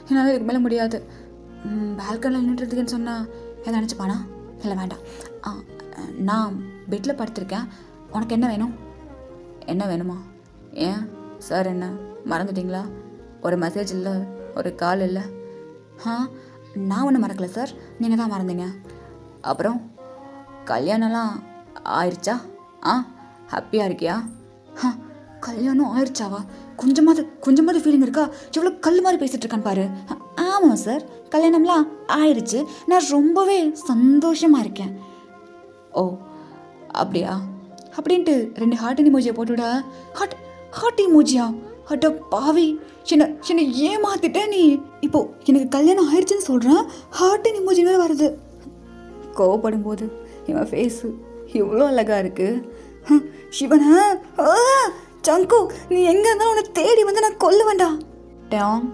என்னால் இதுக்கு மேலே முடியாது. பால்கனியில் நின்றுட்டுருக்கேன்னு சொன்னால் எதை நினச்சிப்பானா? இல்லை, வேண்டாம். நான் பெட்டில் படுத்திருக்கேன். உனக்கு என்ன வேணும்? என்ன வேணுமா? ஏன் சார், என்ன மறந்துட்டிங்களா? ஒரு மெசேஜ் இல்லை, ஒரு கால் இல்லை. நான் ஒன்றும் மறக்கலை சார், நீங்கள் தான் மறந்தீங்க. அப்புறம் கல்யாணம்லாம் ஆயிடுச்சா? ஹாப்பியாக இருக்கியா? கல்யாணம் ஆயிடுச்சாவா? கொஞ்சமாவது ஃபீலிங் இருக்கா? எவ்வளோ கல் மாதிரி பேசிகிட்டு இருக்கான்னு பாரு. ஆமாம் சார், கல்யாணம்லாம் ஆயிடுச்சு. நான் ரொம்பவே சந்தோஷமாக இருக்கேன். ஓ அப்படியா? அப்படின்ட்டு 2 ஹார்ட் இமோஜியை போட்டுவிட. ஹார்ட் இமோஜியா? அட பாவி, என்னை ஏமாத்திட்டேன் நீ. இப்போ எனக்கு கல்யாணம் ஆயிடுச்சுன்னு சொல்கிறேன், ஹார்ட் இமோஜி வேறு வருது. கோவப்படும் போது இவன் ஃபேஸு இவ்வளோ அழகாக இருக்குது. சிவனா, சங்கு, நீ எங்கே இருந்தாலும் உன்னை தேடி வந்து நான் கொல்ல வேண்டாம். டேங்,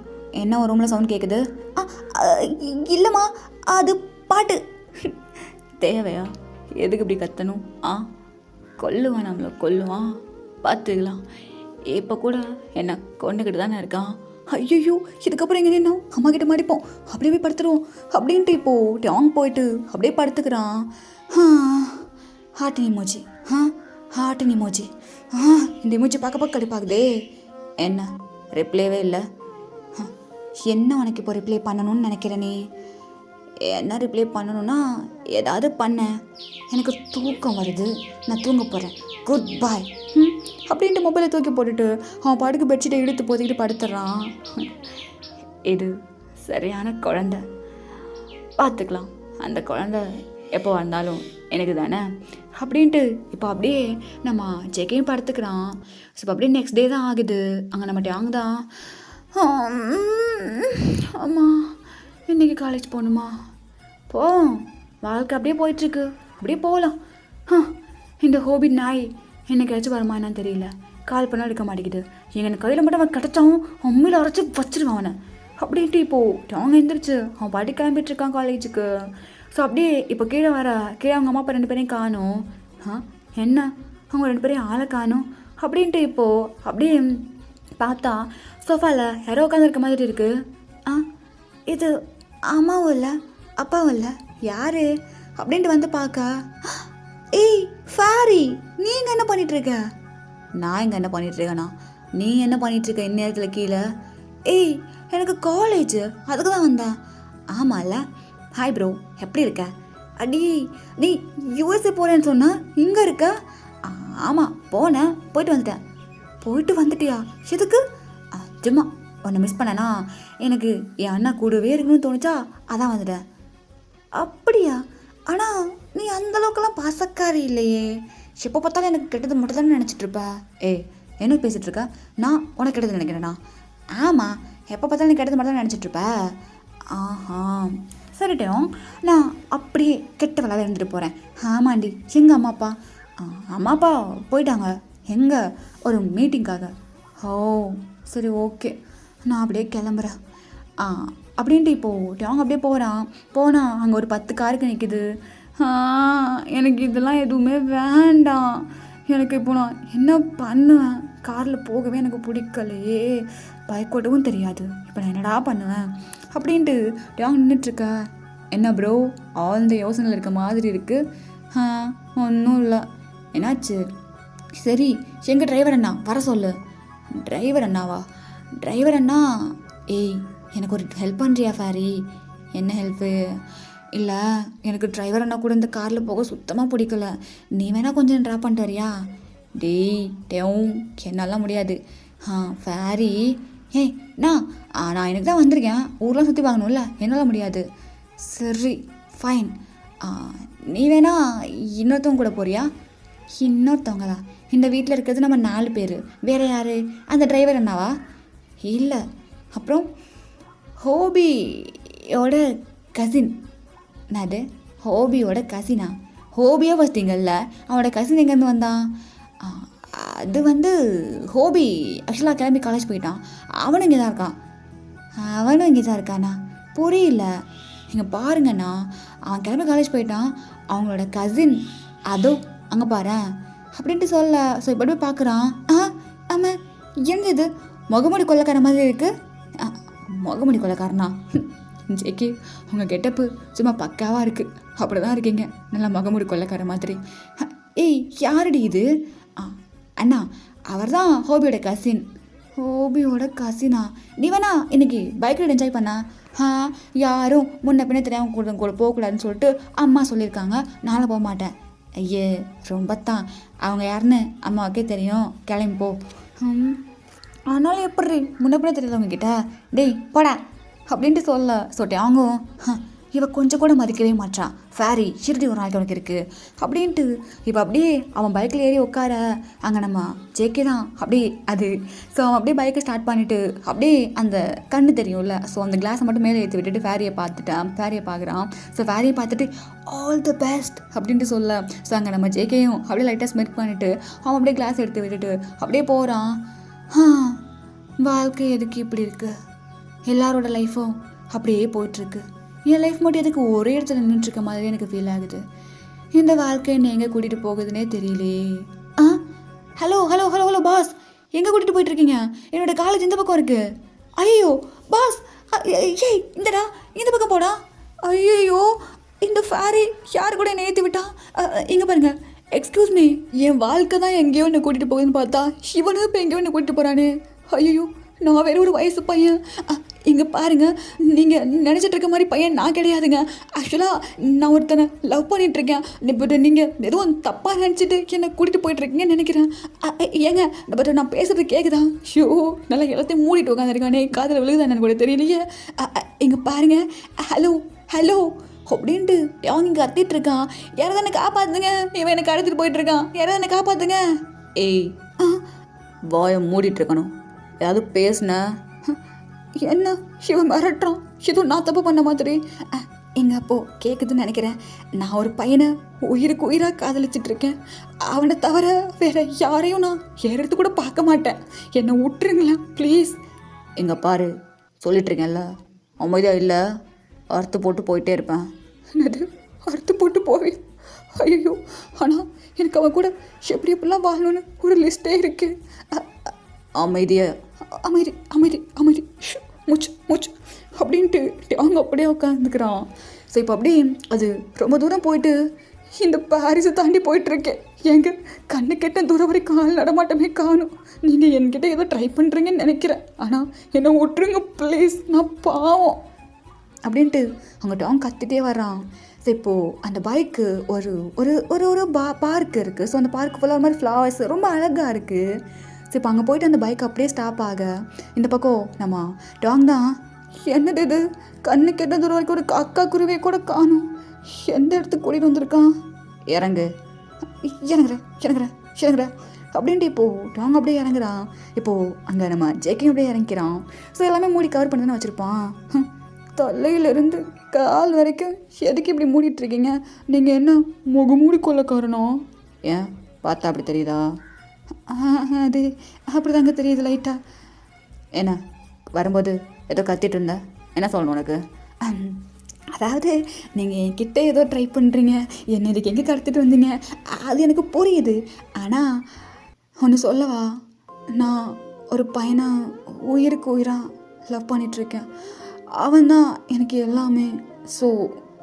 என்ன ஒரு ரூமில் சவுண்ட் கேட்குது? இல்லைம்மா, அது பாட்டு. தேவையா? எதுக்கு இப்படி கத்தணும்? கொல்லுவான், நம்மளை கொல்லுவான், பார்த்துக்கலாம். இப்போ கூட என்ன கொண்டுக்கிட்டு தானே இருக்கான். ஐயோ, இதுக்கப்புறம் எங்கே நின்னோம், அம்மா கிட்ட மாட்டிப்போம், அப்படியே போய் படுத்துருவோம் அப்படின்ட்டு இப்போது டாங் போயிட்டு அப்படியே படுத்துக்கிறான். Heart emoji, heart emoji. இந்த இமோஜி பார்க்க கடுப்பாகுதே. என்ன ரிப்ளைவே இல்லை? என்ன உனக்கு இப்போ ரிப்ளை பண்ணணும்னு நினைக்கிறேனே? என்ன ரிப்ளை பண்ணணும்னா ஏதாவது பண்ண, எனக்கு தூக்கம் வருது, நான் தூங்க போகிறேன், குட் பாய் அப்படின்ட்டு மொபைலை தூக்கி போட்டுட்டு அவன் பாட்டுக்கு பெட்ஷீட்டை இழுத்து போத்திக்கிட்டு படுத்துடுறான். இது சரியான குழந்தை, பார்த்துக்கலாம், அந்த குழந்தை எப்போ வந்தாலும் எனக்கு தானே அப்படின்ட்டு இப்போ அப்படியே நம்ம ஜெக்கையும் படுத்துக்கிறான். ஸோ இப்போ அப்படியே நெக்ஸ்ட் டே தான் ஆகுது. அங்கே நம்ம டாங் தான், அம்மா இன்றைக்கி காலேஜ் போகணுமா? வாழ்க்கை அப்படியே போயிட்டுருக்கு, அப்படியே போகலாம். இந்த ஹோபி நாய் என்னைக்காச்சும் வருமா என்னன்னு தெரியல, கால் பண்ணால் எடுக்க மாட்டேங்குது. எங்கள் கையில் மட்டும் அவன் கிடச்சாவும் அம்மையில் அரைச்சி வச்சிருவான் அவனை அப்படின்ட்டு. இப்போது டாங் எழுந்திரிச்சு அவன் பாட்டி கிளம்பிட்டுருக்கான் காலேஜுக்கு. ஸோ அப்படியே இப்போ கீழே அவங்க அம்மா அப்பா 2 பேரையும் காணும். என்ன அவங்க 2 பேரையும் ஆளை காணும் அப்படின்ட்டு இப்போது அப்படியே பார்த்தா சோஃபாவில் யாரோ உட்காந்துருக்க மாதிரி இருக்குது. இது அம்மாவும் இல்லை அப்பாவும் இல்லை, யார் அப்படின்ட்டு வந்து பார்க்க, ஏய் ஃபேரி, நீங்கள் என்ன பண்ணிகிட்ருக்க? நான் இங்கே என்ன பண்ணிகிட்ருக்கேண்ணா? நீ என்ன பண்ணிகிட்ருக்க இந்நேரத்தில் கீழே? ஏய் எனக்கு காலேஜ், அதுக்கு தான் வந்தேன். ஆமாம்ல, ஹாய் ப்ரோ, எப்படி இருக்க? அடி நீ யூஎஸ்ஏ போகிறேன்னு சொன்னா இங்கே இருக்க? ஆமாம் போனேன், போயிட்டு வந்துட்டியா? எதுக்கு? சும்மா உன்னை மிஸ் பண்ணனா, எனக்கு என் அண்ணா கூடவே இருக்கணும்னு தோணுச்சா, அதான் வந்துட்டேன். அப்படியா? ஆனால் நீ அந்தளவுக்கெல்லாம் பாசக்காரி இல்லையே, எப்போ பார்த்தாலும் எனக்கு கெட்டது மட்டும் தானே நினச்சிட்ருப்ப. என்ன பேசிகிட்டு இருக்க? நான் உனக்கு கெட்டது நினைக்கிறேண்ணா? ஆமாம், எப்போ பார்த்தாலும் நீ கெட்டது மட்டும் தான் நினச்சிட்ருப்ப. சரிட்டும், நான் அப்படியே கெட்ட வேலை இருந்துட்டு போகிறேன். ஆமாண்டி, எங்கள் அம்மா அப்பா போயிட்டாங்க. எங்கே? ஒரு மீட்டிங்காக. சரி ஓகே, நான் அப்படியே கிளம்புறேன் அப்படின்ட்டு இப்போது டாங் அப்படியே போனால் அங்கே ஒரு 10 காருக்கு நிற்குது. எனக்கு இதெல்லாம் எதுவுமே வேண்டாம். எனக்கு இப்போ நான் என்ன பண்ணுவேன்? காரில் போகவே எனக்கு பிடிக்கலையே, பைக் ஓட்டவும் தெரியாது. இப்போ நான் என்னடா பண்ணுவேன் அப்படின்ட்டு டாங் நின்றுட்டுருக்க. என்ன ப்ரோ, ஆழ்ந்த யோசனையில் இருக்க மாதிரி இருக்குது? ஒன்றும் இல்லை. என்னாச்சு? சரி, எங்கள் டிரைவர் அண்ணா வர சொல்லு. டிரைவர் அண்ணாவா? டிரைவர் அண்ணா, எனக்கு ஒரு ஹெல்ப் பண்ணுறியா ஃபேரி? என்ன ஹெல்ப்பு? இல்லை, எனக்கு டிரைவர் அண்ணா கூட இந்த காரில் போக சுத்தமாக பிடிக்கல. நீ வேணால் கொஞ்சம் ட்ராப் பண்ணிட்டு வரியா? டேவும் என்னால் முடியாது. ஃபேரி, நான் எனக்கு தான் வந்திருக்கேன், ஊர்லாம் சுற்றி பார்க்கணும்ல, என்னால் முடியாது. சரி ஃபைன், நீ வேணா இன்னொருத்தவங்க கூட போறியா? இன்னொருத்தவங்களா? இந்த வீட்டில் இருக்கிறது நம்ம 4 பேர், வேறு யார்? அந்த டிரைவர் அண்ணாவா? இல்லை. அப்புறம் ஹோபியோட கசின். என்னது ஹோபியோட கசினா? ஹோபியோ வச்சிட்டிங்கல்ல, அவனோட கசின் எங்கேருந்து வந்தான்? அது வந்து ஹோபி ஆக்சுவலாக கிளம்பி காலேஜ் போயிட்டான். அவனும் இங்கே தான் இருக்கான். அவனும் இங்கே தான் இருக்கானா? புரியல. இங்கே பாருங்கண்ணா, அவன் கிளம்பி காலேஜ் போயிட்டான். அவங்களோட கசின் அதோ அங்கே பாரு அப்படின்ட்டு சொல்ல. ஸோ இப்போ போய் பார்க்குறான். ஆமாம், என்னது முகமுடி கொள்ளைக்கார மாதிரி இருக்குது. முகமுடி கொள்ளைக்காரனா? ஜேக்கி, உங்கள் கெட்டப்பு சும்மா பக்காவாக இருக்குது. அப்படி தான் இருக்கீங்க, நல்லா முகமுடி கொள்ளைக்கார மாதிரி. யாருடி இது? அண்ணா, அவர் தான் ஹோபியோட கசின். ஹோபியோட கசினா? நீ வேணா இன்னைக்கு பைக் ரைட் என்ஜாய் பண்ண? யாரும் முன்ன பின்ன தெரியாமல் கூட போகக்கூடாதுன்னு சொல்லிட்டு அம்மா சொல்லியிருக்காங்க. நானும் போக மாட்டேன். ஐயே ரொம்பத்தான், அவங்க யாருன்னு அம்மாவுக்கே தெரியும், கிளம்பி போ. ஆனாலும் எப்படி முன்ன பின்ன தெரியல கிட்ட? போடா அப்படின்ட்டு சொல்ல. டாங்கும் இவ கொஞ்சம் கூட மதிக்கவே மாட்டான். ஃபேரி ஷிரடி ஒரு நாளைக்கு உனக்கு இருக்குது அப்படின்ட்டு இப்போ அப்படியே அவன் பைக்கில் ஏறி உட்கார. அங்கே நம்ம ஜேக்கே தான் அப்படியே அது. ஸோ அவன் அப்படியே பைக்கை ஸ்டார்ட் பண்ணிவிட்டு அப்படியே அந்த கண்ணு தெரியும்ல, ஸோ அந்த கிளாஸை மட்டும் மேலே ஏற்றி விட்டுட்டு ஃபேரியை பார்க்குறான். ஸோ ஃபேரியை பார்த்துட்டு ஆல் தி பெஸ்ட் அப்படின்ட்டு சொல்ல. ஸோ அங்கே நம்ம ஜேக்கையும் அப்படியே லைட்டாக ஸ்மெக் பண்ணிவிட்டு அவன் அப்படியே கிளாஸ் எடுத்து விட்டுட்டு அப்படியே போகிறான். வாழ்க்கை எதுக்கு இப்படி இருக்குது? எல்லாரோட லைஃப்பும் அப்படியே போயிட்டுருக்கு. என் லைஃப் மட்டும் எதுக்கு ஒரே இடத்துல நின்றுட்டுருக்க மாதிரி எனக்கு ஃபீல் ஆகுது. இந்த வாழ்க்கை என்னை எங்கே கூட்டிகிட்டு போகுதுன்னே தெரியலையே. Hello hello hello hello boss, எங்கே கூட்டிகிட்டு போயிட்டுருக்கீங்க? என்னோட காலேஜ் இந்த பக்கம் இருக்குது. ஐயோ பாஸ், ஏய் இந்தடா, இந்த பக்கம் போடா. ஐயோ இந்த ஃபேரி யார் கூட என்னை ஏற்றி விட்டா? இங்கே பாருங்க, எக்ஸ்கியூஸ் மீ, என் வாழ்க்கை தான் எங்கேயோ என்னை கூட்டிகிட்டு போகுதுன்னு பார்த்தா இவனும் இப்போ எங்கேயோ என்னை கூட்டிகிட்டு போகிறானே. ஐயோ நான் வேற ஒரு வயசு பையன். இங்கே பாருங்க, நீங்கள் நினச்சிட்டு இருக்க மாதிரி பையன் நான் கிடையாதுங்க. ஆக்சுவலாக நான் ஒருத்தனை லவ் பண்ணிகிட்ருக்கேன். பட் நீங்கள் எதுவும் தப்பாக நினச்சிட்டு என்னை கூட்டிகிட்டு போயிட்டுருக்கீங்கன்னு நினைக்கிறேன். ஏங்க பட் நான் பேசுகிறது கேட்குதா? ஷோ நல்லா எல்லாத்தையும் மூடிட்டு உட்காந்துருக்கானே, காதில் விழுகுதான் எனக்கு கூட தெரியலையே. இங்கே பாருங்க, ஹலோ ஹலோ அப்படின்ட்டு அவங்க இங்கே கத்திட்டு இருக்கான். யாராவது என்னை காப்பாற்றுங்க, இவன் எனக்கு அழைச்சிட்டு போயிட்டுருக்கான், யாராவது என்னை காப்பாற்றுங்க. ஏய் வாயை மூடிட்டு இருக்கணும், ஏதாவது பேசுன என்ன இவன் மிரட்டுறான், எதுவும் நான் தப்பு பண்ண மாதிரி. எங்கள் அப்போ கேட்குதுன்னு நினைக்கிறேன். நான் ஒரு பையனை உயிருக்கு உயிராக காதலிச்சிட்டு இருக்கேன். அவனை தவிர வேற யாரையும் நான் எடுத்து கூட பார்க்க மாட்டேன். என்னை விட்டுருங்களேன் ப்ளீஸ். எங்கள் பாரு சொல்லிட்டுருக்கேன்ல, அமைதியாக இல்லை, அறுத்து போட்டு போயிட்டே இருப்பேன். என்னது அறுத்து போட்டு போவேன்? ஐயோ, ஆனால் எனக்கு அவன் கூட எப்படி எப்படிலாம் வாழணும்னு ஒரு லிஸ்ட்டே இருக்குது. அமைதியை அமைதி அமைதி அமைதி மூச்சு மூச்சு அப்படின்ட்டு அவங்க அப்படியே உட்காந்துக்கிறான். ஸோ இப்போ அப்படியே அது ரொம்ப தூரம் போயிட்டு இந்த பாரிஸை தாண்டி போயிட்டுருக்கேன். எங்க கண்ணு கெட்ட தூரம் வரைக்கும் கால் நடமாட்டமே காணும். நீங்கள் என்கிட்ட ஏதோ ட்ரை பண்ணுறீங்கன்னு நினைக்கிறேன், ஆனால் என்னை விட்டுருங்க ப்ளீஸ், நான் பாவம் அப்படின்ட்டு அவங்ககிட்ட அவங்க கத்திட்டே வர்றான். ஸோ இப்போது அந்த பைக்கு ஒரு ஒரு ஒரு ஒரு பார்க் இருக்குது. ஸோ அந்த பார்க் ஃபுல்லாக ஒரு மாதிரி ஃப்ளவர்ஸ் ரொம்ப அழகாக இருக்குது. ஸோ இப்போ அங்கே போயிட்டு அந்த பைக் அப்படியே ஸ்டாப் ஆக இந்த பக்கம் நம்ம டாங் தான், என்னது இது கண்ணு கெட்ட தூரம் வரைக்கும் ஒரு காக்கா குருவியை கூட காணும், எந்த இடத்துக்கு கூட்டிகிட்டு வந்திருக்கான்? இறங்கு இறங்குறேன் இறங்குறேன் இறங்குறேன் அப்படின்ட்டு இப்போது டாங் அப்படியே இறங்குறான். இப்போது அங்கே நம்ம ஜேக்கையும் அப்படியே இறங்கிறான். ஸோ எல்லாமே மூடி கவர் பண்ணி தானே வச்சுருப்பான். தலையிலேருந்து கால் வரைக்கும் எதுக்கு இப்படி மூடிட்டுருக்கீங்க? நீங்கள் என்ன முகமூடி கொள்ள காரணம்? ஏன் பார்த்தா அப்படி தெரியுதா? அது அப்படி தாங்க தெரியுது லைட்டாக. என்ன வரும்போது ஏதோ கத்திட்டு இருந்த, என்ன சொல்லணும் உனக்கு? அதாவது நீங்கள் என்கிட்ட ஏதோ ட்ரை பண்ணுறீங்க, என்ன இதுக்கு எங்கே கடத்திட்டு வந்தீங்க, அது எனக்கு புரியுது. ஆனால் ஒன்று சொல்லவா, நான் ஒரு பையனை உயிருக்கு உயிராக லவ் பண்ணிகிட்ருக்கேன். அவன் தான் எனக்கு எல்லாமே. ஸோ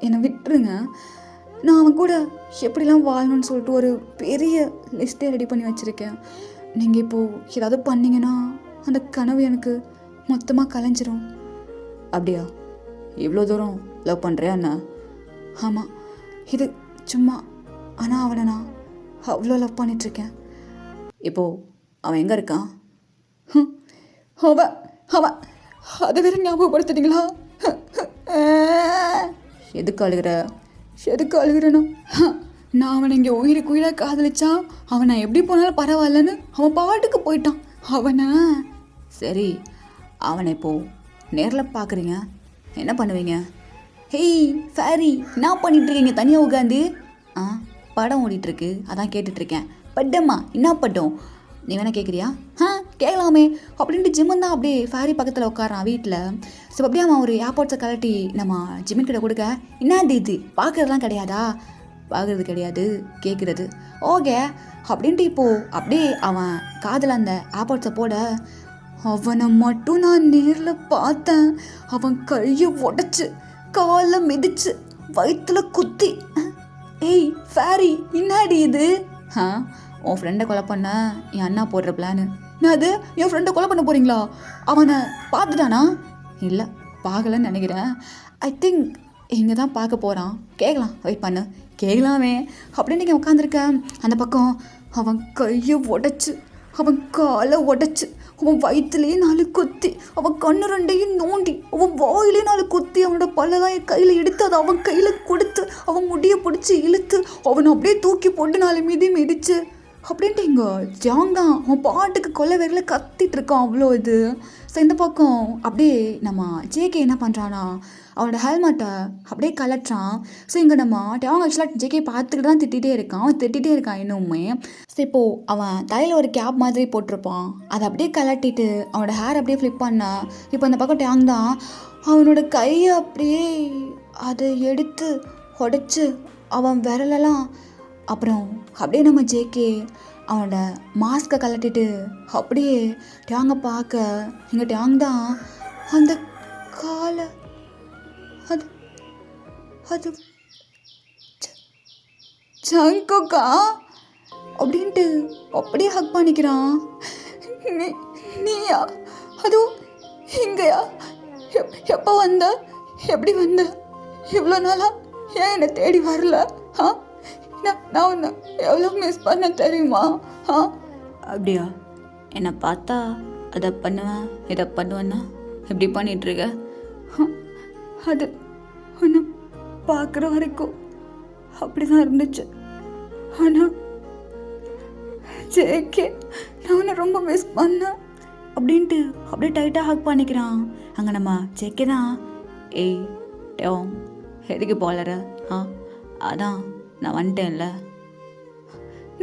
என்னை விட்டுருங்க. நான் அவன் கூட எப்படிலாம் வாழணும்னு சொல்லிட்டு ஒரு பெரிய லிஸ்ட்டே ரெடி பண்ணி வச்சுருக்கேன். நீங்கள் இப்போது ஏதாவது பண்ணிங்கன்னா அந்த கனவு எனக்கு மொத்தமாக கலைஞ்சிரும். அப்படியா? இவ்வளோ தூரம் லவ் பண்ணுறியா என்ன? ஆமாம், இது சும்மா. ஆனால் அவனை நான் அவ்வளோ லவ் பண்ணிகிட்ருக்கேன். இப்போது அவன் எங்கே இருக்கான்? அவன் அவன் அதை வேற ஞாபகப்படுத்துட்டீங்களா? எதுக்கு அழுகிற? எதுக்கு அழுகிறேன்னா, நான் அவனை இங்கே உயிருக்கு உயிராக காதலிச்சா அவன் நான் எப்படி போனாலும் பரவாயில்லன்னு அவன் பாட்டுக்கு போயிட்டான். அவனை சரி, அவனை இப்போது நேரில் பார்க்குறீங்க, என்ன பண்ணுவீங்க? ஹேய் ஃபேரி, என்ன பண்ணிகிட்ருக்கீங்க தனியாக உட்காந்து? படம் ஓடிட்டுருக்கு, அதான் கேட்டுட்ருக்கேன். பட்டம்மா? என்ன பட்டம்? நீ வேணா கேட்குறியா? கேட்கலாமே அப்படின்ட்டு ஜிம்மன் தான் அப்படியே ஃபேரி பக்கத்தில் உட்காரான் வீட்டில். ஸோ அப்படியே அவன் ஒரு ஏர்போர்ட்ஸை கலட்டி நம்ம ஜிம்மன் கிட்ட கொடுக்க, என்னது இது பார்க்குறதுலாம் கிடையாதா? பார்க்குறது கிடையாது, கேட்குறது. ஓகே அப்படின்ட்டு இப்போது அப்படியே அவன் காதில் அந்த ஏர்போர்ட்ஸை போட, அவனை மட்டும் நான் நேரில் பார்த்தேன். அவன் கையை உடச்சி காலை மிதிச்சு வயிற்றுல குத்தி. ஏய் ஃபேரி, என்னடி இது? உன் ஃப்ரெண்டை கொலை பண்ண என் அண்ணா போடுற பிளானு. அது என் ஃப்ரெண்டை கொலை பண்ண போகிறீங்களா? அவனை பார்த்துட்டானா? இல்லை, பார்க்கலன்னு நினைக்கிறேன். ஐ திங்க் இங்கே தான் பார்க்க போகிறான். கேட்கலாம், வெயிட் பண்ணு, கேட்கலாமே அப்படின்னு நீங்கள் உட்காந்துருக்கேன். அந்த பக்கம் அவன் கையை உடச்சி, அவன் காலை உடச்சி, அவன் வயிற்றுலேயே 4 குத்தி, அவன் கண்ணு 2ஐயும் நோண்டி, அவன் வாயிலே 4 குத்தி, அவனோட பல்லெல்லாம் என் கையில் எடுத்து அதை அவன் கையில் கொடுத்து, அவன் முடியை பிடிச்சி இழுத்து அவனை அப்படியே தூக்கி போட்டு 4 மிதி மிதிச்சு அப்படின்ட்டு இங்கே ஜாங் தான் அவன் பாட்டுக்கு கொல்ல வேரில் கத்திட்டு இருக்கான் அவ்வளோ இது. ஸோ இந்த பக்கம் அப்படியே நம்ம ஜேகே என்ன பண்ணுறானா அவனோட ஹெல்மெட்டை அப்படியே கலட்டுறான். ஸோ இங்கே நம்ம டேவாங் ஆக்சுவலாக ஜேகே பார்த்துக்கிட்டு தான் திட்டிகிட்டே இருக்கான். அவன் திட்டிகிட்டே இருக்கான் இன்னுமே. ஸோ இப்போது அவன் தலையில் ஒரு கேப் மாதிரி போட்டிருப்பான். அதை அப்படியே கலட்டிட்டு அவனோட ஹேர் அப்படியே ஃப்ளிப் பண்ண இப்போ அந்த பக்கம் டேங் தான் அவனோட கையை அப்படியே அதை எடுத்து உடைச்சு அவன் விரலெல்லாம் அப்புறம் அப்படியே நம்ம ஜேகே அவனோட மாஸ்கை கலட்டிட்டு அப்படியே டேங்கை பார்க்க இங்கே டேங் தான் அந்த காலை அது அது ஜங்குக்கா அப்படின்ட்டு அப்படியே ஹக் பண்ணிக்கிறான். நீயா அதுவும் இங்கேயா எப்போ வந்த எப்படி வந்த இவ்வளோ நாளா ஏன் என்னை தேடி வரல? நான் உன்னை எவ்வளோ மிஸ் பண்ண தெரியுமா? அப்படியா? என்னை பார்த்தா அதை பண்ணுவேன் இதை பண்ணுவேன்னா எப்படி பண்ணிகிட்ருக்க? அது உன்னை பார்க்குற வரைக்கும் அப்படி தான் இருந்துச்சு. ஆனால் ஜேகே நான் உன்னை ரொம்ப மிஸ் பண்ணேன் அப்படின்ட்டு அப்படியே டைட்டாக ஹக் பண்ணிக்கிறான். அங்கே நம்ம ஜேகே தான் ஏய் டேவாங் எதுக்கு போலற? அதான் நான் வந்துட்டேன்ல.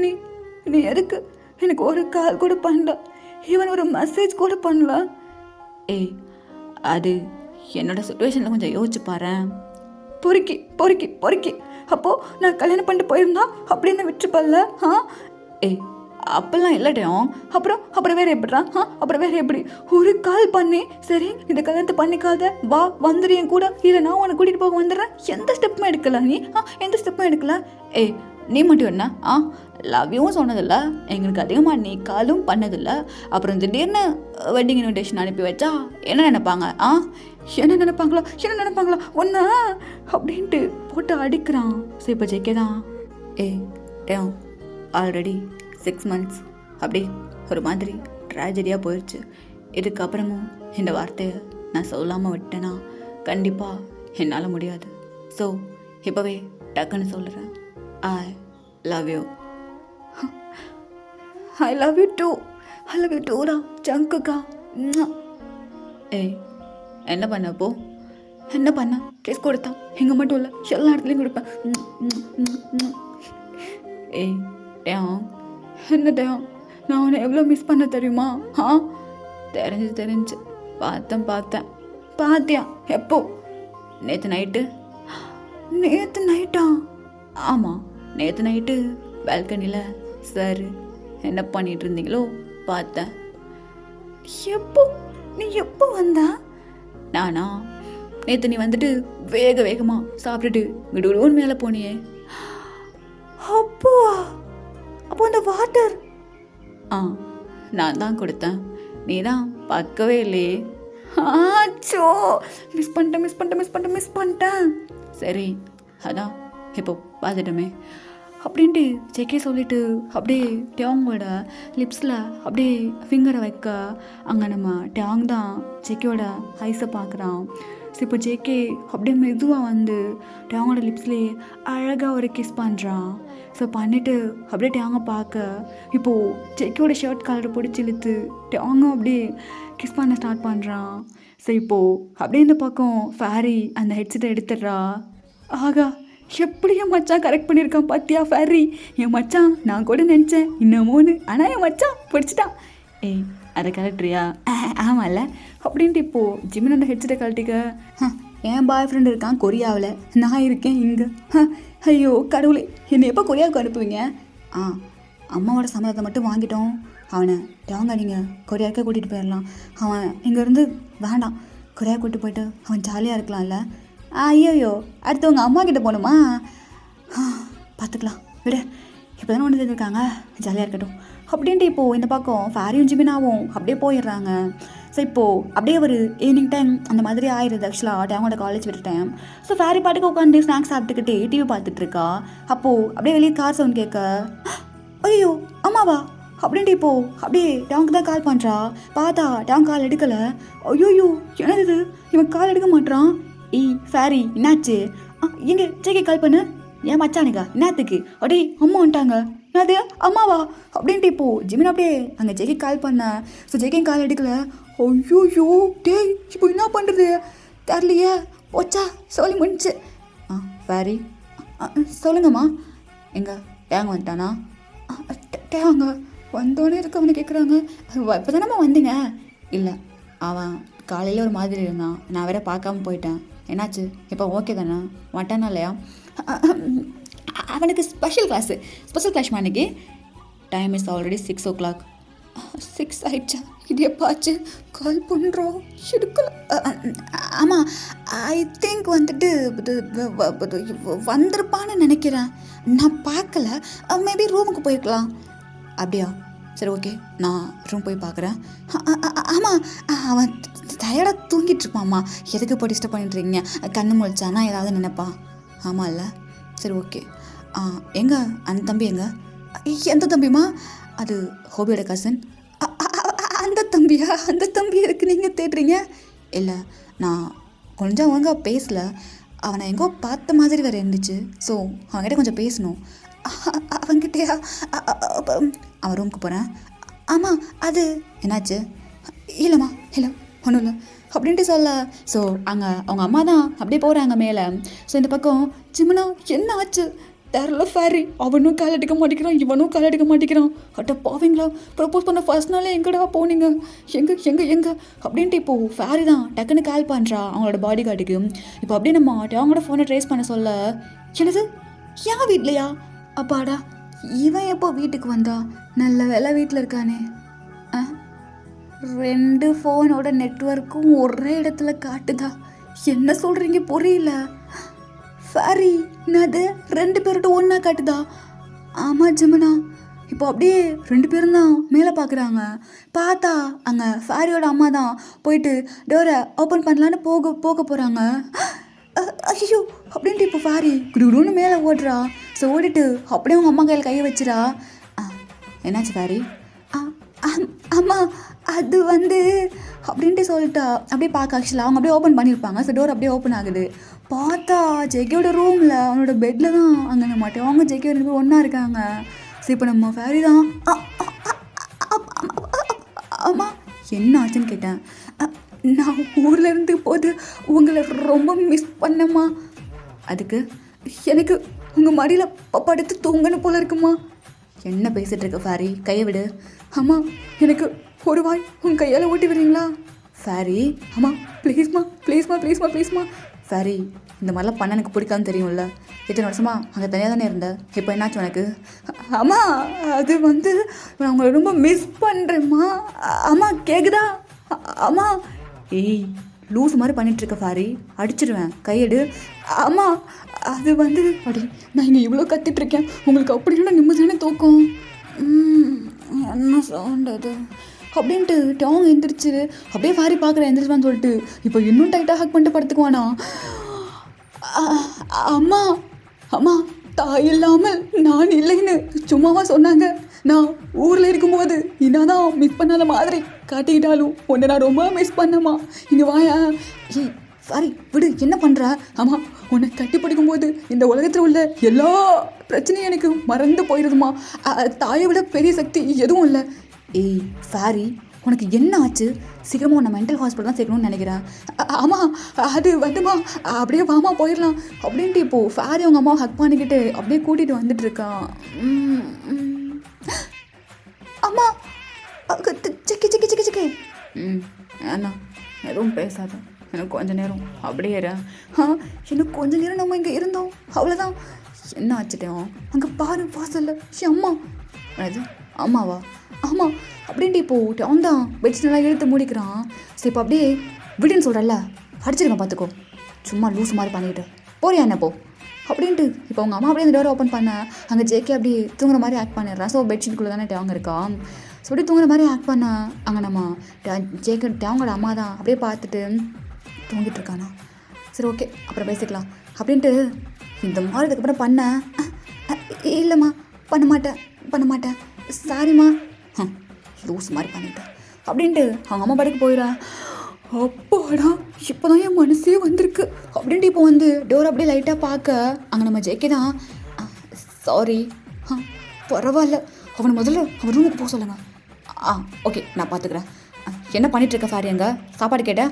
நீ நீ எதுக்கு எனக்கு ஒரு கால் கூட பண்ணல, ஈவன் ஒரு மெசேஜ் கூட பண்ணல? ஏய் அது என்னோட சுச்சுவேஷனில் கொஞ்சம் யோசிச்சு பாரு. பொறுக்கி பொறுக்கி பொறுக்கி அப்போது நான் கல்யாணம் பண்ணிட்டு போயிருந்தா அப்படின்னு விட்டுருப்பல்ல? ஏய் அப்பெல்லாம் இல்லட்டையும் அப்புறம் வேறு எப்படிறா? அப்புறம் வேறு எப்படி? ஒரு கால் பண்ணி சரி இந்த கல்யாணத்தை பண்ணிக்காத வா வந்துடு என் கூட, இல்லை நான் உன்னை கூட்டிகிட்டு போக வந்துடுறேன், எந்த ஸ்டெப்பும் எடுக்கல நீ. எந்த ஸ்டெப்பும் எடுக்கல. ஏய் நீ மட்டும் என்ன லவ்யும் சொன்னதில்ல, எங்களுக்கு அதிகமாக நீ காலும் பண்ணதில்லை, அப்புறம் திடீர்னு வெட்டிங் இன்விடேஷன் அனுப்பி வச்சா என்ன நினைப்பாங்க? என்ன நினைப்பாங்களா ஒன்று அப்படின்ட்டு போட்டு அடிக்கிறான். சரி இப்போ ஜெயிக்கே தான் டேம் ஆல்ரெடி 6 months அப்படி ஒரு மாதிரி ட்ராஜடியாக போயிடுச்சு. இதுக்கப்புறமும் இந்த வார்த்தையை நான் சொல்லாமல் விட்டேன்னா கண்டிப்பாக என்னால் முடியாது. ஸோ இப்போவே டக்குன்னு சொல்கிறேன், I love you. I love you டூடா ஜங்குக்கா. ஏய் என்ன பண்ணப்போ என்ன பண்ண? கேஸ் கொடுத்தான், எங்கே மட்டும் இல்லை எல்லா இடத்துலையும் கொடுப்பேன். ஏய் டேம் என்ன டேம் நான் உன்னை எவ்வளோ மிஸ் பண்ண தெரியுமா? தெரிஞ்சு பார்த்தேன். பார்த்தியா எப்போ? நேற்று நைட்டா? ஆமாம் நேற்று நைட்டு பால்கனியில் சார் என்ன பண்ணிட்டு இருந்தீங்களோ பார்த்தேன். நீ எப்போ வந்தா? நானா நேற்று நீ வந்துட்டு வேகமாக சாப்பிட்டுட்டு விடுவிடுவோன்னு மேலே போனியே. அப்போ அந்த வாட்டர் நான் தான் கொடுத்தேன், நீ தான் பார்க்கவே இல்லையே. ஆச்சோ மிஸ் பண்ணிட்டேன். சரி அதான் இப்போ பார்த்துட்டோமே அப்படின்ட்டு செக்கே சொல்லிட்டு அப்படியே டேங்கோட லிப்ஸில் அப்படியே ஃபிங்கரை வைக்க அங்கே நம்ம டேங் தான் செக்கியோட ஐஸை பார்க்குறான். ஸோ இப்போ ஜேகே அப்படியே மெதுவாக வந்து டேங்கோட லிப்ஸ்லேயே அழகாக ஒரு கிஸ் பண்ணுறான். ஸோ பண்ணிவிட்டு அப்படியே டேங்கை பார்க்க இப்போது ஜேகேயோட ஷர்ட் கலரை பிடிச்சி இழுத்து டேங்கும் அப்படியே கிஸ் பண்ண ஸ்டார்ட் பண்ணுறான். ஸோ இப்போது அப்படியே இந்த பக்கம் ஃபேரி அந்த ஹெட்செட்டை எடுத்துடுறா. ஆகா எப்படி என் மச்சான் கரெக்ட் பண்ணியிருக்கான் பார்த்தியா ஃபேரி? என் மச்சான் நான் கூட நினச்சேன் இன்னமோன்னு, ஆனால் என் மச்சான் பிடிச்சிட்டான். ஏய் அதை கலட்டுறியா? ஆமாம்ல அப்படின்ட்டு இப்போது ஜிமின் அந்த ஹெட்செட்டை கழட்டிக்க. என் பாய் ஃப்ரெண்டு இருக்கான் கொரியாவில், நான் இருக்கேன் இங்கே. ஐயோ கடவுளே, என்னை எப்போ கொரியாவுக்கு அனுப்புவீங்க? அம்மாவோட சம்மதத்தை மட்டும் வாங்கிட்டோம். அவனை டேங்க நீங்கள் கொரியாவுக்கே கூட்டிகிட்டு போயிடலாம். அவன் இங்கேருந்து வேண்டாம், கொரியா கூட்டிட்டு போயிட்டு அவன் ஜாலியாக இருக்கலாம்ல. ஐயோயோ அடுத்து உங்கள் அம்மா கிட்டே போகணுமா? பார்த்துக்கலாம் விடு, இப்போ தானே ஒன்று தெரிஞ்சிருக்காங்க, ஜாலியாக இருக்கட்டும் அப்படின்ட்டு இப்போது இந்த பக்கம் ஃபேரியும் ஜிமினாவும் அப்படியே போயிடுறாங்க. ஸோ இப்போது அப்படியே ஒரு ஈவினிங் டைம் அந்த மாதிரி ஆயிடுது. ஆக்சுவலாக டேங்கோட காலேஜ் விட்ட டைம். ஸோ ஃபேரி பாட்டுக்கு உட்காந்து ஸ்நாக்ஸ் சாப்பிட்டுக்கிட்டே டிவி பார்த்துட்ருக்கா. அப்போது அப்படியே வெளியே கார் சவுண்ட் கேட்க, ஐயோ அம்மாவா அப்படின்ட்டு இப்போது அப்படியே டேங்க்கு தான் கால் பண்ணுறா. பார்த்தா டேங்க் கால் எடுக்கலை. ஐயோயோ என்னது இது, இவன் கால் எடுக்க மாட்டான். ஃபேரி என்னாச்சு? எங்கே ஜேகே கால் பண்ணு. ஏன் மச்சானுக்கா என்னத்துக்கு? அடே அம்மா வந்துட்டாங்க. அது அம்மாவா அப்படின்ட்டு இப்போது ஜிமின் அப்படியே அங்கே ஜெகி கால் பண்ணேன். ஸோ ஜெகியும் கால் எடுக்கல. ஐயோ டேய் இப்போ என்ன பண்ணுறது தெரியலையே. போச்சா சொல்லி முடிஞ்சு. வேரி சொல்லுங்கம்மா. எங்க டேங்க வந்துட்டானா? டேங்க வந்தோடனே இருக்க அவனை கேட்குறாங்க. இப்போ தானம்மா வந்தீங்க? இல்லை, அவன் காலையில் ஒரு மாதிரி இருந்தான், நான் வேற பார்க்காம போயிட்டேன். என்னாச்சு இப்போ ஓகே தானே? வட்டானா இல்லையா? அவனுக்கு ஸ்பெஷல் கிளாஸ் அன்னைக்கு. Time is already 6 o'clock. 6 ஆயிடுச்சா? இது எப்பாச்சு கால் பண்ணுறோம் எடுக்கல. ஆமாம், ஐ திங்க் வந்துட்டு வந்திருப்பான்னு நினைக்கிறேன், நான் பார்க்கல. மேபி ரூமுக்கு போயிருக்கலாம். அப்படியா? சரி ஓகே, நான் ரூம் போய் பார்க்குறேன். ஆமாம், அவன் டயர்டாக தூங்கிட்டு இருப்பாம்மா. எதுக்கு போய் டிஸ்டர்ப் பண்ணிட்டுருக்கீங்க? கண்ணு முழிச்சானா ஏதாவது நினைப்பான். ஆமாம் இல்லை? சரி ஓகே. எங்க அந்த தம்பி எங்க? எந்த தம்பிமா? அது ஹோபியோட கசன். அந்த தம்பியா? அந்த தம்பி எதுக்கு நீங்கள் தேடுறீங்க? இல்லை, நான் கொஞ்சம் ஒழுங்காக பேசல. அவனை எங்கோ பார்த்த மாதிரி வேறு இருந்துச்சு. ஸோ அவன்கிட்ட கொஞ்சம் பேசணும். அவன்கிட்டயா? அவன் ரூமுக்கு போகிறேன். ஆமாம், அது என்னாச்சு? இல்லைம்மா, இல்லை ஒன்றும் இல்லை அப்படின்ட்டு சொல்ல. ஸோ அங்கே அவங்க அம்மா தான் அப்படியே போகிறாங்க மேலே. ஸோ இந்த பக்கம் ஜிம்னா என்ன ஆச்சு தெரியல ஃபேரி. அவனும் கால் எடுக்க மாட்டேங்கிறான், இவனும் கால் எடுக்க மாட்டேங்கிறான். அட்ட பாவீங்களா, ப்ரப்போஸ் பண்ண ஃபர்ஸ்ட் நாளே எங்கடா போனீங்க? எங்கே அப்படின்ட்டு இப்போது ஃபேரி தான் டக்குன்னு கால் பண்ணுறா அவங்களோட பாடி கார்டுக்கு. இப்போ அப்படியே நம்ம அவங்களோட ஃபோனை ட்ரேஸ் பண்ண சொல்ல, என்னது ஏன் வீட்லையா? அப்பாடா, இவன் எப்போ வீட்டுக்கு வந்தா? நல்ல வேலை வீட்டில் இருக்கானே. 2 ஃபோனோட நெட்வொர்க்கும் ஒரே இடத்துல காட்டுதா? என்ன சொல்கிறீங்க புரியல. ஃபேரி என்னது 2 பேர்கிட்ட ஒன்றா காட்டுதா? ஆமாம் ஜிமனா, இப்போ அப்படியே 2 பேரும் தான் மேலே பார்க்குறாங்க. பார்த்தா அங்கே ஃபேரியோட அம்மா தான் போயிட்டு டோரை ஓப்பன் பண்ணலான்னு போக போகிறாங்க. ஐயோ அப்படின்ட்டு இப்போ ஃபேரி குடுன்னு மேலே ஓடுறா. ஸோ ஓடிட்டு அப்படியே அவங்க அம்மா கையில் கையை வச்சுரா. என்னாச்சு ஃபேரி? அம்மா அது வந்து அப்படின்ட்டு சொல்லிட்டா. அப்படியே பார்க்க ஆக்சுவலாக அவங்க அப்படியே ஓப்பன் பண்ணியிருப்பாங்க. ஸோ டோர் அப்படியே ஓப்பன் ஆகுது. பார்த்தா ஜெகியோட ரூமில் அவனோட பெட்டில் தான் அங்கே நம்ம அவங்க ஜெகியோ 2 பேரும் ஒன்றா இருக்காங்க. ஸோ இப்போ நம்ம ஃபேரி தான் அம்மா என்ன ஆச்சுன்னு கேட்டேன். நான் ஊரில் இருந்து போது உங்களை ரொம்ப மிஸ் பண்ணம்மா. அதுக்கு எனக்கு உங்கள் மடியில் படுத்து தூங்கணும் போல இருக்குமா. என்ன பேசிகிட்டு இருக்க ஃபேரி, கையை விடு. அம்மா எனக்கு ஒரு வாய் உங்கள் கையால் ஊட்டி விடுறீங்களா? ஃபேரி அம்மா ப்ளீஸ்மா. ஃபேரி இந்த மாதிரிலாம் பண்ண எனக்கு பிடிக்காதுன்னு தெரியும்ல. எத்தனை வருஷமா அங்கே தனியாக தானே இருந்தேன். இப்போ என்னாச்சு உனக்கு? அம்மா அது வந்து நான் உங்களை ரொம்ப மிஸ் பண்ணுறேம்மா. அம்மா கேட்குதா? அம்மா ஏய் லூஸ் மாதிரி பண்ணிகிட்ருக்க ஃபேரி, அடிச்சிடுவேன், கையெடு. அம்மா அது வந்து அப்படி நான் இங்கே இவ்வளோ கத்திட்ருக்கேன், உங்களுக்கு அப்படின்னா நிம்மதியான தூக்கம். என்ன சவுண்ட் அது அப்படின்ட்டு டாங் எந்திரிச்சு அப்படியே ஃபேரி பார்க்குறேன் எந்திரிச்சுவான்னு சொல்லிட்டு இப்போ இன்னும் டைட்டாக ஹக் பண்ணிட்டு படுத்துக்குவானா. அம்மா அம்மா தாய் இல்லாமல் நான் இல்லைன்னு சும்மாவா சொன்னாங்க. நான் ஊரில் இருக்கும்போது என்னதான் மிஸ் பண்ணாத மாதிரி காட்டிக்கிட்டாலும் உன்னை நான் ரொம்ப மிஸ் பண்ணம்மா. இங்கே வாயா. ஏய் சாரி விடு, என்ன பண்ணுற? ஆமாம், உன்னை கட்டி பிடிக்கும்போது இந்த உலகத்தில் உள்ள எல்லா பிரச்சனையும் எனக்கு மறந்து போயிடுதுமா. தாயை விட பெரிய சக்தி எதுவும் இல்லை. ஏய் ஃபேரி உனக்கு என்ன ஆச்சு? சீக்கிரமாக உன்னை மென்டல் ஹாஸ்பிட்டல் தான் சேர்க்கணும்னு நினைக்கிறேன். ஆமாம் அது வந்துமா, அப்படியே வாமா போயிடலாம் அப்படின்ட்டு இப்போது ஃபேரி அவங்க அம்மாவை ஹக் பண்ணிக்கிட்டு அப்படியே கூட்டிகிட்டு வந்துட்டுருக்கான். அம்மா சிக்கி அண்ணா எதுவும் பேசாத, எனக்கு கொஞ்ச நேரம் அப்படியே இன்னும் கொஞ்ச நேரம் நம்ம இங்கே இருந்தோம், அவ்வளோதான். என்ன ஆச்சுட்டோம் அங்கே பாரு வாசல்ல. அம்மா அது அம்மாவா? ஆமாம் அப்படின்ட்டு இப்போது அவன் தான் பெட்ஷீட் நல்லா இழுத்து மூடிக்கிறான். சரி இப்போ அப்படியே விடுன்னு சொல்கிறல்ல, அடிச்சிருக்கேன் பார்த்துக்கோ. சும்மா லூஸ் மாதிரி பண்ணிக்கிட்டு போறியா என்ன போ அப்படின்ட்டு இப்போ அவங்க அம்மா அப்படியே அந்த டோரை ஓப்பன் பண்ண அங்கே ஜேகே அப்படி தூங்குற மாதிரி ஆக்ட் பண்ணிடுறான். ஸோ பெட்ஷீட்டுக்குள்ளே தானே டேவங்க இருக்கான். ஸோ அப்படி தூங்குற மாதிரி ஆக்ட் பண்ண அங்கே நம்ம ஜேகே டேவங்களோட அம்மா தான் அப்படியே பார்த்துட்டு தூங்கிட்டு இருக்கானா. சரி ஓகே அப்புறம் பேசிக்கலாம் அப்படின்ட்டு இந்த மாதிரி இதுக்கப்புறம் பண்ண. இல்லைம்மா பண்ண மாட்டேன் சாரிம்மா, லூஸ் மாதிரி பண்ணிட்டேன் அப்படின்ட்டு அவங்க அம்மா படுக்க போயிடா. அப்பாடா இப்போ தான் என் மனசே வந்திருக்கு அப்படின்ட்டு இப்போ வந்து டோர் அப்படியே லைட்டாக பார்க்க அங்கே நம்ம ஜேகே தான் சாரி பரவாயில்ல, அவனை முதல்ல அவன் ரூமுக்கு போக சொல்லுங்க. ஆ ஓகே, நான் பார்த்துக்கிறேன். என்ன பண்ணிகிட்ருக்க ஃபேரி? அங்கே சாப்பாடு கேட்டேன்.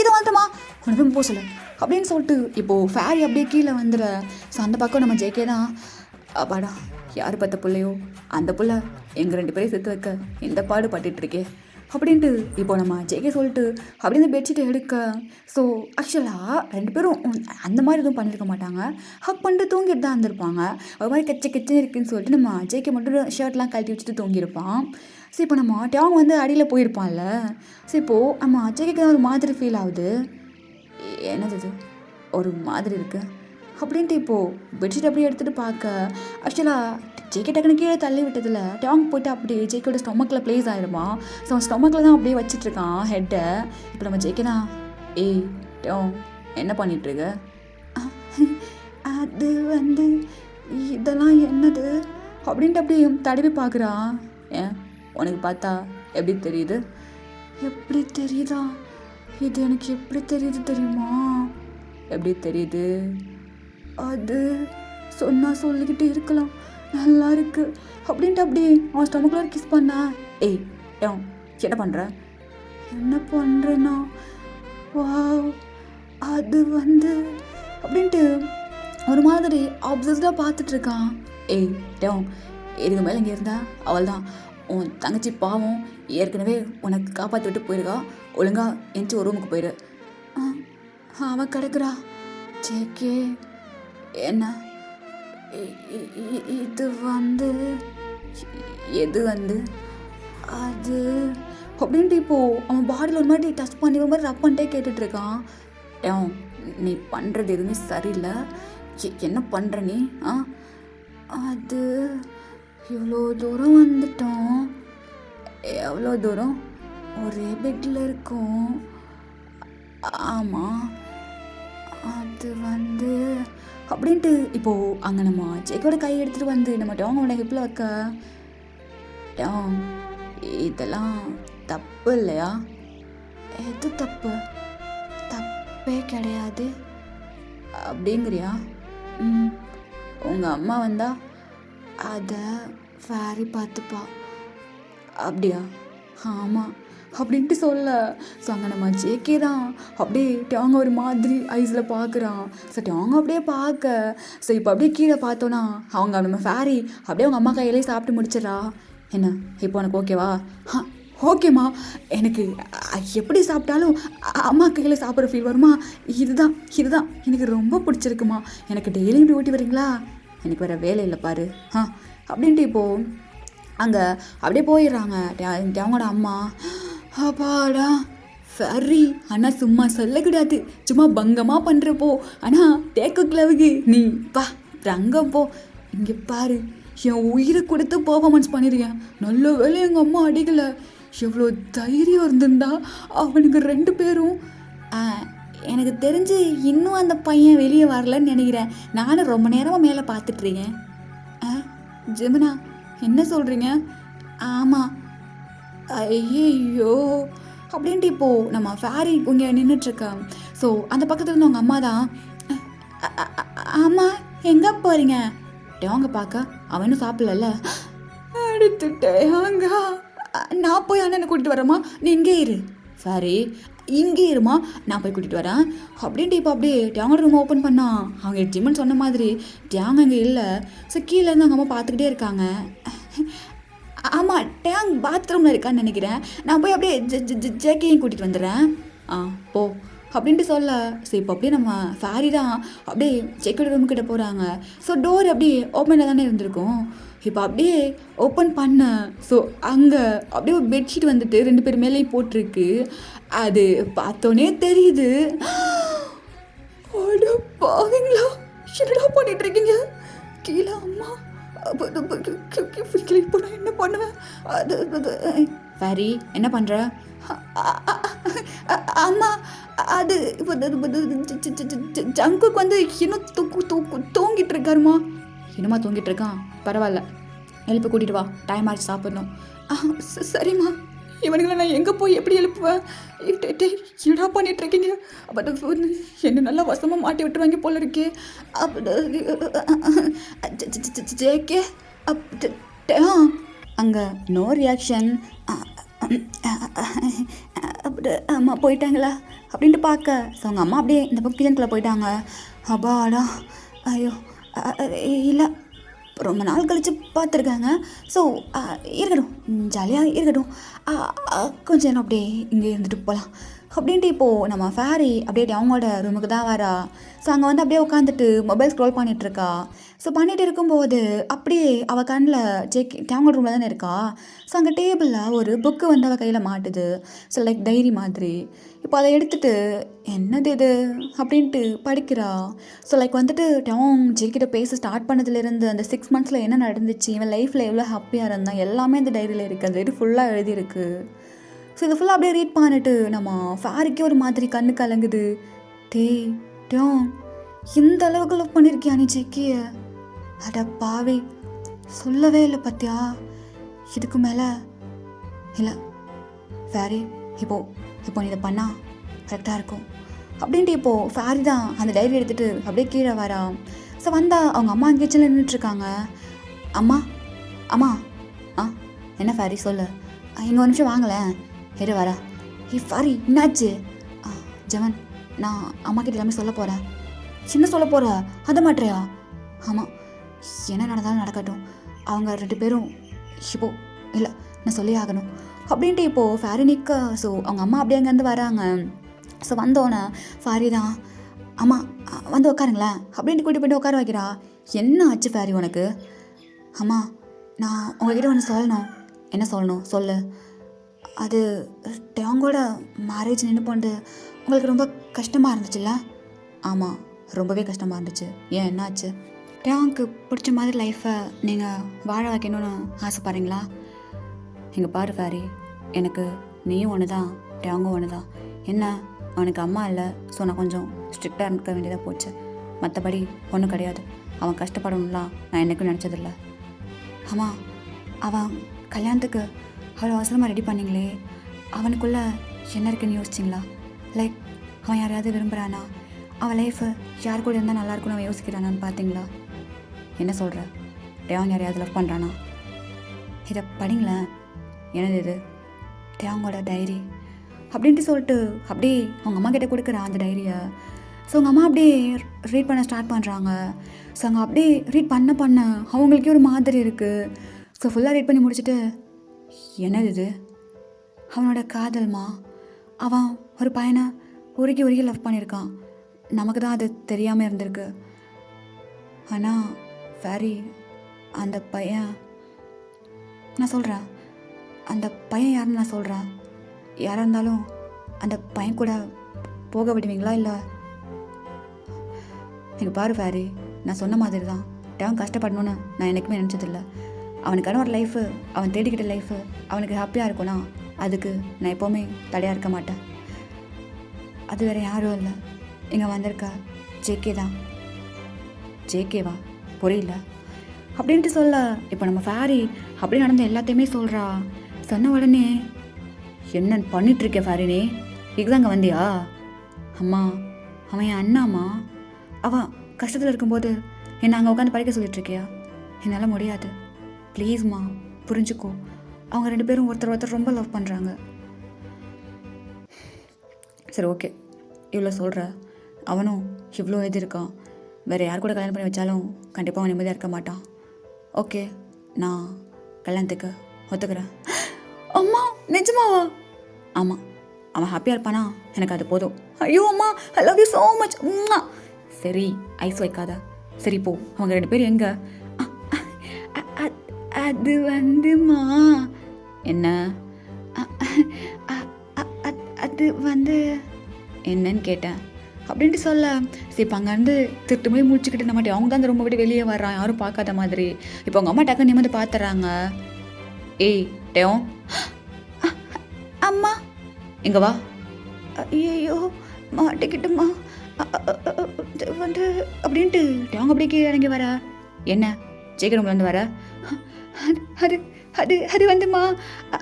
இது வந்துட்டமா, உனக்கு ரூம் போக சொல்லு அப்படின்னு சொல்லிட்டு இப்போது ஃபேரி அப்படியே கீழே வந்துடுற. ஸோ அந்த பக்கம் நம்ம ஜேகே தான், அப்பாடா யார் பார்த்த பிள்ளையோ அந்த புள்ள எங்கள் 2 பேரையும் சேர்த்து வைக்க இந்த பாடு பட்டுட்ருக்கே அப்படின்ட்டு இப்போ நம்ம ஜேகே சொல்லிட்டு அப்படின்னு பெட்ஷீட்டை எடுக்க. ஸோ ஆக்சுவலாக 2 பேரும் அந்த மாதிரி எதுவும் பண்ணியிருக்க மாட்டாங்க. ஹக் பண்ணிட்டு தூங்கிட்டு தான் இருந்திருப்பாங்க. ஒரு மாதிரி கச்சன்னு இருக்குன்னு சொல்லிட்டு நம்ம ஜேகே மட்டும் ஷர்ட்லாம் கழட்டி வச்சுட்டு தூங்கியிருப்பான். ஸோ இப்போ நம்ம டேங் வந்து அடியில் போயிருப்பான்ல. ஸோ இப்போது நம்ம ஜேகேக்கு தான் ஒரு மாதிரி ஃபீல் ஆகுது. என்னது இது ஒரு மாதிரி இருக்குது அப்படின்ட்டு இப்போது பெட்ஷீட் அப்படியே எடுத்துகிட்டு பார்க்க, ஆக்சுவலாக ஜேகே டக்குன்னு கீழே தள்ளி விட்டதில் டேங் போய்ட்டு அப்படியே ஜேக்கோட ஸ்டொமக்கில் ப்ளேஸ் ஆகிருமா. ஸோ அவன் ஸ்டொமக்கில் தான் அப்படியே வச்சிட்ருக்கான் ஹெட்டை. இப்போ நம்ம ஜேகே தான், ஏய் டேங் என்ன பண்ணிகிட்ருக்க? அது வந்து இதெல்லாம் என்னது அப்படின்ட்டு அப்படியே தடவி பார்க்குறான். ஏன் உனக்கு பார்த்தா எப்படி தெரியுது? எப்படி தெரியுதா? இது எனக்கு எப்படி தெரியுது தெரியுமா? எப்படி தெரியுது? அது சொன்னால் சொல்லிக்கிட்டு இருக்கலாம், நல்லா இருக்கு அப்படின்ட்டு அப்படி அவன் ஸ்டொமக்கில் கிஸ் பண்ணா. ஏய் டேங் என்ன பண்ணுற? என்ன பண்ணுறேன்னா வாவ் அது வந்து அப்படின்ட்டு ஒரு மாதிரி ஆப்சஸ்டாக பார்த்துட்ருக்கான். ஏய் டேங் இதுக்கு மேலே இங்கே இருந்தா அவள் தான் உன் தங்கச்சி பாவம் ஏற்கனவே உனக்கு காப்பாற்றி விட்டு போயிருக்கா. ஒழுங்கா எந்திச்சு ஒரு ரூமுக்கு போயிடு. அவன் கிடக்குறா. ஜேகே என்ன இது வந்து எது வந்து அது அப்படின்ட்டு இப்போது அவன் பாடியில் ஒரு மாதிரி டச் பண்ணி ஒரு மாதிரி ரப் பண்ணிட்டே கேட்டுட்ருக்கான். ஏன் நீ பண்ணுறது எதுவுமே சரியில்லை, என்ன பண்ணுற நீ? அது இவ்வளோ தூரம் வந்துட்டோம். எவ்வளோ தூரம்? ஒரே பெட்டில் இருக்கும். ஆமாம் அது வந்து அப்படின்ட்டு இப்போது அங்கே நம்ம ஜேக்கோட கை எடுத்துகிட்டு வந்து நம்ம டேங்கோட ஹிப்பில் வைக்க. டேங் இதெல்லாம் தப்பு இல்லையா? எது தப்பு? தப்பே கிடையாது அப்படிங்கிறியா? உங்கள் அம்மா வந்தா அதை ஃபேரி பார்த்துப்பா. அப்படியா? ஆமாம் அப்படின்ட்டு சொல்ல. ஸோ அங்கே நம்ம ஜேகே தான் அப்படியே டேங்க ஒரு மாதிரி ஐஸில் பார்க்குறான். ஸோ டேங்க அப்படியே பார்க்க. ஸோ இப்போ அப்படியே கீழே பார்த்தோன்னா அவங்க நம்ம ஃபேரி அப்படியே அவங்க அம்மா கையிலே சாப்பிட்டு முடிச்சிடறா. என்ன இப்போ உனக்கு ஓகேவா? ஓகேம்மா, எனக்கு எப்படி சாப்பிட்டாலும் அம்மா கையில் சாப்பிட்ற ஃபீல் வருமா? இதுதான் எனக்கு ரொம்ப பிடிச்சிருக்குமா. எனக்கு டெய்லியும் இப்படி ஊட்டி வரீங்களா? எனக்கு வேறு வேலை இல்லை பாரு. அப்படின்ட்டு இப்போது அங்கே அப்படியே போயிடுறாங்க அவங்களோட அம்மா. அப்பாடா சரி, ஆனால் சும்மா சொல்லக்கூடாது, சும்மா பங்கமாக பண்ணுறப்போ. ஆனால் தேக்கு கிளவுக்கு நீ பா ரங்கம் போ. இங்கே பாரு, என் உயிரை கொடுத்து பர்ஃபார்மன்ஸ் பண்ணிடுறேன். நல்ல வேலை எங்கள் அம்மா அடிக்கலை. எவ்வளோ தைரியம் இருந்திருந்தா அவனுக்கு 2 பேரும். எனக்கு தெரிஞ்சு இன்னும் அந்த பையன் வெளியே வரலன்னு நினைக்கிறேன். நானும் ரொம்ப நேரமாக மேலே பார்த்துட்ருக்கேன். ஜெமினா என்ன சொல்கிறீங்க? ஆமாம். ஐயோ அப்படின்ட்டு இப்போது நம்ம ஃபேரி இங்கே நின்றுட்டுருக்கேன். ஸோ அந்த பக்கத்தில் இருந்து அவங்க அம்மா தான். ஆமாம் எங்கே போகிறீங்க? டேங்க பார்க்க அவனும் சாப்பிடல. எடுத்துட்டேங்க, நான் போய் அண்ணனை கூட்டிகிட்டு வரேம்மா, நீ இங்கே இரு. ஃபேரி இங்கே இருமா, நான் போய் கூட்டிகிட்டு வரேன் அப்படின்ட்டு இப்போ அப்படியே டேங்க ரூம் ஓப்பன் பண்ணா. அவங்க ஜிம்முன்னு சொன்ன மாதிரி டேங்க அங்கே இல்லை. ஸோ கீழே இருந்து அவங்க அம்மா பார்த்துக்கிட்டே இருக்காங்க. ஆமாம் டேங் பாத்ரூமில் இருக்கான்னு நினைக்கிறேன், நான் போய் அப்படியே ஜேக்கையும் கூட்டிகிட்டு வந்துடுறேன். போ அப்படின்ட்டு சொல்ல. ஸோ இப்போ அப்படியே நம்ம ஃபேரி தான் அப்படியே ஜேக்கோட ரூமுக்கிட்ட போகிறாங்க. ஸோ டோர் அப்படியே ஓப்பனில் தானே இருந்திருக்கும். இப்போ அப்படியே ஓப்பன் பண்ண. ஸோ அங்கே அப்படியே ஒரு பெட்ஷீட் வந்துட்டு 2 பேர் மேலேயும் போட்டிருக்கு. அது பார்த்தோன்னே தெரியுது. அட பாவீங்களா, என்னடா பண்ணிகிட்ருக்கீங்க? கீழே அம்மா இப்போ நான் என்ன பண்ணுவேன்? ஃபேரி என்ன பண்ணுற? அம்மா அது ஜங்குக்கு வந்து இன்னும் தூங்கிட்டு இருக்காருமா. இன்னுமா தூங்கிட்டு இருக்கான்? பரவாயில்ல, எழுப்பி கூட்டிகிட்டு வா, டைம் ஆச்சு சாப்பிட்ணும். சரிம்மா. இவனுங்களை நான் எங்கே போய் எப்படி எழுப்புவேன்? என்னடா பண்ணிகிட்ருக்கீங்க? அப்போ என்ன நல்லா வசமாக மாட்டி விட்டுருவாங்க போல இருக்கே. ஜேகே அங்கே நோ ரியாக்ஷன். அப்படி அம்மா போயிட்டாங்களா அப்படின்ட்டு பார்க்க. ஸோ அவங்க அம்மா அப்படியே இந்த பக்கம் கிச்சனுக்குள்ளே போயிட்டாங்க. அப்பாடா, ஐயோ இல்லை, ரொம்ப நாள் கழித்து பார்த்துருக்காங்க. ஸோ இருக்கட்டும், ஜாலியாக இருக்கட்டும், கொஞ்சம் நேரம் அப்படியே இங்கே இருந்துட்டு போகலாம் அப்படின்ட்டு இப்போது நம்ம ஃபேரி அப்படியே அவங்களோட ரூமுக்கு தான் வரா. ஸோ அங்கே வந்து அப்படியே உட்காந்துட்டு மொபைல் ஸ்க்ரோல் பண்ணிகிட்ருக்கா. ஸோ பண்ணிகிட்டு இருக்கும்போது அப்படியே அவள் கண்ணில் அவங்களோட ரூமில் தானே இருக்கா. ஸோ அங்கே டேபிளில் ஒரு புக்கு வந்து அவள் கையில் மாட்டுது. ஸோ லைக் டைரி மாதிரி. இப்போ அதை எடுத்துகிட்டு என்னது இது அப்படின்ட்டு படிக்கிறா. ஸோ லைக் வந்துட்டு ஜெய்கிட்ட பேச ஸ்டார்ட் பண்ணதுலேருந்து அந்த 6 months என்ன நடந்துச்சு, இவன் லைஃப்பில் எவ்வளோ ஹாப்பியாக இருந்தான், எல்லாமே அந்த டைரியில் இருக்குது. அந்த டைரி ஃபுல்லாக எழுதியிருக்கு. ஸோ இது ஃபுல்லாக அப்படியே ரீட் பண்ணிட்டு நம்ம ஃபேரிக்கே ஒரு மாதிரி கண்ணு கலங்குது. டேய் இந்த அளவுக்கு லவ் பண்ணியிருக்கியா நீ ஜெக்கிய? அட பாவி, சொல்லவே இல்லை பார்த்தியா? இதுக்கு மேலே இல்லை ஃபேரி, இப்போ நீ இதை பண்ணால் கரெக்டாக இருக்கும் அப்படின்ட்டு இப்போது ஃபேரி தான் அந்த டைரி எடுத்துகிட்டு அப்படியே கீழே வரா. ஸோ வந்தால் அவங்க அம்மா கிச்சனில் நின்றுட்டுருக்காங்க. அம்மா என்ன ஃபேரி சொல்லு, இங்கே ஒரு நிமிஷம் வாங்கலேன், எடு வரா. ஃபேரி என்னாச்சு? ஜெவன், நான் அம்மா கிட்ட எல்லாமே சொல்ல போகிறேன். சின்ன சொல்ல போகிற அதை மாட்டுறியா? ஆமாம், என்ன நடந்தாலும் நடக்கட்டும், அவங்க 2 பேரும் இப்போ இல்லை, நான் சொல்லி ஆகணும் அப்படின்ட்டு இப்போது ஃபேரி நிற்க. ஸோ அவங்க அம்மா அப்படியே அங்கேருந்து வராங்க. ஸோ வந்தோன்னே ஃபேரி தான், அம்மா வந்து உட்காருங்களேன் அப்படின்ட்டு கூட்டி போய்ட்டு உட்கார வைக்கிறா. என்ன ஆச்சு ஃபேரி உனக்கு? அம்மா, நான் உங்ககிட்ட ஒன்று சொல்லணும். என்ன சொல்லணும் சொல்லு. அது டேங்கோட மேரேஜ் நின்று போண்டு உங்களுக்கு ரொம்ப கஷ்டமாக இருந்துச்சுல்ல? ஆமாம், ரொம்பவே கஷ்டமாக இருந்துச்சு. ஏன், என்னாச்சு? டேங்க்கு பிடிச்ச மாதிரி லைஃப்பை நீங்கள் வாழ வைக்கணும்னு ஆசைப்பட்றீங்களா? இங்கே பாரு ஃபேரி, எனக்கு நீயும் ஒன்று தான், டேங்கும் ஒன்று தான். என்ன, அவனுக்கு அம்மா இல்லை, ஸோ நான் கொஞ்சம் ஸ்ட்ரிக்டாக இருக்க வேண்டியதாக போச்சு. மற்றபடி ஒன்றும் கிடையாது. அவன் கஷ்டப்படணும்லாம் நான் என்றைக்கும் நினச்சதில்லை. ஆமாம், அவன் கல்யாணத்துக்கு அவ்வளோ அவசரமாக ரெடி பண்ணிங்களே, அவனுக்குள்ளே என்ன இருக்குன்னு யோசிச்சிங்களா? லைக் அவன் யாரையாவது விரும்புகிறானா, அவன் லைஃபு யார் கூட இருந்தால் நல்லாயிருக்குன்னு அவன் யோசிக்கிறானான்னு பார்த்தீங்களா? என்ன சொல்கிற? டேவாங் யாரையாவது லவ் பண்ணுறானா? இதை படிங்களேன். என்னது இது? டேவாங்கோட டைரி அப்படின்ட்டு சொல்லிட்டு அப்படியே அவங்க அம்மா கிட்டே கொடுக்குறான் அந்த டைரியை. ஸோ அவங்க அம்மா அப்படியே ரீட் பண்ண ஸ்டார்ட் பண்ணுறாங்க. ஸோ அவங்க அப்படியே ரீட் பண்ண அவங்களுக்கே ஒரு மாதிரி இருக்குது. ஸோ ஃபுல்லாக ரீட் பண்ணி முடிச்சுட்டு, என்னது இது? அவனோட காதல்மா, அவன் ஒரு பையனை உருகி லவ் பண்ணியிருக்கான். நமக்கு தான் அது தெரியாமல் இருந்திருக்கு. ஆனால் ஃபேரி, அந்த பையன், நான் சொல்கிறேன், அந்த பையன் யாருன்னு நான் சொல்கிறேன். யாராக இருந்தாலும் அந்த பையன் கூட போக விடுவீங்களா? இல்லை, எனக்கு பாரு ஃபேரி, நான் சொன்ன மாதிரி தான், டேவன் கஷ்டப்படணும்னு நான் என்றைக்குமே நினச்சதில்லை. அவனுக்கான ஒரு லைஃபு, அவன் தேடிக்கிட்ட லைஃபு அவனுக்கு ஹாப்பியாக இருக்கும்னா அதுக்கு நான் எப்போவுமே தடையாக இருக்க மாட்டேன். அது வேறு யாரும் இல்லை, இங்கே வந்திருக்கா ஜேகே தான். ஜேகேவா? புரியல அப்படின்ட்டு சொல்ல. இப்போ நம்ம ஃபேரி அப்படி நடந்த எல்லாத்தையுமே சொல்கிறா. சொன்ன உடனே, என்ன பண்ணிகிட்ருக்கே ஃபேரினே, இதுதான் அங்கே வந்தியா? அம்மா, அவன் என் அண்ணாம்மா. அவன் கஷ்டத்தில் இருக்கும்போது என்னை அங்கே உட்காந்து படிக்க சொல்லிகிட்ருக்கியா? என்னால் முடியாது, ப்ளீஸ்மா புரிஞ்சுக்கோ. அவங்க 2 பேரும் ஒருத்தர் ரொம்ப லவ் பண்ணுறாங்க. சரி, ஓகே, இவ்வளோ சொல்கிற, அவனும் இவ்வளோ எழுதியிருக்கான். வேறு யார் கூட கல்யாணம் பண்ணி வச்சாலும் கண்டிப்பாக அவன் நிம்மதியாக இருக்க மாட்டான். ஓகே, நான் கல்யாணத்துக்கு ஒத்துக்கிறேன். அம்மா, நிஜமாவா? ஆமாம், அவன் ஹாப்பியாக இருப்பானா எனக்கு அது போதும். ஐயோ அம்மா, ஐ லவ் யூ ஸோ மச். சரி, ஐஸ் வைக்காத. சரி, போ. அவங்க 2 பேரும் எங்கே? அது வந்துமா. என்ன? அது வந்து என்னன்னு கேட்டேன் அப்படின்ட்டு சொல்ல. சரி, இப்போ அங்கேருந்து திருட்டு போய் முடிச்சுக்கிட்டு நம்ம அவங்க தான் ரொம்ப விட்டு வெளியே வர்றான், யாரும் பார்க்காத மாதிரி. இப்போ அவங்க அம்மா டக்குன்னு நிமிந்து பார்த்துறாங்க. ஏய் டேவ், அம்மா எங்கே வா. ஐயோ மாட்டிக்கிட்டுமா வந்து அப்படின்ட்டு டேவங்க அப்படியே கீழே இறங்கி வர. என்ன ஜெயகிரம்லேருந்து வர? அது அது அது வந்துமா,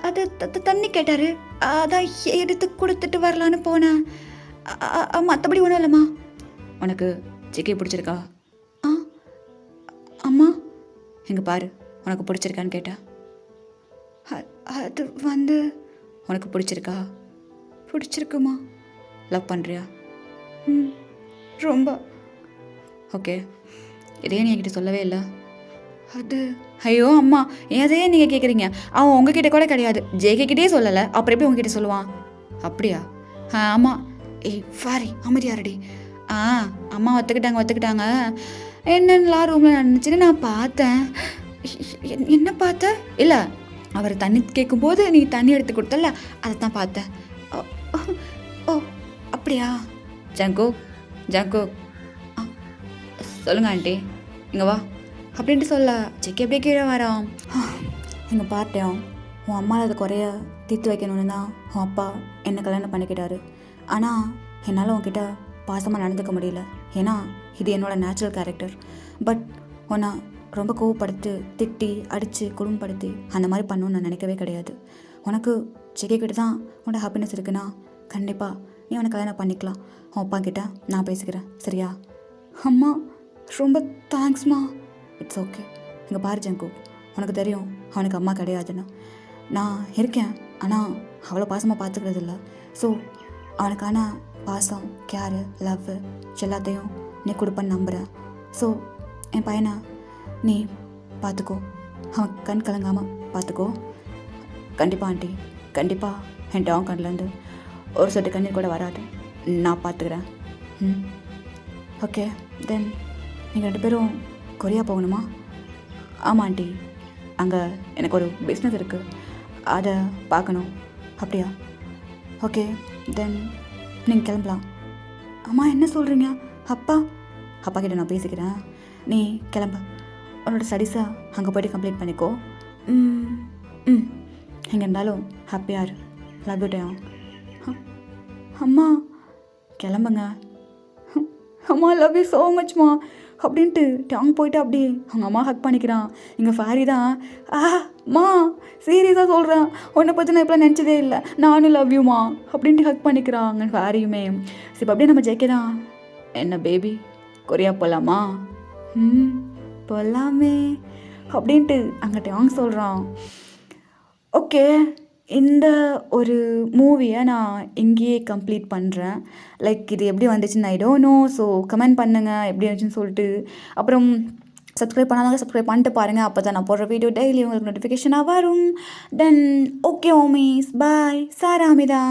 அது தண்ணி கேட்டார், அதான் எடுத்து கொடுத்துட்டு வரலான்னு போனேன். மற்றபடி ஒன்றும் இல்லைம்மா. உனக்கு ஜெகே பிடிச்சிருக்கா? அம்மா, எங்கே பாரு, உனக்கு பிடிச்சிருக்கான்னு கேட்டேன். அது வந்து உனக்கு பிடிச்சிருக்கா? பிடிச்சிருக்குமா? லவ் பண்ணுறியா? ம், ரொம்ப. ஓகே, இதே நீ என்கிட்ட சொல்லவே இல்லை. அது ஐயோ அம்மா, எதையே நீங்கள் கேட்குறீங்க? அவன் உங்ககிட்ட கூட கிடையாது, ஜேகேக்கிட்டே சொல்லலை, அப்புறம் எப்படி உங்ககிட்ட சொல்லுவான்? அப்படியா? ஆமாம். ஏய் சாரி, அமைதியாரடி. அம்மா ஒத்துக்கிட்டாங்க. என்னென்னலாம் ரூமில் நடந்துச்சுன்னு நான் பார்த்தேன். என்ன பார்த்த? இல்லை, அவர் தண்ணி கேட்கும்போது நீ தண்ணி எடுத்து கொடுத்தல, அதை தான் பார்த்தேன். ஓ, ஓ அப்படியா? ஜங்கோ சொல்லுங்க ஆண்டி, இங்கே வா அப்படின்ட்டு சொல்ல செக்கி அப்படியே கீழே வரோம். எங்கள் பாட்டையும் உன் அம்மாவில் அது குறைய தீர்த்து வைக்கணும்னு தான் உன் அப்பா என்னை கல்யாணம் பண்ணிக்கிட்டாரு. ஆனால் என்னால் உன்கிட்ட பாசமாக நடந்துக்க முடியல, ஏன்னா இது என்னோடய நேச்சுரல் கேரக்டர். பட் உன்னை ரொம்ப கோவப்படுத்தி திட்டி அடித்து குடும்பப்படுத்தி அந்த மாதிரி பண்ணணும்னு நான் நினைக்கவே கிடையாது. உனக்கு செக்கிக்கிட்ட தான் உன்னோட ஹாப்பினஸ் இருக்குன்னா கண்டிப்பாக நீ அவனை கல்யாணம் பண்ணிக்கலாம். உன் அப்பா கிட்ட நான் பேசிக்கிறேன், சரியா? அம்மா ரொம்ப தேங்க்ஸ்மா. It's okay. இங்கே பாரு ஜங்கு, உனக்கு தெரியும் அவனுக்கு அம்மா கிடையாதுன்னு. நான் இருக்கேன், ஆனால் அவ்வளோ பாசமாக பார்த்துக்கிறது இல்லை. ஸோ அவனுக்கான பாசம், கேரு, லவ் எல்லாத்தையும் நீ கொடுப்பேன்னு நம்புகிறேன். ஸோ என் பையனை நீ பார்த்துக்கோ, அவன் கண் கலங்காமல் பார்த்துக்கோ. கண்டிப்பாக ஆண்டி, கண்டிப்பாக என் டாங் கண்ணிலேருந்து ஒரு சொட்டு கண்ணீர் கூட வராது, நான் பார்த்துக்கிறேன். ஓகே, தென் நீங்கள் 2 பேரும் கொரியா போகணுமா? ஆமாம் ஆண்டி, அங்கே எனக்கு ஒரு பிஸ்னஸ் இருக்குது, அதை பார்க்கணும். அப்படியா? ஓகே, தென் நீங்கள் கிளம்பலாம். அம்மா என்ன சொல்கிறீங்க? அப்பா கிட்ட நான் பேசிக்கிறேன், நீ கிளம்பு. உன்னோட ஸ்டடீஸை அங்கே போய்ட்டு கம்ப்ளீட் பண்ணிக்கோ. எங்கே இருந்தாலும் ஹாப்பியாக இரு. Love you dam. அம்மா கிளம்புங்க. அம்மா லவ் யூ ஸோ மச்மா அப்படின்ட்டு டாங் போயிட்டு அப்படியே அவங்க அம்மா ஹக் பண்ணிக்கிறான். இங்கே ஃபேரி தான், மா சீரியஸாக சொல்கிறேன், உன்னை பற்றி நான் இப்போலாம் நினச்சதே இல்லை, நானும் லவ் யூமா அப்படின்ட்டு ஹக் பண்ணிக்கிறான் அங்கே ஃபேரியுமே. இப்போ அப்படியே நம்ம ஜெயிக்க தான், என்ன பேபி கொரியா போகலாமா? போகலாமே அப்படின்ட்டு அங்கே டாங் சொல்கிறான். ஓகே, இந்த ஒரு மூவியை நான் இங்கேயே கம்ப்ளீட் பண்ணுறேன். லைக் இது எப்படி வந்துச்சுன்னு I don't know. So comment பண்ணுங்கள் எப்படி இருந்துச்சுன்னு சொல்லிட்டு. அப்புறம் சப்ஸ்கிரைப் பண்ணாதாங்க சப்ஸ்கிரைப் பண்ணிட்டு பாருங்கள், அப்போ தான் நான் போடுற வீடியோ டெய்லி உங்களுக்கு நோட்டிஃபிகேஷனாக வரும். தென் ஓகே ஓமிஸ், பாய். சாராமிதா.